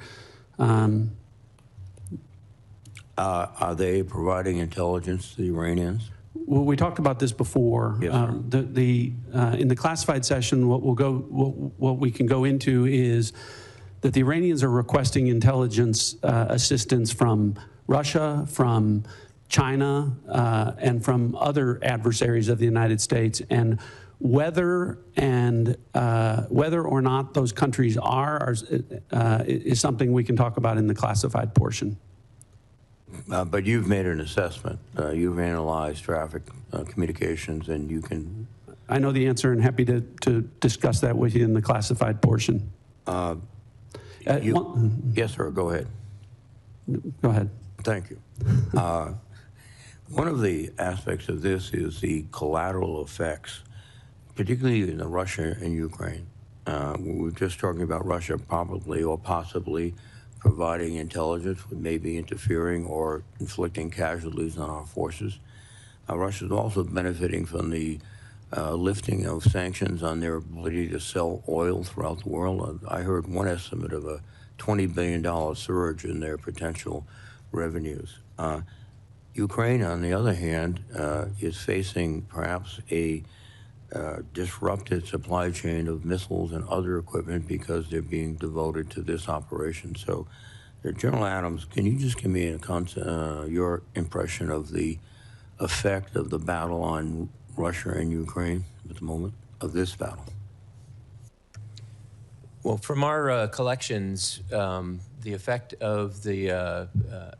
Are they providing intelligence to the Iranians? Well, we talked about this before. Yes, sir. In the classified session, what we can go into is that the Iranians are requesting intelligence assistance from Russia, from China, and from other adversaries of the United States, and whether or not those countries are is something we can talk about in the classified portion. But you've made an assessment. You've analyzed traffic communications, and you can... I know the answer and happy to discuss that with you in the classified portion. Yes, sir, go ahead. Go ahead. Thank you. One of the aspects of this is the collateral effects, particularly in Russia and Ukraine. We were just talking about Russia probably or possibly providing intelligence, maybe interfering or inflicting casualties on our forces. Russia is also benefiting from the lifting of sanctions on their ability to sell oil throughout the world. I heard one estimate of a $20 billion surge in their potential revenues. Ukraine, on the other hand, is facing perhaps a disrupted supply chain of missiles and other equipment because they're being devoted to this operation. So, General Adams, can you just give me your impression of the effect of the battle on Russia and Ukraine at the moment, of this battle? Well, from our collections, the effect of the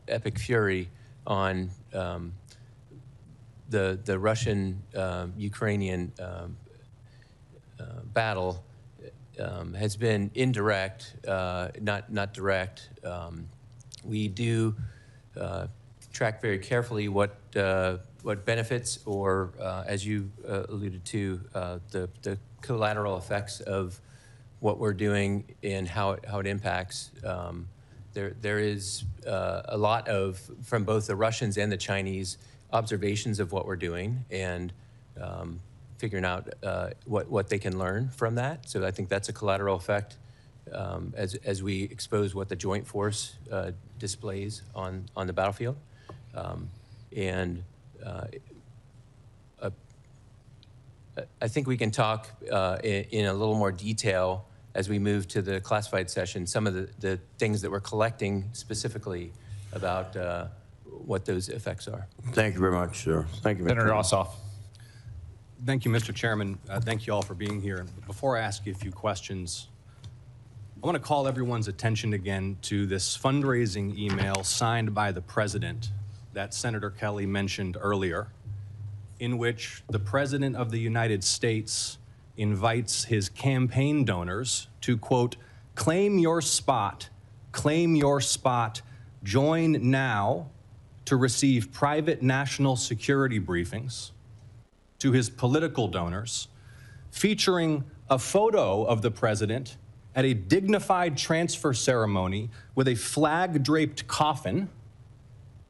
epic fury on the Russian-Ukrainian battle has been indirect, not direct. We do track very carefully what benefits or, as you alluded to, the collateral effects of what we're doing and how it impacts. There is a lot of, from both the Russians and the Chinese, observations of what we're doing and figuring out what they can learn from that. So I think that's a collateral effect as we expose what the joint force displays on the battlefield. I think we can talk in a little more detail as we move to the classified session, some of the things that we're collecting specifically about what those effects are. Thank you very much, sir. Thank you, Mr. Senator Ossoff. Thank you, Mr. Chairman. Thank you all for being here. Before I ask you a few questions, I want to call everyone's attention again to this fundraising email signed by the President that Senator Kelly mentioned earlier, in which the President of the United States invites his campaign donors to, quote, claim your spot, join now to receive private national security briefings to his political donors, featuring a photo of the president at a dignified transfer ceremony with a flag-draped coffin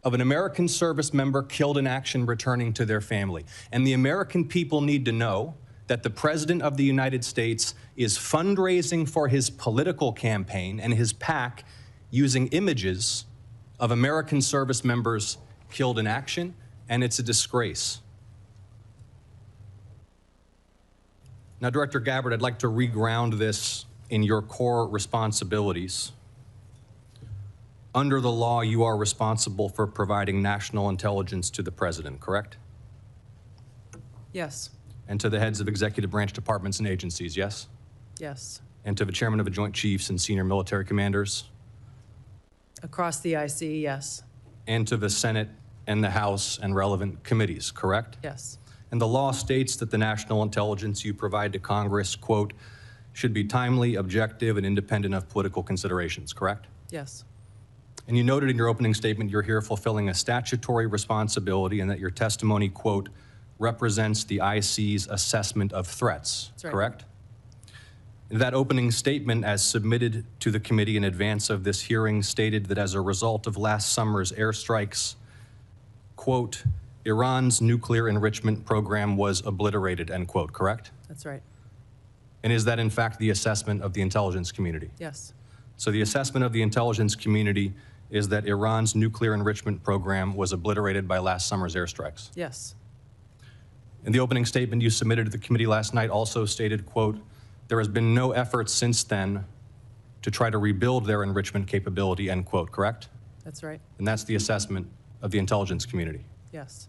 of an American service member killed in action returning to their family. And the American people need to know that the President of the United States is fundraising for his political campaign and his PAC using images of American service members killed in action, and it's a disgrace. Now, Director Gabbard, I'd like to reground this in your core responsibilities. Under the law, you are responsible for providing national intelligence to the President, correct? Yes. And to the heads of executive branch departments and agencies, yes? Yes. And to the chairman of the Joint Chiefs and senior military commanders? Across the IC, yes. And to the Senate and the House and relevant committees, correct? Yes. And the law states that the national intelligence you provide to Congress, quote, should be timely, objective, and independent of political considerations, correct? Yes. And you noted in your opening statement you're here fulfilling a statutory responsibility and that your testimony, quote, represents the IC's assessment of threats, That's right. correct? That opening statement, as submitted to the committee in advance of this hearing, stated that as a result of last summer's airstrikes, quote, Iran's nuclear enrichment program was obliterated, end quote, correct? That's right. And is that in fact the assessment of the intelligence community? Yes. So the assessment of the intelligence community is that Iran's nuclear enrichment program was obliterated by last summer's airstrikes. Yes. In the opening statement you submitted to the committee last night also stated, quote, there has been no effort since then to try to rebuild their enrichment capability, end quote, correct? That's right. And that's the assessment of the intelligence community. Yes.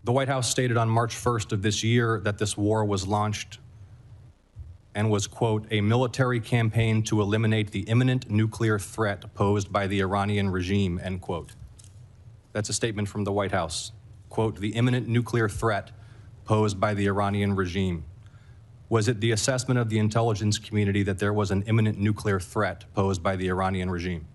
The White House stated on March 1st of this year that this war was launched and was, quote, a military campaign to eliminate the imminent nuclear threat posed by the Iranian regime, end quote. That's a statement from the White House. Quote, the imminent nuclear threat posed by the Iranian regime. Was it the assessment of the intelligence community that there was an imminent nuclear threat posed by the Iranian regime?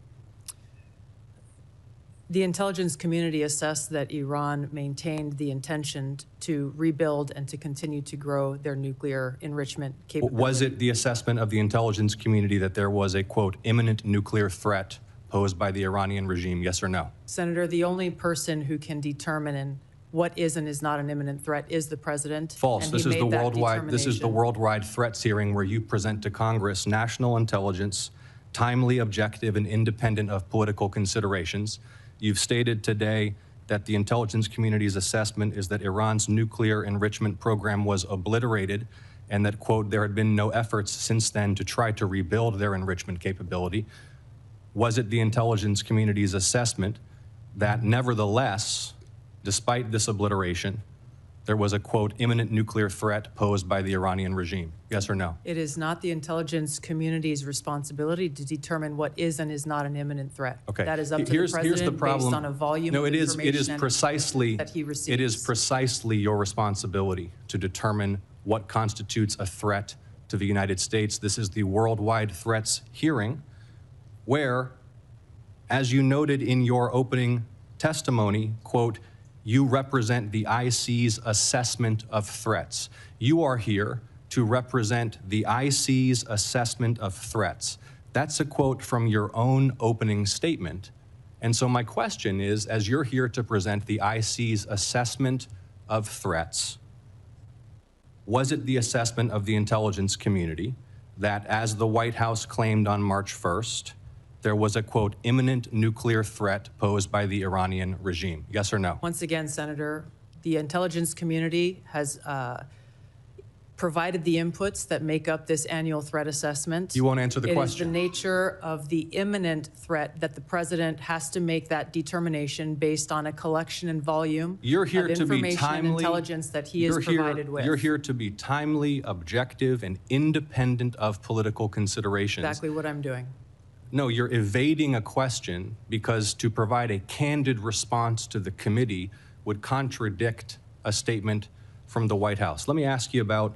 The intelligence community assessed that Iran maintained the intention to rebuild and to continue to grow their nuclear enrichment capability. Was it the assessment of the intelligence community that there was a, quote, imminent nuclear threat posed by the Iranian regime, yes or no? Senator, the only person who can determine what is and is not an imminent threat is the president. False. And This he is the made that worldwide. This is the determination. worldwide threats hearing where you present to Congress national intelligence, timely, objective, and independent of political considerations. You've stated today that the intelligence community's assessment is that Iran's nuclear enrichment program was obliterated and that, quote, there had been no efforts since then to try to rebuild their enrichment capability. Was it the intelligence community's assessment that nevertheless, despite this obliteration, there was a, quote, imminent nuclear threat posed by the Iranian regime? Yes or no? It is not the intelligence community's responsibility to determine what is and is not an imminent threat. Okay. That is up to Here's the president the problem. based on a volume no, of information it is precisely, that he receives. it is precisely your responsibility to determine what constitutes a threat to the United States. This is the worldwide threats hearing where, as you noted in your opening testimony, quote, you represent the IC's assessment of threats. You are here to represent the IC's assessment of threats. That's a quote from your own opening statement. And so my question is, as you're here to present the IC's assessment of threats, was it the assessment of the intelligence community that, as the White House claimed on March 1st, there was a, quote, imminent nuclear threat posed by the Iranian regime? Yes or no? Once again, Senator, the intelligence community has provided the inputs that make up this annual threat assessment. You won't answer the question. It is the nature of the imminent threat that the president has to make that determination based on a collection and volume You're here of to be information and timely. intelligence that he is provided with. You're here to be timely, objective, and independent of political considerations. Exactly what I'm doing. No, you're evading a question because to provide a candid response to the committee would contradict a statement from the White House. Let me ask you about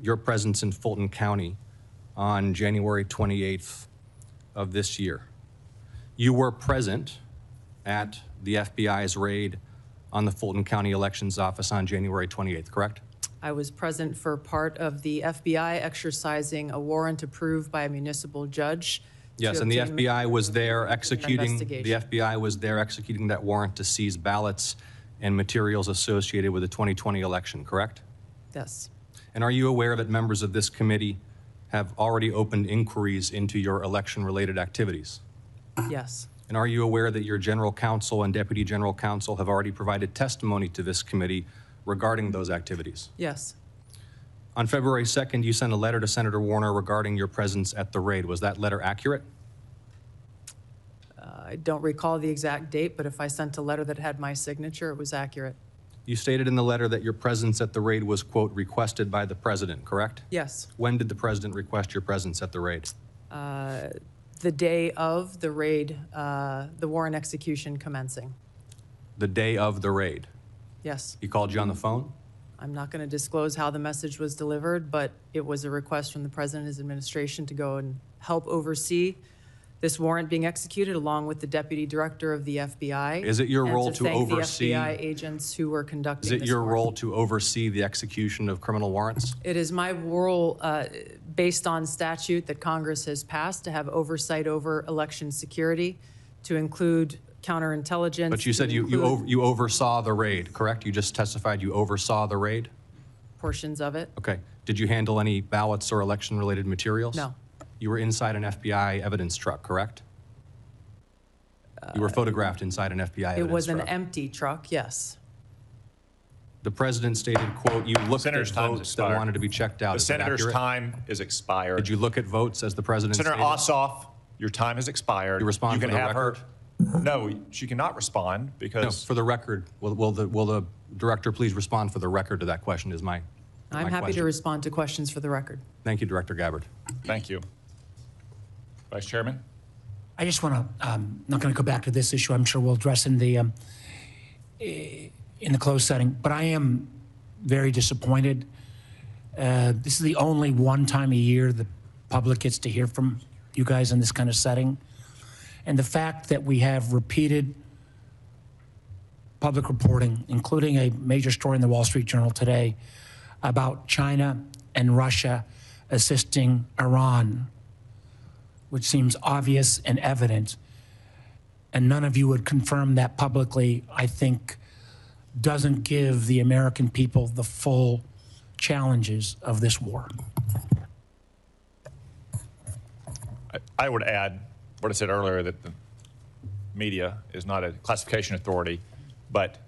your presence in Fulton County on January 28th of this year. You were present at the FBI's raid on the Fulton County Elections Office on January 28th, correct? I was present for part of the FBI exercising a warrant approved by a municipal judge. Yes, and the FBI was there executing, investigation. that warrant to seize ballots and materials associated with the 2020 election, correct? Yes. And are you aware that members of this committee have already opened inquiries into your election-related activities? Yes. And are you aware that your general counsel and deputy general counsel have already provided testimony to this committee regarding those activities? Yes. On February 2nd, you sent a letter to Senator Warner regarding your presence at the raid. Was that letter accurate? I don't recall the exact date, but if I sent a letter that had my signature, it was accurate. You stated in the letter that your presence at the raid was, quote, requested by the president, correct? Yes. When did the president request your presence at the raid? The day of the raid, the warrant execution commencing. The day of the raid. Yes. He called you on the phone? I'm not going to disclose how the message was delivered, but it was a request from the president and his administration to go and help oversee this warrant being executed along with the deputy director of the FBI. Is it your role to oversee? And to thank the FBI agents who were conducting Is it your role to oversee the execution of criminal warrants? It is my role, based on statute that Congress has passed, to have oversight over election security, to include counterintelligence. But you said you oversaw the raid, correct? You just testified you oversaw the raid? Portions of it. Okay. Did you handle any ballots or election-related materials? No. You were inside an FBI evidence truck, correct? You were photographed inside an FBI evidence truck. It was an empty truck, yes. The president stated, quote, you looked at votes that wanted to be checked out. The Is that senator's accurate? time is expired. Did you look at votes as the president Senator stated? Ossoff, your time has expired. You respond can for the have record? her. No, she cannot respond because. No, for the record. Will the director please respond for the record to that question is my I'm happy question. to respond to questions for the record. Thank you, Director Gabbard. Thank you. Vice Chairman? I just want to, not going to go back to this issue. I'm sure we'll address in the closed setting, but I am very disappointed. This is the only one time a year the public gets to hear from you guys in this kind of setting. And the fact that we have repeated public reporting, including a major story in the Wall Street Journal today about China and Russia assisting Iran, which seems obvious and evident, and none of you would confirm that publicly, I think doesn't give the American people the full challenges of this war. I would add what I said earlier, that the media is not a classification authority, but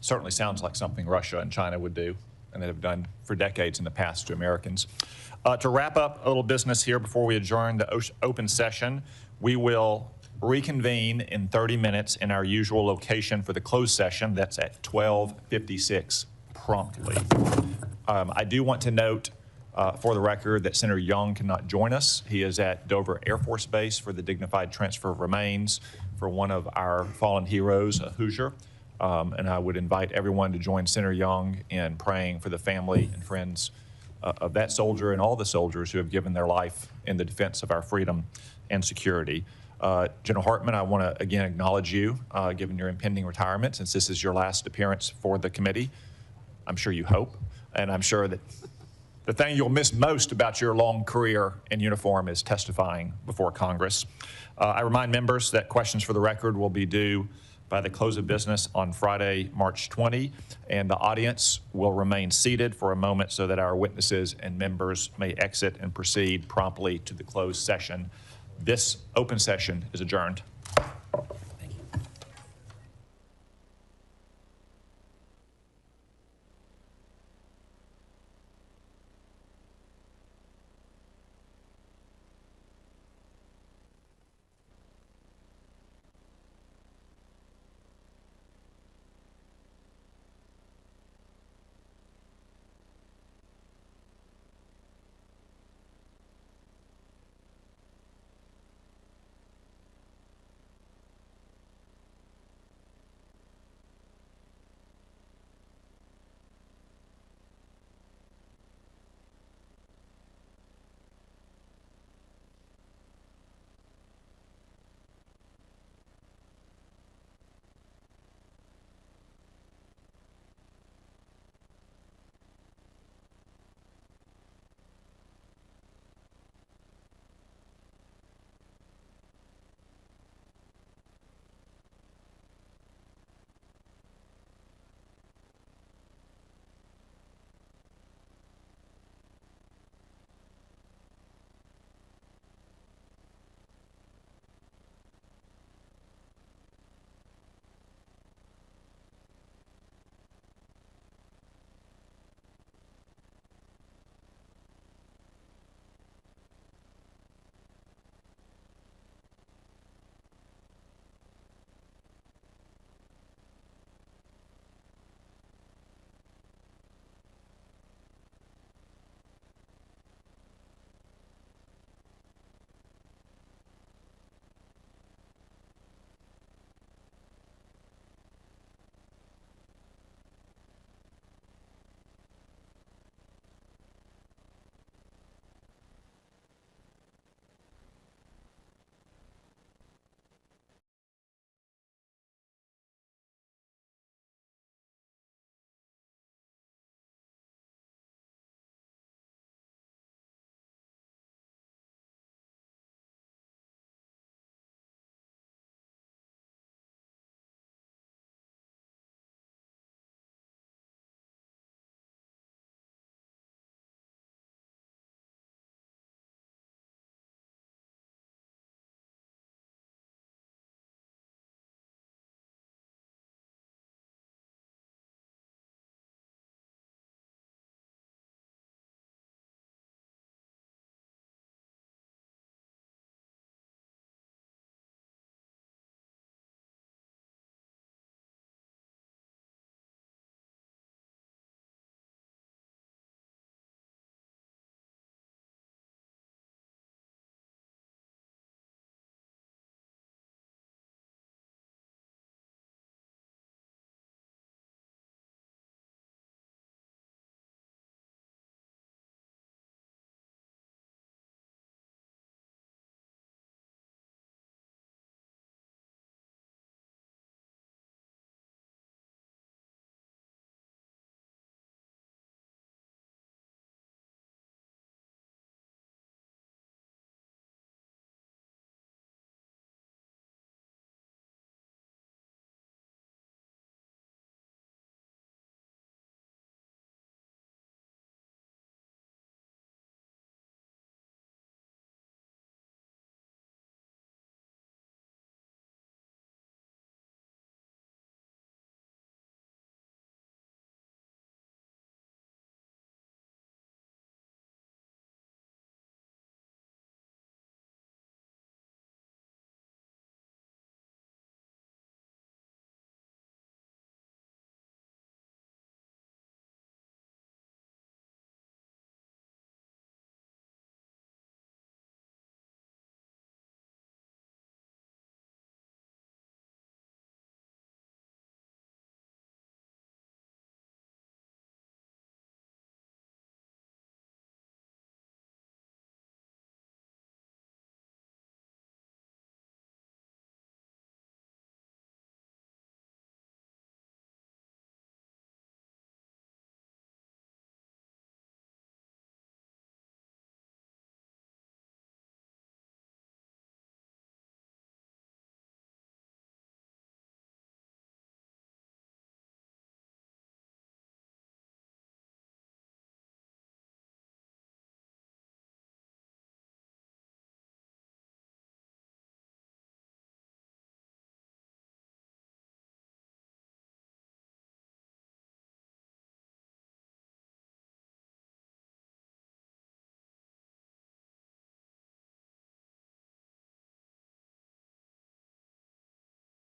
certainly sounds like something Russia and China would do, and that have done for decades in the past to Americans. To wrap up a little business here before we adjourn the open session, we will reconvene in 30 minutes in our usual location for the closed session. That's at 12:56 promptly. I do want to note for the record that Senator Young cannot join us. He is at Dover Air Force Base for the dignified transfer of remains for one of our fallen heroes, a Hoosier. And I would invite everyone to join Senator Young in praying for the family and friends of that soldier and all the soldiers who have given their life in the defense of our freedom and security. General Hartman, I want to again acknowledge you, given your impending retirement, since this is your last appearance for the committee. I'm sure you hope, and I'm sure that the thing you'll miss most about your long career in uniform is testifying before Congress. I remind members that questions for the record will be due by the close of business on Friday, March 20, and the audience will remain seated for a moment so that our witnesses and members may exit and proceed promptly to the closed session. This open session is adjourned.